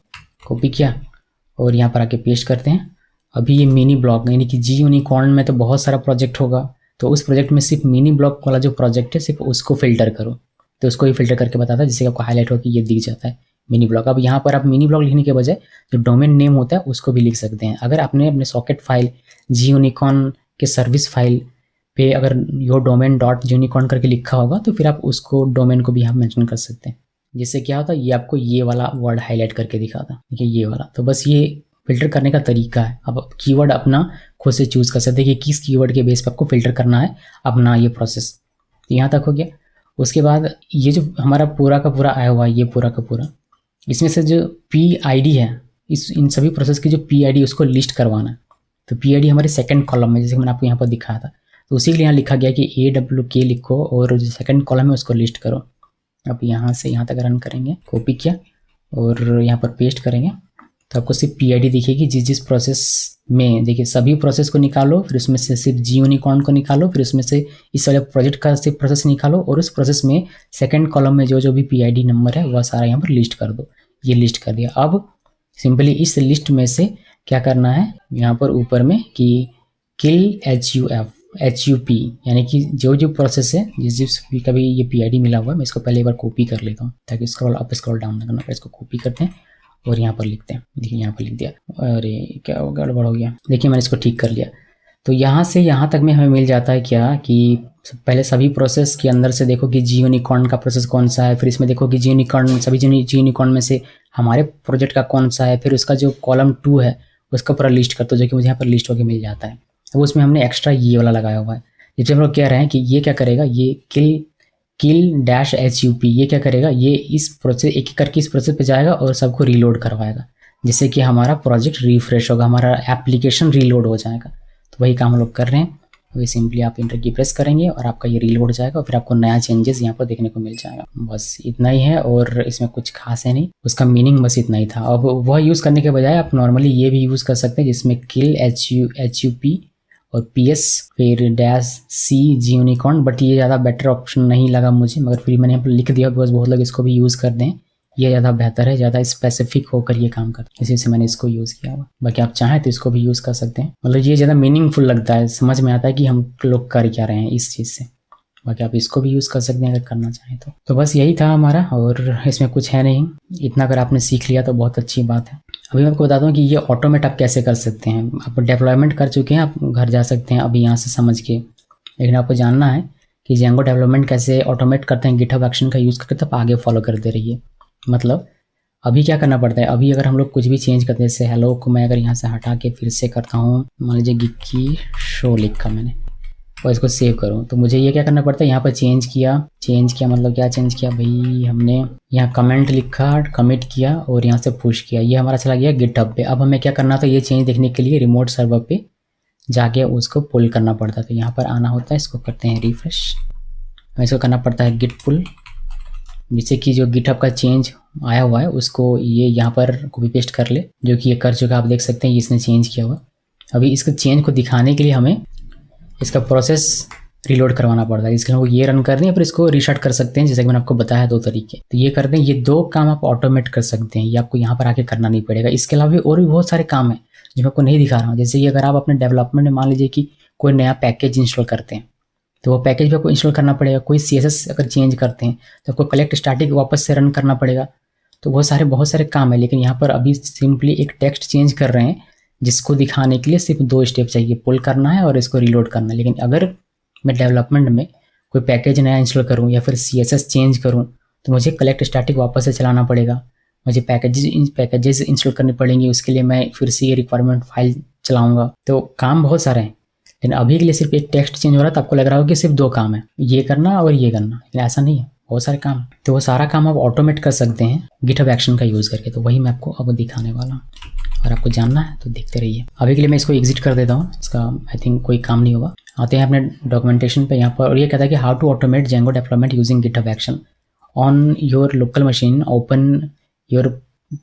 कॉपी किया और यहाँ पर आके पेस्ट करते हैं। अभी ये मिनी ब्लॉक यानी कि GUnicorn में तो बहुत सारा प्रोजेक्ट होगा, तो उस प्रोजेक्ट में सिर्फ मिनी ब्लॉक वाला जो प्रोजेक्ट है सिर्फ उसको फिल्टर करो। तो उसको ही फिल्टर करके बताता है, जिससे आपको हाईलाइट हो कि ये दिख जाता है मिनी ब्लॉक। अब यहाँ पर आप मिनी ब्लॉक लिखने के बजाय जो डोमेन नेम होता है उसको भी लिख सकते हैं। अगर आपने अपने सॉकेट फाइल GUnicorn के सर्विस फाइल पे अगर योर डोमेन .GUnicorn करके लिखा होगा तो फिर आप उसको डोमेन को भी यहाँ मेंशन कर सकते हैं। जिससे क्या होता है, ये आपको ये वाला वर्ड हाईलाइट करके दिखाता है, देखिए ये वाला। तो बस ये फिल्टर करने का तरीका है। अब कीवर्ड अपना खुद से चूज़ कर सकते हैं कि किस कीवर्ड के बेस पर आपको फिल्टर करना है अपना ये प्रोसेस। तो यहाँ तक हो गया। उसके बाद ये जो हमारा पूरा का पूरा आया हुआ है, ये पूरा का पूरा, इसमें से जो PID है, इन सभी प्रोसेस की जो PID उसको लिस्ट करवाना है। तो PID हमारे सेकंड कॉलम में, जैसे मैंने आपको यहाँ पर दिखाया था, तो उसी के लिए यहाँ लिखा गया कि AWK लिखो और जो सेकंड कॉलम है उसको लिस्ट करो। अब यहाँ से यहाँ तक रन करेंगे, कॉपी किया और यहाँ पर पेस्ट करेंगे, तो आपको सिर्फ PID दिखेगी जिस प्रोसेस में। देखिए सभी प्रोसेस को निकालो, फिर उसमें से सिर्फ GUnIcorn को निकालो, फिर उसमें से इस वाले प्रोजेक्ट का सिर्फ प्रोसेस निकालो और उस प्रोसेस में सेकंड कॉलम में जो भी PID नंबर है वह सारा यहाँ पर लिस्ट कर दो। ये लिस्ट कर दिया। अब सिंपली इस लिस्ट में से क्या करना है, यहाँ पर ऊपर में कि किल HUP यानी कि जो प्रोसेस है जिस भी कभी ये PID मिला हुआ है, मैं इसको पहले एक बार कॉपी कर लेता हूँ ताकि स्क्रॉल अप स्क्रॉल डाउन ना करना पड़े। इसको कॉपी करते हैं और यहाँ पर लिखते हैं। देखिए यहाँ पर लिख दिया, अरे क्या गड़बड़ हो गया। देखिए मैंने इसको ठीक कर लिया। तो यहाँ से यहाँ तक में हमें मिल जाता है क्या कि पहले सभी प्रोसेस के अंदर से देखो कि GUnIcorn का प्रोसेस कौन सा है, फिर इसमें देखो कि GUnIcorn सभी GUnIcorn में से हमारे प्रोजेक्ट का कौन सा है, फिर उसका जो कॉलम 2 है उसका पूरा लिस्ट कर दो, जो कि मुझे यहाँ पर लिस्ट होकर मिल जाता है। अब उसमें हमने एक्स्ट्रा ये वाला लगाया हुआ है। जैसे हम लोग कह रहे हैं कि ये क्या करेगा, ये kill-HUP ये क्या करेगा, ये इस प्रोसेस एक एक करके इस प्रोसेस पे जाएगा और सबको रीलोड करवाएगा, जिससे कि हमारा प्रोजेक्ट रिफ्रेश होगा, हमारा एप्लीकेशन रीलोड हो जाएगा। तो वही काम हम लोग कर रहे हैं। वही सिंपली आप इंटर की प्रेस करेंगे और आपका ये रीलोड हो जाएगा और फिर आपको नया चेंजेस यहाँ पर देखने को मिल जाएगा। बस इतना ही है और इसमें कुछ खास है नहीं, उसका मीनिंग बस इतना ही था। अब वह यूज़ करने के बजाय आप नॉर्मली ये भी यूज़ कर सकते हैं जिसमें kill-HUP और PS फिर -C GUnIcorn, बट ये ज़्यादा बेटर ऑप्शन नहीं लगा मुझे, मगर फिर मैंने यहाँ पर लिख दिया बिकॉज बहुत लोग इसको भी यूज़ करते हैं। ये ज़्यादा बेहतर है, ज़्यादा स्पेसिफिक होकर ये काम करता है, इसी से मैंने इसको यूज़ किया हुआ। बाकी आप चाहें तो इसको भी यूज़ कर सकते हैं, मतलब ये ज़्यादा मीनिंगफुल लगता है, समझ में आता है कि हम लोग कर क्या रहे हैं इस चीज़ से। बाकी आप इसको भी यूज़ कर सकते हैं अगर करना चाहें तो बस यही था हमारा, और इसमें कुछ है नहीं। इतना अगर आपने सीख लिया तो बहुत अच्छी बात है। अभी मैं आपको बताता हूँ कि ये ऑटोमेट आप कैसे कर सकते हैं। आप डेवलपमेंट कर चुके हैं, आप घर जा सकते हैं अभी यहाँ से समझ के, लेकिन आपको जानना है कि Django डेवलपमेंट कैसे ऑटोमेट करते हैं GitHub एक्शन का यूज़ करके, तब आगे फॉलो करते रहिए। मतलब अभी क्या करना पड़ता है, अभी अगर हम लोग कुछ भी चेंज करते हैं, जैसे हेलो को मैं अगर यहाँ से हटा के फिर से करता हूँ, मान लीजिए गिक्की शो लिखा मैंने और इसको सेव करूँ, तो मुझे ये क्या करना पड़ता है, यहाँ पर चेंज किया मतलब क्या चेंज किया भाई, हमने यहाँ कमेंट लिखा, कमिट किया और यहाँ से पुश किया, ये हमारा चला गया GitHub पे। अब हमें क्या करना था, ये चेंज देखने के लिए रिमोट सर्वर पे जाके उसको पुल करना पड़ता था। यहाँ पर आना होता है, इसको करते हैं रिफ्रेश, इसको करना पड़ता है git पुल, जिससे कि जो GitHub का चेंज आया हुआ है उसको ये यहाँ पर कॉपी पेस्ट कर ले, जो कि ये कर चुका, आप देख सकते हैं इसने चेंज किया हुआ। अभी इसके चेंज को दिखाने के लिए हमें इसका प्रोसेस रीलोड करवाना पड़ता है, इसके लिए ये रन कर दें, फिर इसको रीस्टार्ट कर सकते हैं, जैसे कि मैंने आपको बताया 2 तरीके। तो ये कर दें, ये 2 काम आप ऑटोमेट कर सकते हैं, ये आपको यहाँ पर आके करना नहीं पड़ेगा। इसके अलावा भी और भी बहुत सारे काम हैं जो मैं आपको नहीं दिखा रहा हूँ। जैसे कि अगर आप अपने डेवलपमेंट में मान लीजिए कि कोई नया पैकेज इंस्टॉल करते हैं, तो वो पैकेज भी आपको इंस्टॉल करना पड़ेगा। कोई CSS अगर चेंज करते हैं तो आपको कलेक्ट स्टैटिक वापस से रन करना पड़ेगा। तो बहुत सारे काम है, लेकिन यहाँ पर अभी सिंपली एक टेक्स्ट चेंज कर रहे हैं, जिसको दिखाने के लिए सिर्फ 2 स्टेप चाहिए, पुल करना है और इसको रीलोड करना है। लेकिन अगर मैं डेवलपमेंट में कोई पैकेज नया इंस्टॉल करूँ या फिर CSS चेंज करूँ, तो मुझे कलेक्ट स्टैटिक वापस से चलाना पड़ेगा, मुझे पैकेजेस इंस्टॉल करनी पड़ेंगी, उसके लिए मैं फिर से ये रिक्वायरमेंट फाइल चलाऊँगा। तो काम बहुत सारे हैं, लेकिन अभी के लिए सिर्फ एक टेक्स्ट चेंज हो रहा है, तो आपको लग रहा होगा कि सिर्फ 2 काम है, ये करना और ये करना, लेकिन ऐसा नहीं है, बहुत सारे काम। तो वो सारा काम आप ऑटोमेट कर सकते हैं GitHub एक्शन का यूज़ करके। तो वही मैं आपको अब दिखाने वाला हूँ, अगर आपको जानना है तो देखते रहिए। अभी के लिए मैं इसको एग्जिट कर देता हूँ, इसका आई थिंक कोई काम नहीं होगा। आते हैं अपने डॉक्यूमेंटेशन पे यहाँ पर, और ये कहता है कि how to automate Django development using GitHub action on your local machine, open your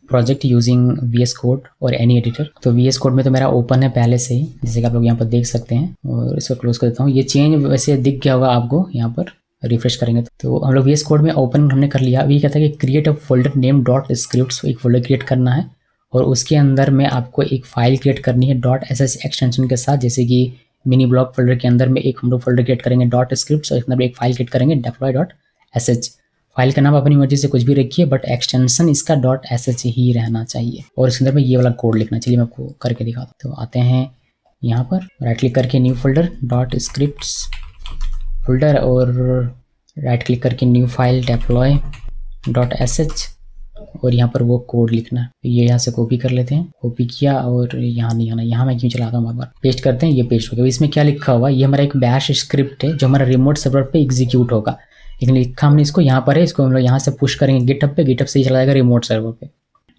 project using VS code और एनी एडिटर। तो VS कोड में तो मेरा ओपन है पहले से ही, जैसे कि आप लोग यहाँ पर देख सकते हैं, और इसको क्लोज कर देता हूँ। ये चेंज वैसे दिख गया होगा आपको, यहाँ पर रिफ्रेश करेंगे तो हम लोग VS कोड में ओपन हमने कर लिया। अभी कहता है कि create a folder name .scripts, एक फोल्डर क्रिएट करना है और उसके अंदर में आपको एक फाइल क्रिएट करनी है .sh एक्सटेंशन के साथ। जैसे कि मिनी ब्लॉक फोल्डर के अंदर में एक हम लोग फोल्डर क्रिएट करेंगे .scripts और इसके अंदर एक फाइल क्रिएट करेंगे deploy.sh। फाइल का नाम अपनी मर्जी से कुछ भी रखिए, बट एक्सटेंशन इसका .sh ही रहना चाहिए, और इसके अंदर में ये वाला कोड लिखना। चलिए मैं आपको करके दिखाता हूँ। तो आते हैं यहाँ पर, राइट क्लिक करके न्यू फोल्डर .scripts फोल्डर, और राइट क्लिक करके न्यू फाइल deploy.sh, और यहाँ पर वो कोड लिखना है। ये यहाँ से कॉपी कर लेते हैं, कॉपी किया और यहाँ नहीं आना, यहाँ मैं क्यों चलाता हूँ बार, पेस्ट करते हैं, ये पेस्ट हो गया। इसमें क्या लिखा हुआ, ये हमारा एक बैश स्क्रिप्ट है जो हमारा रिमोट सर्वर पे एग्जीक्यूट होगा। लेकिन लिखा हमने इसको यहाँ पर है, इसको हम लोग यहाँ से पुश करेंगे गिटहब पे, गिटहब से ही चला जाएगा रिमोट सर्वर पे।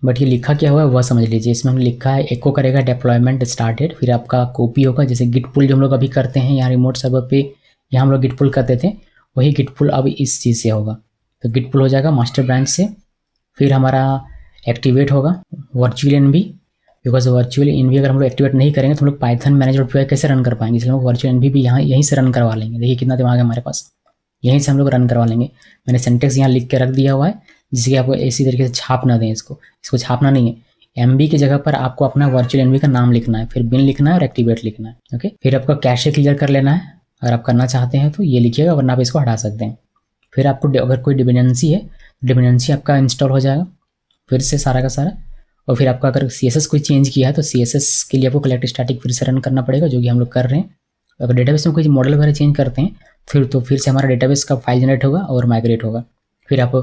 बट ये लिखा क्या हुआ है वह समझ लीजिए। इसमें हमने लिखा है एको करेगा डिप्लॉयमेंट स्टार्टेड, फिर आपका कॉपी होगा, जैसे गिट पुल जो हम लोग अभी करते हैं यहाँ रिमोट सर्वर पे, यहाँ हम लोग गिट पुल करते थे, वही गिट पुल अब इस चीज़ से होगा। तो गिट पुल हो जाएगा मास्टर ब्रांच से, फिर हमारा एक्टिवेट होगा virtual env, because virtual env अगर हम लोग एक्टिवेट नहीं करेंगे तो हम लोग पाइथन मैनेजर कैसे रन कर पाएंगे, इसलिए हम लोग वर्चुअल एनवी भी यहाँ यहीं से रन करवा लेंगे। देखिए कितना दिमाग है हमारे पास, यहीं से हम लोग रन करवा लेंगे। मैंने सिंटेक्स यहाँ लिख के रख दिया हुआ है, जिससे कि आपको इसी तरीके से छाप ना दें, इसको छापना नहीं है। एमबी की जगह पर आपको अपना वर्चुअल एनवी का नाम लिखना है, फिर बिन लिखना है और एक्टिवेट लिखना है। ओके, फिर आपका कैशे क्लियर कर लेना है, अगर आप करना चाहते हैं तो ये लिखिएगा, वरना आप इसको हटा सकते हैं। फिर आपको अगर कोई डिपेंडेंसी है, डिपेंडेंसी आपका इंस्टॉल हो जाएगा फिर से सारा का सारा। और फिर आपका अगर CSS कोई चेंज किया है तो CSS के लिए आपको कलेक्ट स्टैटिक फिर से रन करना पड़ेगा, जो कि हम लोग कर रहे हैं। अगर डेटाबेस में कोई मॉडल वगैरह चेंज करते हैं फिर से हमारा डेटाबेस का फाइल जनरेट होगा और माइग्रेट होगा। फिर आप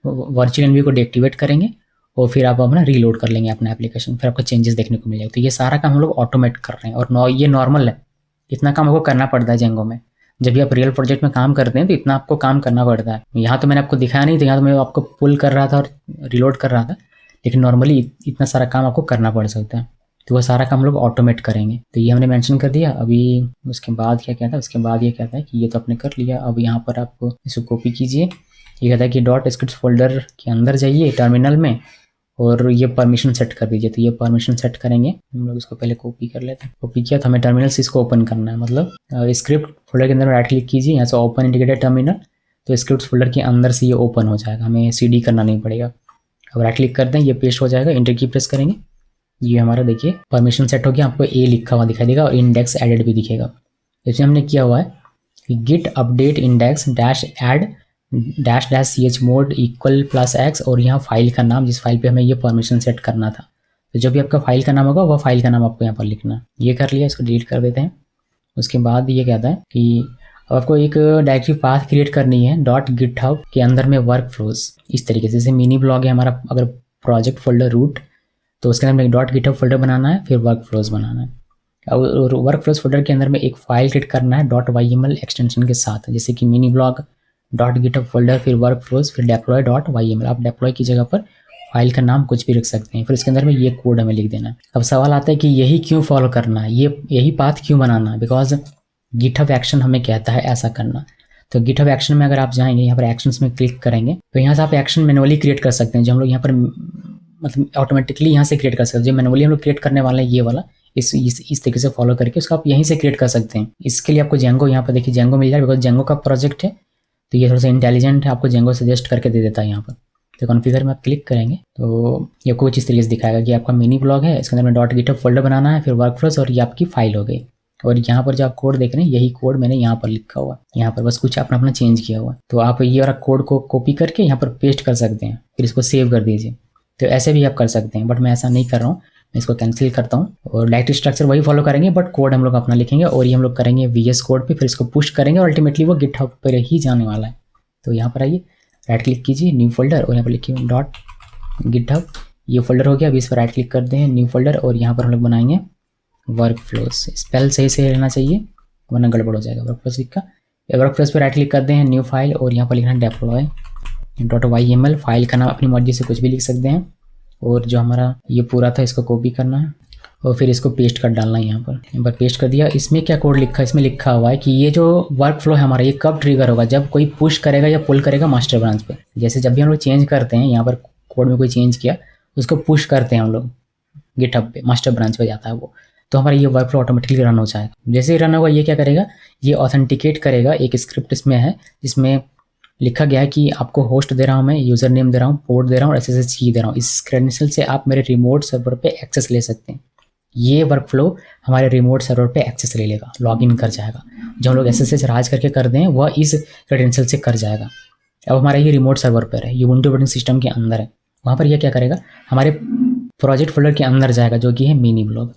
वर्चुअल एनवी को डीएक्टिवेट करेंगे और फिर आप अपना रीलोड कर लेंगे अपना एप्लीकेशन, फिर आपको चेंजेस देखने को मिल जाएगा। तो ये सारा काम हम लोग ऑटोमेट कर रहे हैं और ये नॉर्मल है, इतना काम आपको करना पड़ता है जेंगो में। जब भी आप रियल प्रोजेक्ट में काम करते हैं तो इतना आपको काम करना पड़ता है। यहाँ तो मैंने आपको दिखाया नहीं, तो यहाँ तो मैं आपको पुल कर रहा था और रिलोड कर रहा था, लेकिन नॉर्मली इतना सारा काम आपको करना पड़ सकता है। तो वह सारा काम हम लोग ऑटोमेट करेंगे। तो ये हमने मेंशन कर दिया। अभी उसके बाद क्या कहता है, उसके बाद ये कहता है कि ये तो आपने कर लिया, अब यहाँ पर आप इसको कॉपी कीजिए। ये कहता है कि डॉट स्क्रिप्ट फोल्डर के अंदर जाइए टर्मिनल में और ये परमिशन सेट कर दीजिए। तो ये परमिशन सेट करेंगे हम लोग, इसको पहले कॉपी कर लेते हैं। कॉपी किया तो हमें टर्मिनल से इसको ओपन करना है, मतलब स्क्रिप्ट फोल्डर के अंदर राइट क्लिक कीजिए, यहाँ से ओपन इंडिकेटेड टर्मिनल, तो स्क्रिप्ट फोल्डर के अंदर से ये ओपन हो जाएगा, हमें CD करना नहीं पड़ेगा। अब राइट क्लिक कर दें, ये पेस्ट हो जाएगा, इंटर की प्रेस करेंगे, ये हमारा देखिए परमिशन सेट हो गया। आपको A लिखा हुआ दिखाई देगा और इंडेक्स एडेड भी दिखेगा। इसमें हमने किया हुआ है कि git update index dash add dash dash chmod equal +x और यहाँ फाइल का नाम, जिस फाइल पे हमें ये परमिशन सेट करना था। तो जो भी आपका फाइल का नाम होगा वह फाइल का नाम आपको यहाँ पर लिखना है। ये कर लिया, इसको डिलीट कर देते हैं। उसके बाद ये कहता है कि अब आपको एक डायरेक्टरी पाथ क्रिएट करनी है .github के अंदर में वर्क फ्लोज, इस तरीके से। जैसे मिनी ब्लॉग है हमारा, अगर प्रोजेक्ट फोल्डर रूट, तो उसके अंदर में एक .github फोल्डर बनाना है, फिर वर्क फ्लोज बनाना है। और वर्क फ्लोज फोल्डर के अंदर में एक फाइल क्रिएट करना है .yml एक्सटेंशन के साथ, जैसे कि मिनी ब्लॉग .github फोल्डर, फिर वर्क फ्लोज, फिर deploy.yml। आप डेप्लॉय की जगह पर फाइल का नाम कुछ भी रख सकते हैं, फिर इसके अंदर में ये कोड हमें लिख देना है। अब सवाल आता है कि यही क्यों फॉलो करना है, यही पाथ क्यों बनाना है, बिकॉज गिटहब एक्शन हमें कहता है ऐसा करना। तो गिटहब एक्शन में अगर आप जाएंगे, यहाँ पर एक्शंस में क्लिक करेंगे, तो यहाँ से आप एक्शन मैनुअली क्रिएट कर सकते हैं, जो हम लोग यहाँ पर मतलब ऑटोमेटिकली यहाँ से क्रिएट कर सकते हैं। जो मैनुअली हम लोग क्रिएट करने वाले हैं ये वाला, इस तरीके से फॉलो करके उसको आप यहीं से क्रिएट कर सकते हैं। इसके लिए आपको जेंगो, यहाँ पर देखिए जेंगो मिल जाए, बिकॉज जेंगो का प्रोजेक्ट है, तो ये थोड़ा सा इंटेलिजेंट है, आपको जेंगो सजेस्ट करके दे देता है यहाँ पर। तो कॉन्फ़िगर में आप क्लिक करेंगे तो ये कुछ इस तरीके से दिखाएगा कि आपका मिनी ब्लॉग है, इसके अंदर में .github फोल्डर बनाना है, फिर वर्क फ्लोज, और ये आपकी फाइल हो गई। और यहाँ पर जो आप कोड देख रहे हैं यही कोड मैंने यहाँ पर लिखा हुआ, यहाँ पर बस कुछ अपना चेंज किया हुआ। तो आप ये वाला कोड को कॉपी करके यहाँ पर पेस्ट कर सकते हैं, फिर इसको सेव कर दीजिए। तो ऐसे भी आप कर सकते हैं, बट मैं ऐसा नहीं कर रहा हूँ, मैं इसको कैंसिल करता हूँ। और डायरेक्टरी स्ट्रक्चर वही फॉलो करेंगे, बट कोड हम लोग अपना लिखेंगे और ये हम लोग करेंगे VS कोड पे, फिर इसको पुश करेंगे और अल्टीमेटली वो गिटहब पर ही जाने वाला है। तो यहाँ पर आइए, राइट क्लिक कीजिए, न्यू फोल्डर, और यहाँ पर लिखिए .github, ये फोल्डर हो गया। अभी इस पर राइट क्लिक कर दें, न्यू फोल्डर, और यहाँ पर हम लोग बनाएंगे वर्क फ्लोज। स्पेल सही से रहना चाहिए वरना गड़बड़ हो जाएगा। वर्क फ्लोज लिखा, वर्क फ्लोज पर राइट क्लिक कर दें, न्यू फाइल, और यहाँ पर लिखना है deploy.yml। फाइल का नाम अपनी मर्जी से कुछ भी लिख सकते हैं, और जो हमारा ये पूरा था इसको कॉपी करना है और फिर इसको पेस्ट कर डालना है। यहाँ पर पेस्ट कर दिया। इसमें क्या कोड लिखा है, इसमें लिखा हुआ है कि ये जो वर्क फ्लो है हमारा, ये कब ट्रिगर होगा, जब कोई पुश करेगा या पुल करेगा मास्टर ब्रांच पे। जैसे जब भी हम लोग चेंज करते हैं, यहाँ पर कोड में कोई चेंज किया, उसको पुश करते हैं हम लोग गिटहब पे, मास्टर ब्रांच पे जाता है वो, तो हमारा ये वर्क फ्लो ऑटोमेटिकली रन हो जाएगा। जैसे ही रन होगा, ये क्या करेगा, ये ऑथेंटिकेट करेगा। एक स्क्रिप्ट इसमें है जिसमें लिखा गया है कि आपको होस्ट दे रहा हूँ, मैं यूज़र नेम दे रहा हूँ, पोर्ट दे रहा हूँ और SSH की दे रहा हूँ। इस क्रेडेंशियल से आप मेरे रिमोट सर्वर पे एक्सेस ले सकते हैं। ये वर्क फ्लो हमारे रिमोट सर्वर पे एक्सेस ले लेगा, लॉगिन कर जाएगा। जो हम लोग SSH राज करके कर दें वह इस क्रेडेंशियल से कर जाएगा। अब हमारा ये रिमोट सर्वर पर है, यूबुंटू ऑपरेटिंग सिस्टम के अंदर है। वहाँ पर यह क्या करेगा, हमारे प्रोजेक्ट फोल्डर के अंदर जाएगा, जो कि है मिनी ब्लॉग।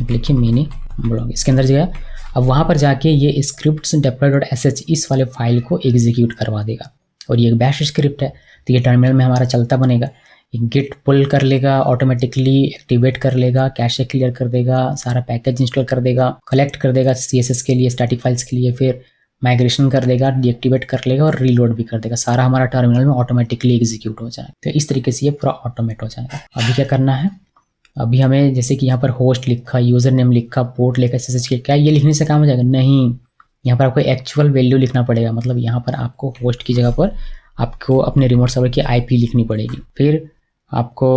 लिखिए मिनी ब्लॉग, इसके अंदर जाएगा। अब वहाँ पर जाके ये स्क्रिप्ट deploy.sh इस वाले फाइल को एग्जीक्यूट करवा देगा। और ये एक बैश स्क्रिप्ट है, तो ये टर्मिनल में हमारा चलता बनेगा। गिट पुल कर लेगा, ऑटोमेटिकली एक्टिवेट कर लेगा, कैशे क्लियर कर देगा, सारा पैकेज इंस्टॉल कर देगा, कलेक्ट कर देगा CSS के लिए, स्टैटिक फाइल्स के लिए, फिर माइग्रेशन कर देगा, डीएक्टिवेट कर लेगा और रीलोड भी कर देगा। सारा हमारा टर्मिनल में ऑटोमेटिकली एग्जीक्यूट हो जाए। तो इस तरीके से ये पूरा ऑटोमेट हो जाएगा। अभी क्या करना है, अभी हमें जैसे कि यहाँ पर होस्ट लिखा, यूज़र नेम लिखा, पोर्ट लिखा, SSH किया, क्या ये लिखने से काम हो जाएगा? नहीं, यहाँ पर आपको एक्चुअल वैल्यू लिखना पड़ेगा। मतलब यहाँ पर आपको होस्ट की जगह पर आपको अपने रिमोट सर्वर की IP लिखनी पड़ेगी। फिर आपको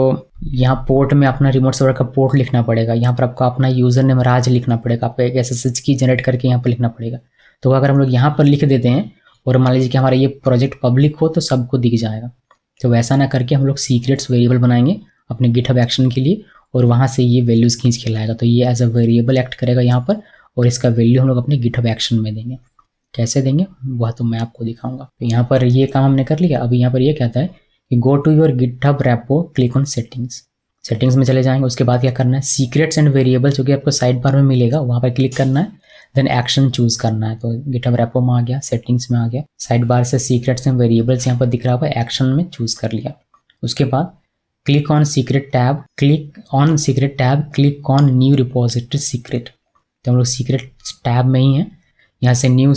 यहाँ पोर्ट में अपना रिमोट सर्वर का पोर्ट लिखना पड़ेगा। यहाँ पर आपको अपना यूज़र नेम राज लिखना पड़ेगा। आपको एक SSH की जनरेट करके यहाँ पर लिखना पड़ेगा। तो अगर हम लोग यहाँ पर लिख देते हैं और मान लीजिए कि हमारा ये प्रोजेक्ट पब्लिक हो तो सबको दिख जाएगा। तो वैसा ना करके हम लोग सीक्रेट्स वेरिएबल बनाएंगे अपने गिटहब एक्शन के लिए और वहाँ से ये वैल्यूज़ खींच के लाएगा। तो ये एज अ वेरिएबल एक्ट करेगा यहाँ पर और इसका वैल्यू हम लोग अपने गिटहब एक्शन में देंगे। कैसे देंगे वह तो मैं आपको दिखाऊंगा। तो यहाँ पर ये काम हमने कर लिया। अभी यहाँ पर ये कहता है कि go to your GitHub repo, click on settings. Settings में चले जाएंगे। उसके बाद क्या करना है, सीक्रेट्स एंड वेरिएबल्स जो कि आपको साइड बार में मिलेगा वहाँ पर क्लिक करना है। देन एक्शन चूज करना है। तो गिटहब रेपो में आ गया, सेटिंग्स में आ गया, साइड बार से सीक्रेट्स एंड वेरिएबल्स यहाँ पर दिख रहा होगा, एक्शन में चूज कर लिया। उसके बाद click on secret tab, click on new repository secret. तो हम लोग सीक्रेट टैब में ही हैं। यहाँ से न्यू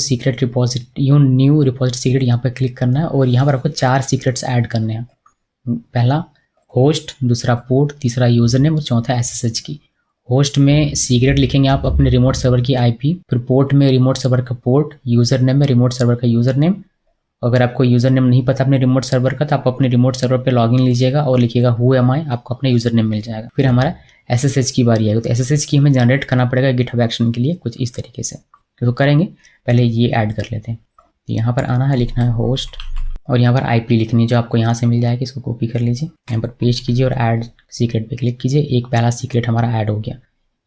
रिपोजिटरी सीक्रेट यहाँ पर क्लिक करना है और यहाँ पर आपको 4 सीक्रेट्स ऐड करने हैं। पहला होस्ट, दूसरा पोर्ट, तीसरा यूज़र नेम और चौथा SSH की। होस्ट में सीक्रेट लिखेंगे आप अपने रिमोट सर्वर की IP, फिर पोर्ट में रिमोट सर्वर का पोर्ट, यूज़र नेम में रिमोट सर्वर का यूज़र नेम। अगर आपको यूज़र नेम नहीं पता अपने रिमोट सर्वर का तो आप अपने रिमोट सर्वर पे लॉगिन लीजिएगा और लिखिएगा हु एम आई, आपको अपना यूज़र नेम मिल जाएगा। फिर हमारा SSH की बारी आएगी। तो SSH की हमें जनरेट करना पड़ेगा गिटहब एक्शन के लिए कुछ इस तरीके से। तो करेंगे, पहले ये ऐड कर लेते हैं। यहाँ पर आना है, लिखना है होस्ट और यहाँ पर IP लिखनी है जो आपको यहाँ से मिल जाएगी। इसको कॉपी कर लीजिए, यहाँ पर पेस्ट कीजिए और ऐड सीक्रेट पे क्लिक कीजिए। एक पहला सीक्रेट हमारा ऐड हो गया।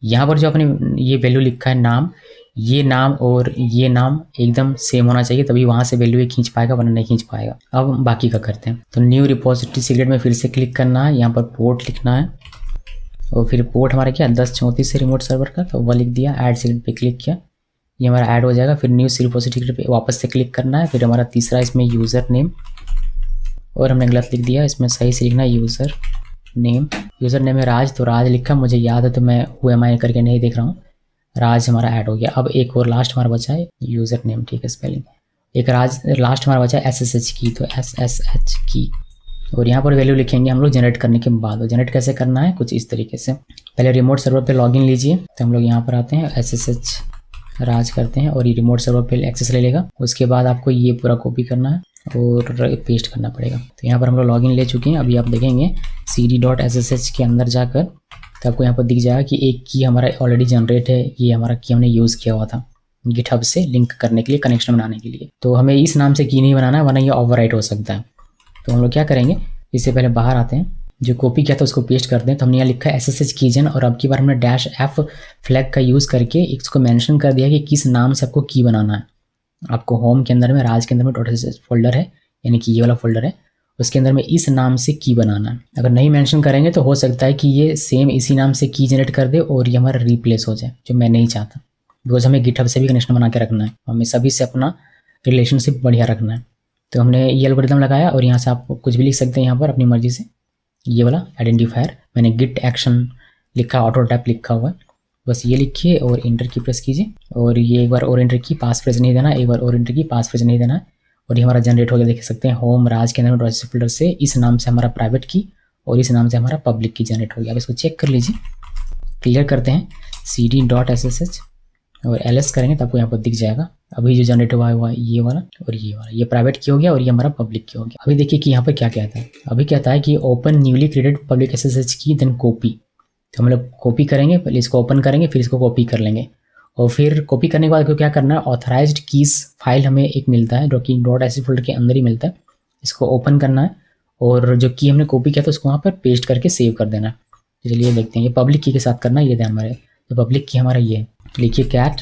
यहाँ पर जो आपने ये वैल्यू लिखा है नाम, ये नाम और ये नाम एकदम सेम होना चाहिए, तभी वहाँ से वैल्यू ये खींच पाएगा, वरना नहीं खींच पाएगा। अब बाकी का करते हैं। तो न्यू रिपोजिटरी सीक्रेट में फिर से क्लिक करना है, यहाँ पर पोर्ट लिखना है और फिर पोर्ट हमारा क्या 1034 से रिमोट सर्वर का, तो वह लिख दिया। ऐड सीक्रेट पे क्लिक किया, ये हमारा ऐड हो जाएगा। फिर न्यू रिपोजिटरी सीक्रेट पे वापस से क्लिक करना है। फिर हमारा तीसरा इसमें यूज़र नेम और हमने गलत लिख दिया, इसमें सही से लिखना है यूज़र नेम। यूज़र नेम है राज, तो राज लिखा, मुझे याद है तो मैं हु एम आई करके नहीं देख रहा हूँ। राज हमारा ऐड हो गया। अब एक और लास्ट हमारा बचा है यूज़र नेम, ठीक है स्पेलिंग। एक राज लास्ट हमारा बचा है SSH की, तो SSH की और यहाँ पर वैल्यू लिखेंगे हम लोग जनरेट करने के बाद। जनरेट कैसे करना है कुछ इस तरीके से, पहले रिमोट सर्वर पे लॉगिन लीजिए। तो हम लोग यहाँ पर आते हैं, SSH राज करते हैं और ये रिमोट सर्वर पे एक्सेस ले लेगा। उसके बाद आपको ये पूरा कॉपी करना है और पेस्ट करना पड़ेगा। तो यहाँ पर हम लोग लॉगिन ले चुके हैं। अभी आप देखेंगे cd.ssh के अंदर जाकर तो आपको यहाँ पर दिख जाएगा कि एक की हमारा ऑलरेडी जनरेट है। ये हमारा की हमने यूज़ किया हुआ था गिटहब से लिंक करने के लिए, कनेक्शन बनाने के लिए। तो हमें इस नाम से की नहीं बनाना है, वरना ये ओवरराइट हो सकता है। तो हम लोग क्या करेंगे, इससे पहले बाहर आते हैं, जो कॉपी किया था उसको पेस्ट करते हैं। तो हमने यहाँ लिखा है SSH कीजन और अब की बार हमने -F फ्लैग का यूज़ करके इसको मेंशन कर दिया कि किस नाम से आपको की बनाना है। आपको होम के अंदर में, राज के अंदर में .sh फोल्डर है, यानी कि ये वाला फोल्डर है, उसके अंदर में इस नाम से की बनाना है। अगर नहीं मेंशन करेंगे तो हो सकता है कि ये सेम इसी नाम से की जनरेट कर दे और ये हमारा रिप्लेस हो जाए, जो मैं नहीं चाहता। बिकॉज हमें गिटहब से भी कनेक्शन बना के रखना है, हमें सभी से अपना रिलेशनशिप बढ़िया रखना है। तो हमने ये एल्गोरिथम लगाया और यहाँ से आप कुछ भी लिख सकते हैं यहाँ पर अपनी मर्जी से। ये वाला आइडेंटिफायर मैंने गिट एक्शन लिखा, ऑटो टैप लिखा हुआ है, बस ये लिखिए और इंटर की प्रेस कीजिए। और ये एक बार और इंटर की, पास फ्रेज नहीं देना, एक बार और इंटर की, पास फ्रेज नहीं देना। और ये हमारा जनरेट हो गया, देख सकते हैं होम राज के अंदर में .sh फोल्डर से इस नाम से हमारा प्राइवेट की और इस नाम से हमारा पब्लिक की जनरेट हो गया। अब इसको चेक कर लीजिए, क्लियर करते हैं cd.ssh और ls करेंगे तो आपको यहाँ पर दिख जाएगा अभी जो जनरेट हुआ है ये वाला और ये वाला, ये प्राइवेट की हो गया और ये हमारा पब्लिक की हो गया। अभी देखिए कि यहाँ पर क्या कहता है, अभी कहता है कि open newly created public SSH की देन कॉपी। तो हम लोग कॉपी करेंगे, पहले इसको ओपन करेंगे फिर इसको कॉपी कर लेंगे और फिर कॉपी करने के बाद को क्या करना है, ऑथराइज्ड कीज फाइल हमें एक मिलता है जो कि .sh फोल्डर के अंदर ही मिलता है, इसको ओपन करना है और जो की हमने कॉपी किया था उसको वहाँ पर पेस्ट करके सेव कर देना है। तो चलिए देखते हैं, ये पब्लिक की के साथ करना है, ये ध्यान हमारे। तो पब्लिक की हमारा ये लिखिए कैट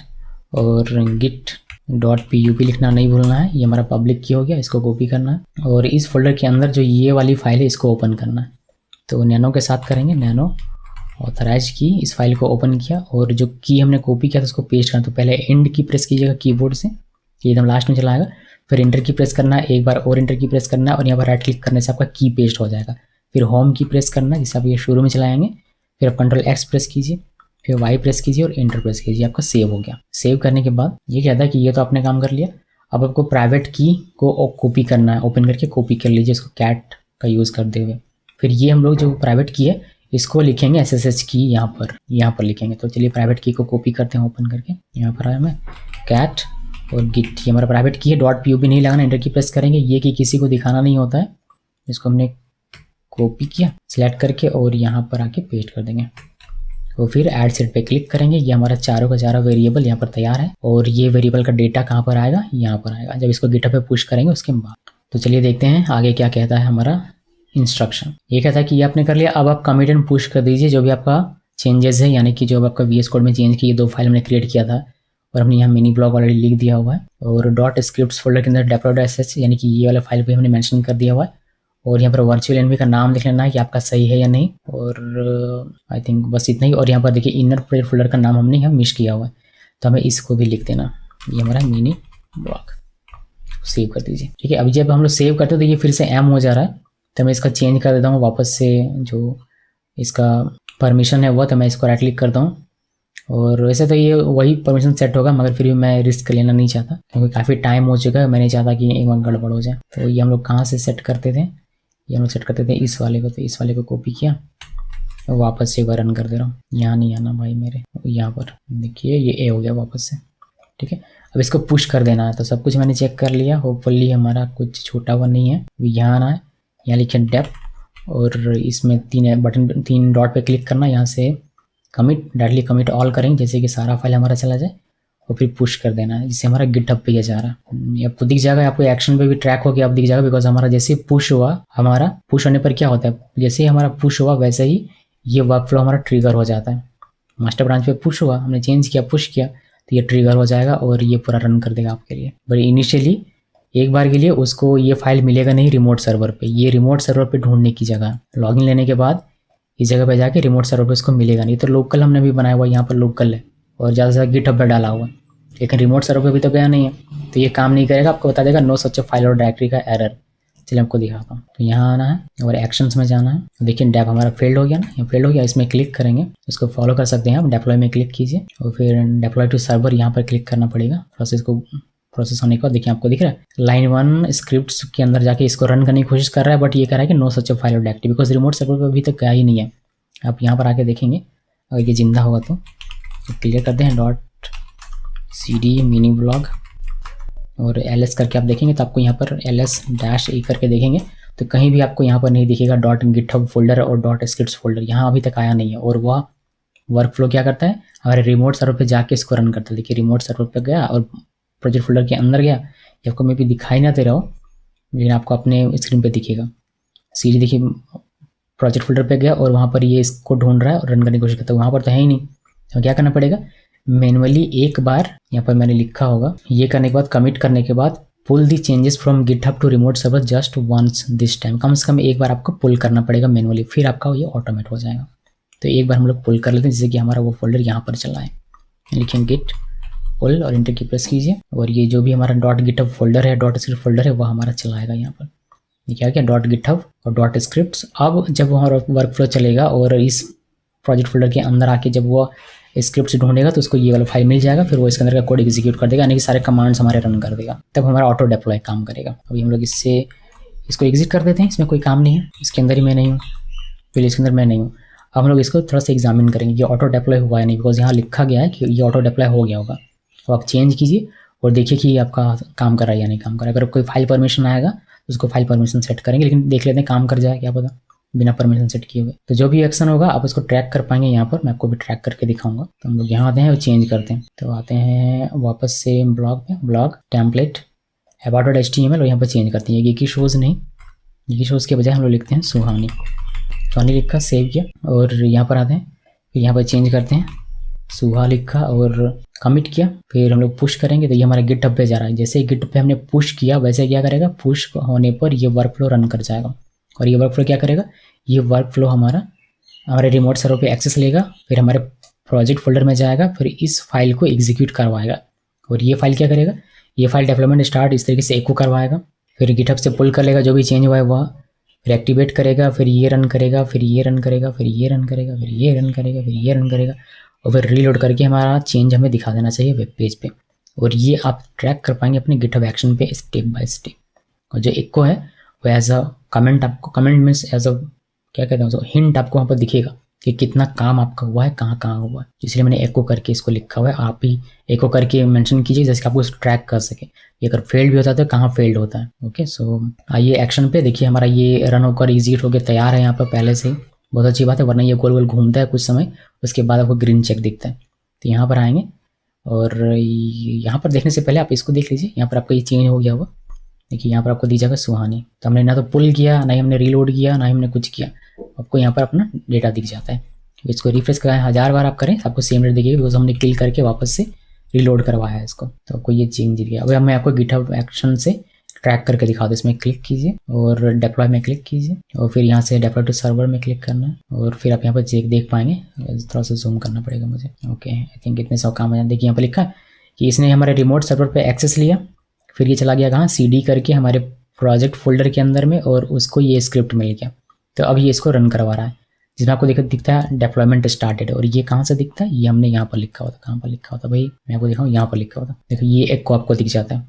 और git.pup लिखना नहीं भूलना है, ये हमारा पब्लिक की हो गया। इसको कॉपी करना है और इस फोल्डर के अंदर जो ये वाली फाइल है इसको ओपन करना है। तो नैनो के साथ करेंगे, नैनो ऑथराइज की, इस फाइल को ओपन किया और जो की हमने कॉपी किया था उसको पेस्ट करना। तो पहले एंड की प्रेस कीजिएगा कीबोर्ड से, ये एकदम लास्ट में चला आएगा, फिर इंटर की प्रेस करना है, एक बार और इंटर की प्रेस करना है और यहाँ पर राइट क्लिक करने से आपका की पेस्ट हो जाएगा। फिर होम की प्रेस करना है, जिससे आप ये शुरू में चलाएंगे, फिर आप Ctrl+X प्रेस कीजिए, फिर Y प्रेस कीजिए और एंटर प्रेस कीजिए, आपका सेव हो गया। सेव करने के बाद ये कहता है कि ये तो आपने काम कर लिया, अब आपको प्राइवेट की को कॉपी करना है, ओपन करके कॉपी कर लीजिए इसको कैट का यूज़ करते हुए। फिर ये हम लोग जो प्राइवेट की है इसको लिखेंगे SSH की यहाँ पर लिखेंगे। तो चलिए प्राइवेट की को कॉपी करते हैं, ओपन करके यहाँ पर आया मैं कैट और गिट, ये हमारा प्राइवेट की है। .pub नहीं लगाना, एंटर की प्रेस करेंगे। ये कि किसी को दिखाना नहीं होता है, इसको हमने कॉपी किया सिलेक्ट करके और यहाँ पर आके पेस्ट कर देंगे और फिर ऐड सेट पे क्लिक करेंगे। ये हमारा चारों का चारों वेरिएबल यहाँ पर तैयार है और ये वेरिएबल का डेटा कहाँ पर आएगा, यहाँ पर आएगा जब इसको गिटहब पे पुश करेंगे उसके बाद। तो चलिए देखते हैं आगे क्या कहता है हमारा इंस्ट्रक्शन। ये कहता है कि ये आपने कर लिया, अब आप कमिट एंड पुश कर दीजिए जो भी आपका चेंजेस है, यानी कि जो आपका VS कोड में चेंज किए 2 फाइल हमने क्रिएट किया था और हमने यहाँ मिनी ब्लॉग ऑलरेडी लिख दिया हुआ है। और .scripts फोल्डर के अंदर deploy.sh यानी कि ये वाला फाइल भी हमने मेंशन कर दिया हुआ है। और यहाँ पर वर्चुअल एनवी का नाम लिख लेना है कि आपका सही है या नहीं, और आई थिंक बस इतना ही। और यहाँ पर देखिए इनर प्रोजेक्ट फोल्डर का नाम हमने यहाँ मिस किया हुआ है, तो हमें इसको भी लिख देना, ये हमारा मिनी ब्लॉग। सेव कर दीजिए, ठीक है। अभी जब हम लोग सेव करते हैं तो ये फिर से M हो जा रहा है, तो मैं इसका चेंज कर देता हूँ वापस से, जो इसका परमिशन है वो, तो मैं इसको राइट क्लिक करता हूँ। और वैसे तो ये वही परमिशन सेट होगा, मगर फिर भी मैं रिस्क लेना नहीं चाहता क्योंकि काफ़ी टाइम हो चुका है, मैं नहीं चाहता कि एक बार गड़बड़ हो जाए। तो ये हम लोग कहाँ से सेट करते थे, ये हम लोग सेट करते थे इस वाले को, तो इस वाले को कॉपी किया और वापस से एक बार रन कर दे रहा हूँ। यहाँ नहीं आना भाई मेरे, यहाँ पर देखिए ये ए हो गया वापस से, ठीक है। अब इसको पुश कर देना है, तो सब कुछ मैंने चेक कर लिया, होपफुली हमारा कुछ छोटा हुआ नहीं है। यहाँ आना है, यहाँ लिखे डेप और इसमें 3 डॉट पे क्लिक करना, यहाँ से कमिट डायरेक्टली कमिट ऑल करेंगे जैसे कि सारा फाइल हमारा चला जाए और फिर पुश कर देना है, जिससे हमारा गिटहब पे ये जा रहा है। आपको दिख जाएगा, आपको एक्शन पे भी ट्रैक हो गया, आप दिख जाएगा, बिकॉज हमारा जैसे पुश हुआ, हमारा पुश होने पर क्या होता है, जैसे ही हमारा पुश हुआ वैसे ही ये वर्क फ्लो हमारा ट्रिगर हो जाता है। मास्टर ब्रांच पे पुश हुआ, हमने चेंज किया, पुश किया, तो ये ट्रिगर हो जाएगा और ये पूरा रन कर देगा आपके लिए। बट इनिशियली एक बार के लिए उसको ये फाइल मिलेगा नहीं रिमोट सर्वर पे, ये रिमोट सर्वर पे ढूंढने की जगह, लॉगिन लेने के बाद इस जगह पे जाके रिमोट सर्वर पे उसको मिलेगा नहीं। तो लोकल हमने भी बनाया हुआ, यहाँ पर लोकल है और ज़्यादा से ज़्यादा गिटहब पे डाला हुआ, लेकिन रिमोट सर्वर पे भी तो गया नहीं है, तो ये काम नहीं करेगा, आपको बता देगा नो सच फाइल और डायरेक्टरी का एरर। चलिए आपको दिखाता हूँ। तो यहाँ आना है और एक्शंस में जाना है, देखिए डेप हमारा फेल्ड हो गया ना, ये फेल्ड हो गया, इसमें क्लिक करेंगे, इसको फॉलो कर सकते हैं आप, डेप्लॉय में क्लिक कीजिए और फिर डेप्लॉय टू सर्वर यहाँ पर क्लिक करना पड़ेगा। प्रोसेस होने के बाद देखिए आपको दिख रहा है लाइन 1 स्क्रिप्ट्स के अंदर जाके इसको रन करने की कोशिश कर रहा है, बट ये कह रहा है कि नो सच फाइल और डायरेक्टरी, बिकॉज रिमोट सर्वर पर अभी तक गया ही नहीं है। आप यहाँ पर आके देखेंगे अगर ये जिंदा होगा तो क्लियर करते हैं .cd मिनी ब्लॉग और ls करके आप देखेंगे तो आपको यहाँ पर ls-e करके देखेंगे तो कहीं भी आपको यहाँ पर नहीं दिखेगा .github फोल्डर और .scripts फोल्डर, यहाँ अभी तक आया नहीं है। और वह वर्क फ्लो क्या करता है, हमारे रिमोट सर्वर पे जाके इसको रन करता है। देखिए रिमोट सर्वर पे गया और प्रोजेक्ट फोल्डर के अंदर गया, ये आपको मे भी दिखाई ना दे रहा हो लेकिन आपको अपने स्क्रीन पे दिखेगा। सीधी देखिए प्रोजेक्ट फोल्डर पे गया और वहाँ पर ये इसको ढूंढ रहा है और रन करने की कोशिश करता है, वहाँ पर तो है ही नहीं। तो क्या करना पड़ेगा, मैनुअली एक बार यहाँ पर मैंने लिखा होगा, ये करने के बाद कमिट करने के बाद pull the changes from GitHub to remote server just once this time, कम से कम एक बार आपको पुल करना पड़ेगा मैनुअली, फिर आपका ये ऑटोमेट हो जाएगा। तो एक बार हम लोग पुल कर लेते हैं, जैसे कि हमारा वो फोल्डर यहाँ पर चला है, लिखेंगे गिट पुल और इंटर की प्रेस कीजिए और ये जो भी हमारा .github फोल्डर है .script फोल्डर है वो हमारा चलाएगा यहाँ पर। ये क्या क्या .github और .scripts। अब जब हमारा वर्क फ्लो चलेगा और इस प्रोजेक्ट फोल्डर के अंदर आके जब वो स्क्रिप्ट्स ढूंढेगा तो उसको ये वाला फाइल मिल जाएगा, फिर वो इसके अंदर का कोड एग्जीक्यूट कर देगा, यानी कि सारे कमांड्स हमारे रन कर देगा, तब हमारा ऑटो डिप्लॉय काम करेगा। अभी हम लोग इसको एग्जिट कर देते हैं, इसमें कोई काम नहीं है, इसके अंदर ही मैं नहीं हूँ, फिर इसके अंदर मैं नहीं हूँ। अब हम लोग इसको थोड़ा सा एग्जामिन करेंगे ये ऑटो डिप्लॉय हुआ है नहीं, बिकॉज यहाँ लिखा गया है कि ये ऑटो डिप्लॉय हो गया होगा। तो आप चेंज कीजिए और देखिए कि आपका काम कर रहा है या नहीं काम कर रहा है। अगर कोई फाइल परमिशन आएगा तो उसको फाइल परमिशन सेट करेंगे, लेकिन देख लेते हैं काम कर जाए क्या पता बिना परमिशन सेट किए हुए। तो जो भी एक्शन होगा आप उसको ट्रैक कर पाएंगे, यहाँ पर मैं आपको भी ट्रैक करके दिखाऊंगा। तो हम लोग यहाँ आते हैं और चेंज करते हैं, तो आते हैं वापस से ब्लॉग पे, ब्लॉग टेम्पलेट about.html और यहाँ पर चेंज करते हैं, ये की शोज़ नहीं, ये शोज़ के बजाय हम लोग लिखते हैं सुहानी। सुहानी लिखा, सेव किया और यहाँ पर आते हैं, फिर यहाँ पर चेंज करते हैं सुहा लिखा और कमिट किया, फिर हम लोग पुश करेंगे तो ये हमारा गिटहब पे जा रहा है। जैसे गिटहब पे हमने पुश किया वैसे क्या करेगा, पुश होने पर ये वर्क फ्लो रन कर जाएगा और ये वर्क फ्लो क्या करेगा, ये वर्क फ्लो हमारे रिमोट सर्वर पे एक्सेस लेगा, फिर हमारे प्रोजेक्ट फोल्डर में जाएगा, फिर इस फाइल को एग्जीक्यूट करवाएगा और ये फाइल क्या करेगा, ये फाइल डेवलपमेंट स्टार्ट इस तरीके से एको करवाएगा, फिर गिटहब से पुल कर लेगा जो भी चेंज हुआ है वह, फिर एक्टिवेट करेगा, फिर ये रन करेगा, फिर ये रन करेगा, फिर ये रन करेगा, फिर ये रन करेगा, फिर ये रन करेगा और फिर रीलोड करके हमारा चेंज हमें दिखा देना चाहिए वेब पेज पे। और ये आप ट्रैक कर पाएंगे अपने गिटहब एक्शन पे स्टेप बाय स्टेप। और जो एको है वो एज अ कमेंट, आपको कमेंट मीन्स एज अ क्या कहते हैं, हिंट आपको वहाँ पर दिखेगा कि कितना काम आपका हुआ है, कहाँ कहाँ हुआ है। इसलिए मैंने एको करके इसको लिखा हुआ है, आप ही एको करके मेंशन कीजिए जैसे कि आपको इसको ट्रैक कर सके, ये अगर फेल्ड भी होता है तो कहाँ फेल्ड होता है। ओके, सो आइए एक्शन पे। देखिए हमारा ये रन होकर एग्जीक्यूट होकर तैयार है यहाँ पर पहले से ही, बहुत अच्छी बात है, वरना ये गोल गोल घूमता है कुछ समय, उसके बाद आपको ग्रीन चेक दिखता है। तो यहाँ पर आएंगे और यहाँ पर देखने से पहले आप इसको देख लीजिए, यहाँ पर आपका ये चेंज हो गया हुआ। देखिए यहाँ पर आपको दी जाएगा सुहानी, तो हमने ना तो पुल किया, ना ही हमने रीलोड किया, ना ही हमने कुछ किया, आपको यहाँ पर अपना डेटा दिख जाता है। इसको रिफ्रेश कराएं 1000 बार आप करें आपको सेम डेटा दिखेगा, बिकॉज हमने किल करके वापस से रीलोड करवाया है इसको, तो आपको ये चेंज दिख गया। अब मैं आपको गिटहब एक्शन से ट्रैक करके दिखा दूँ। इसमें क्लिक कीजिए और डिप्लॉय में क्लिक कीजिए और फिर यहाँ से डिप्लॉय टू सर्वर में क्लिक करना है और फिर आप यहाँ पर चेक देख पाएंगे। थोड़ा सा जूम करना पड़ेगा मुझे। ओके, आई थिंक इतने सब काम हो जाए। देखिए यहाँ पर लिखा है कि इसने हमारे रिमोट सर्वर पर एक्सेस लिया, फिर ये चला गया कहाँ, CD करके हमारे प्रोजेक्ट फोल्डर के अंदर में, और उसको ये स्क्रिप्ट मिल गया। तो अब ये इसको रन करवा रहा है, जिसमें आपको दिखता है डेप्लॉयमेंट स्टार्टेड। और ये कहाँ से दिखता है, ये हमने यहाँ पर लिखा होता। कहाँ पर लिखा होता भाई, मैं आपको दिखाऊँ, यहाँ पर लिखा होता। देखो ये एक को आपको दिख जाता है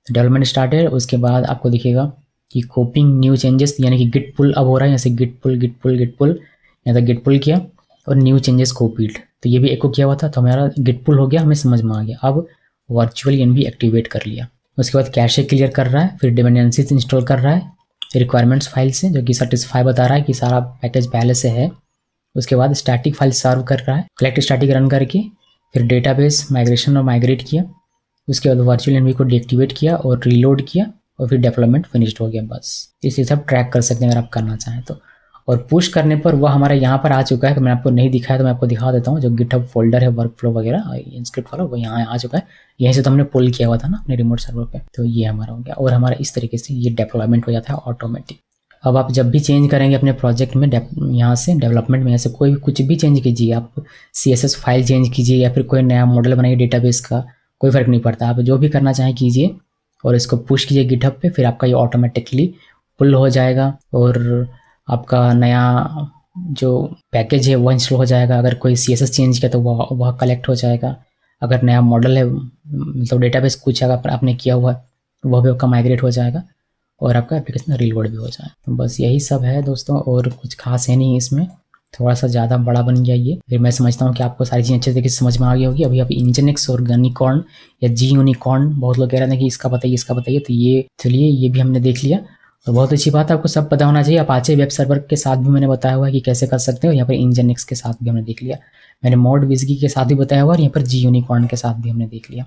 डेवलपमेंट स्टार्टेड। उसके बाद आपको दिखेगा कि कॉपिंग न्यू चेंजेस, यानी कि गिट पुल अब हो रहा है, जैसे गिट पुल यहाँ तक गिट पुल किया और न्यू चेंजेस कॉपीड, तो ये भी एको किया हुआ था, तो हमारा गिट पुल हो गया, हमें समझ में आ गया। अब वर्चुअल एन भी एक्टिवेट कर लिया। उसके बाद कैशे क्लियर कर रहा है, फिर डिपेंडेंसीज इंस्टॉल कर रहा है रिक्वायरमेंट्स फाइल से, जो कि सेटिस्फाई बता रहा है कि सारा पैकेज पहले से है। उसके बाद स्टैटिक फाइल सर्व कर रहा है, कलेक्ट स्टैटिक रन करके फिर डेटाबेस माइग्रेशन और माइग्रेट किया। उसके बाद वर्चुअल एनवी को डीएक्टिवेट किया और रीलोड किया और फिर डेवलपमेंट फिनिश्ड हो गया। बस इसे सब ट्रैक कर सकते हैं अगर आप करना चाहें तो। और पुश करने पर वह हमारे यहाँ पर आ चुका है, तो मैं आपको नहीं दिखाया तो मैं आपको दिखा देता हूँ। जो गिटहब फोल्डर है वर्क फ्लो वगैरह इंस्क्रिप्ट वाला, वो यहाँ आ चुका है। यहीं से तो हमने पुल किया हुआ था ना अपने रिमोट सर्वर पे, तो ये हमारा हो गया। और हमारा इस तरीके से ये डेप्लॉयमेंट हो जाता है ऑटोमेटिक। अब आप जब भी चेंज करेंगे अपने प्रोजेक्ट में, यहाँ से डेवलपमेंट में यहाँ से कोई भी कुछ भी चेंज कीजिए, आप CSS फाइल चेंज कीजिए या फिर कोई नया मॉडल बनाइए डेटाबेस का, कोई फ़र्क नहीं पड़ता। आप जो भी करना चाहें कीजिए और इसको पुश कीजिए गिटहब पे, फिर आपका ये ऑटोमेटिकली पुल हो जाएगा और आपका नया जो पैकेज है वो इंस्टॉल हो जाएगा। अगर कोई CSS चेंज किया तो वह कलेक्ट हो जाएगा। अगर नया मॉडल है, मतलब डेटाबेस कुछ अगर आपने किया हुआ है, वह भी आपका माइग्रेट हो जाएगा और आपका एप्लीकेशन रीलोड भी हो जाए। तो बस यही सब है दोस्तों, और कुछ खास है नहीं इसमें। थोड़ा सा ज़्यादा बड़ा बन गया ये, फिर मैं समझता हूँ कि आपको सारी चीज़ें अच्छे तरीके से समझ में आ गई होगी। अभी आप इंजनएक्स और गनीकॉर्न या जी यूनिकॉर्न, बहुत लोग कह रहे थे कि इसका बताइए इसका बताइए, तो ये चलिए ये भी हमने देख लिया। तो बहुत अच्छी बात है, आपको सब पता होना चाहिए। अपाचे वेब सर्वर के साथ भी मैंने बताया हुआ है कि कैसे कर सकते हो। यहाँ पर इंजनएक्स के साथ भी हमने देख लिया, मैंने मॉड विजगी के साथ भी बताया हुआ, और यहाँ पर जी यूनिकॉर्न के साथ भी हमने देख लिया।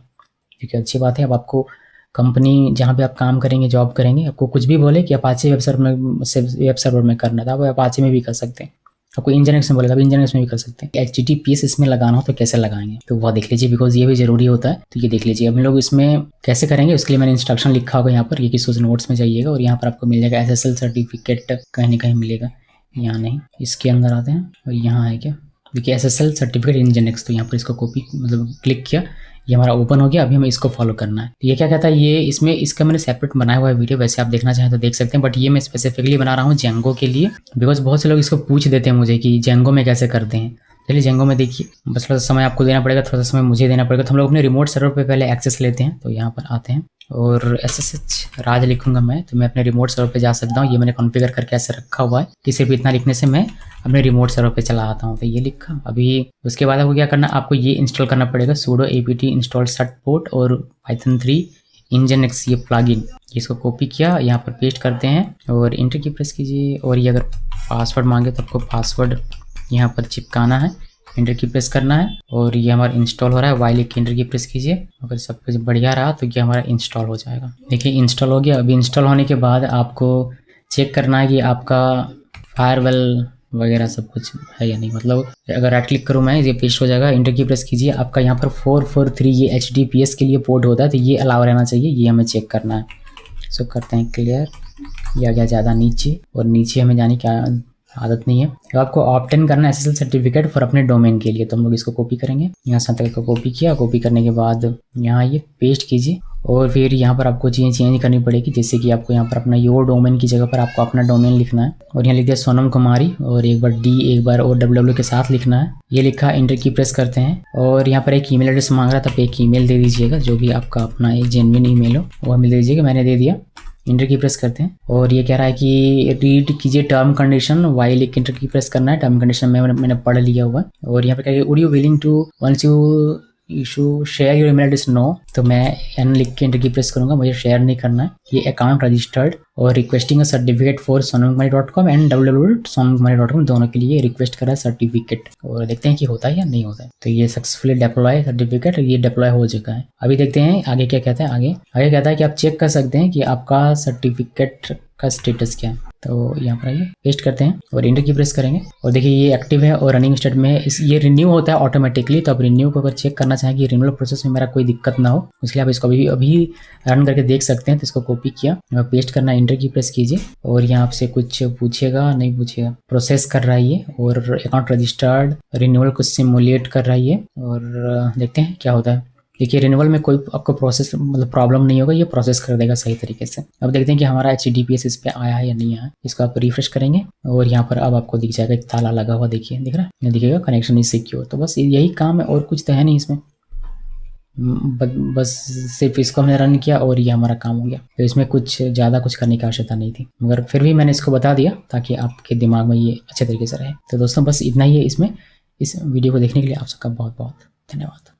क्योंकि अच्छी बात है, अब आपको कंपनी जहाँ पे आप काम करेंगे, जॉब करेंगे, आपको कुछ भी बोले कि अपाचे वेब सर्वर में करना था, आप अपाचे में भी कर सकते हैं। आपको इंजनएक्स में बोलेगा, आप इंजनएक्स में भी कर सकते हैं। HTTPS इसमें लगाना हो तो कैसे लगाएंगे, तो वह देख लीजिए, बिकॉज ये भी जरूरी होता है। तो ये देख लीजिए हम लोग इसमें कैसे करेंगे, उसके लिए मैंने इंस्ट्रक्शन लिखा होगा यहाँ पर, ये किसी नोट्स में जाइएगा और यहाँ पर आपको मिल जाएगा SSL सर्टिफिकेट, कहीं ना कहीं मिलेगा, यहाँ नहीं, इसके अंदर आते हैं और यहाँ है क्या, देखिए SSL सर्टिफिकेट इंजनएक्स। तो यहाँ पर इसको कॉपी मतलब क्लिक किया, ये हमारा ओपन हो गया। अभी हमें इसको फॉलो करना है। ये क्या कहता है, ये इसमें इसका मैंने सेपरेट बनाया हुआ है वीडियो, वैसे आप देखना चाहें तो देख सकते हैं, बट ये मैं स्पेसिफिकली बना रहा हूँ जेंगो के लिए, बिकॉज बहुत से लोग इसको पूछ देते हैं मुझे कि जेंगो में कैसे करते हैं। चलिए जेंगो में देखिए, बस थोड़ा सा समय आपको देना पड़ेगा, थोड़ा सा समय मुझे देना पड़ेगा। तो हम लोग अपने रिमोट सर्वर पे पहले एक्सेस लेते हैं। तो यहाँ पर आते हैं और SSH राज लिखूंगा मैं, तो मैं अपने रिमोट सर्वर पे जा सकता हूँ। ये मैंने कॉन्फ़िगर करके ऐसे रखा हुआ है कि सिर्फ इतना लिखने से मैं अपने रिमोट सर्वर पे चला आता हूँ। तो ये लिखा। अभी उसके बाद आपको क्या करना, आपको ये इंस्टॉल करना पड़ेगा, sudo apt install sutport और python 3 nginx ये प्लगइन। इसको कॉपी किया, यहाँ पर पेस्ट करते हैं और इंटर की प्रेस कीजिए। और ये अगर पासवर्ड मांगे तो आपको पासवर्ड यहाँ पर चिपकाना है, इंटर की प्रेस करना है। और ये हमारा इंस्टॉल हो रहा है, वाइल एक इंटर की प्रेस कीजिए। अगर सब कुछ बढ़िया रहा तो ये हमारा इंस्टॉल हो जाएगा। देखिए इंस्टॉल हो गया। अभी इंस्टॉल होने के बाद आपको चेक करना है कि आपका फायरवॉल वगैरह सब कुछ है या नहीं। मतलब अगर राइट क्लिक करूँ मैं, ये पेस्ट हो जाएगा, इंटर की प्रेस कीजिए। आपका यहाँ पर 443 ये HTTPS के लिए पोर्ट होता है, तो ये अलाउ रहना चाहिए, ये हमें चेक करना है। सो करते हैं क्लियर। ये आ गया ज़्यादा नीचे, और नीचे हमें जाने की आदत नहीं है। तो आपको ऑब्टेन करना है SSL सर्टिफिकेट फॉर अपने डोमेन के लिए, तो हम लोग इसको कॉपी करेंगे। यहाँ से तक को कॉपी किया, कॉपी करने के बाद यहाँ ये पेस्ट कीजिए और फिर यहाँ पर आपको चीज़ें चेंज करनी पड़ेगी, जैसे कि आपको यहाँ पर अपना योर डोमेन की जगह पर आपको अपना डोमेन लिखना है और यहाँ लिख दिया सोनम कुमारी और एक बार डी एक बार और डब्ल्यू के साथ लिखना है। ये लिखा, एंटर की प्रेस करते हैं और यहाँ पर एक ईमेल एड्रेस मांग रहा था, तो एक ईमेल दे दीजिएगा जो भी आपका अपना एक जेन्युइन ईमेल हो वो हमें दे दीजिएगा। मैंने दे दिया, इंटर की प्रेस करते हैं और ये कह रहा है कि रीड कीजिए टर्म कंडीशन, वाई लिख इंटर की प्रेस करना है। टर्म कंडीशन में मैंने पढ़ लिया हुआ है और यहाँ पे कह would you willing to once you issue share your email address, no, तो मैं एन लिख के इंटर की प्रेस करूंगा, मुझे शेयर नहीं करना है। ये अकाउंट रजिस्टर्ड और requesting a certificate for sonamkumari.com and www.sonamkumari.com दोनों के लिए रिक्वेस्ट करा सर्टिफिकेट और देखते हैं कि होता है या नहीं होता है। तो ये सक्सेसफुली डिप्लॉय सर्टिफिकेट, ये डिप्लॉय हो चुका है। अभी देखते हैं आगे क्या कहता है। आगे कहता है कि आप चेक कर सकते हैं कि आपका सर्टिफिकेट का स्टेटस क्या है। तो यहाँ पर आइए पेस्ट करते हैं और इंटर की प्रेस करेंगे और देखिए ये एक्टिव है और रनिंग स्टेट में है। ये रिन्यू होता है ऑटोमेटिकली, तो आप रिन्यू को अगर चेक करना चाहें कि रिन्यूअल प्रोसेस में मेरा कोई दिक्कत ना हो, उसके लिए आप इसको अभी रन करके देख सकते हैं। तो इसको कॉपी किया, पेस्ट करना, इंटर की प्रेस कीजिए और यहाँ आपसे कुछ पूछेगा, नहीं पूछेगा, प्रोसेस कर रहा है ये और अकाउंट रजिस्टर्ड, रिन्यूअल को सिमुलेट कर रहा है ये और देखते हैं क्या होता है। देखिए रिन्यूअल में कोई आपको प्रोसेस मतलब प्रॉब्लम नहीं होगा, ये प्रोसेस कर देगा सही तरीके से। अब देखते हैं कि हमारा HTTPS इस पे आया है या नहीं आया। इसको आप रिफ्रेश करेंगे और यहाँ पर अब आपको दिख जाएगा एक ताला लगा हुआ, देखिए दिख रहा है, दिखेगा कनेक्शन इज सिक्योर। तो बस यही काम है और कुछ तो है नहीं इसमें, बस सिर्फ इसको हमने रन किया और ये हमारा काम हो गया। तो इसमें कुछ ज़्यादा कुछ करने की आवश्यकता नहीं थी, मगर फिर भी मैंने इसको बता दिया ताकि आपके दिमाग में ये अच्छे तरीके से रहे। तो दोस्तों बस इतना ही है इसमें। इस वीडियो को देखने के लिए आप सबका बहुत बहुत धन्यवाद।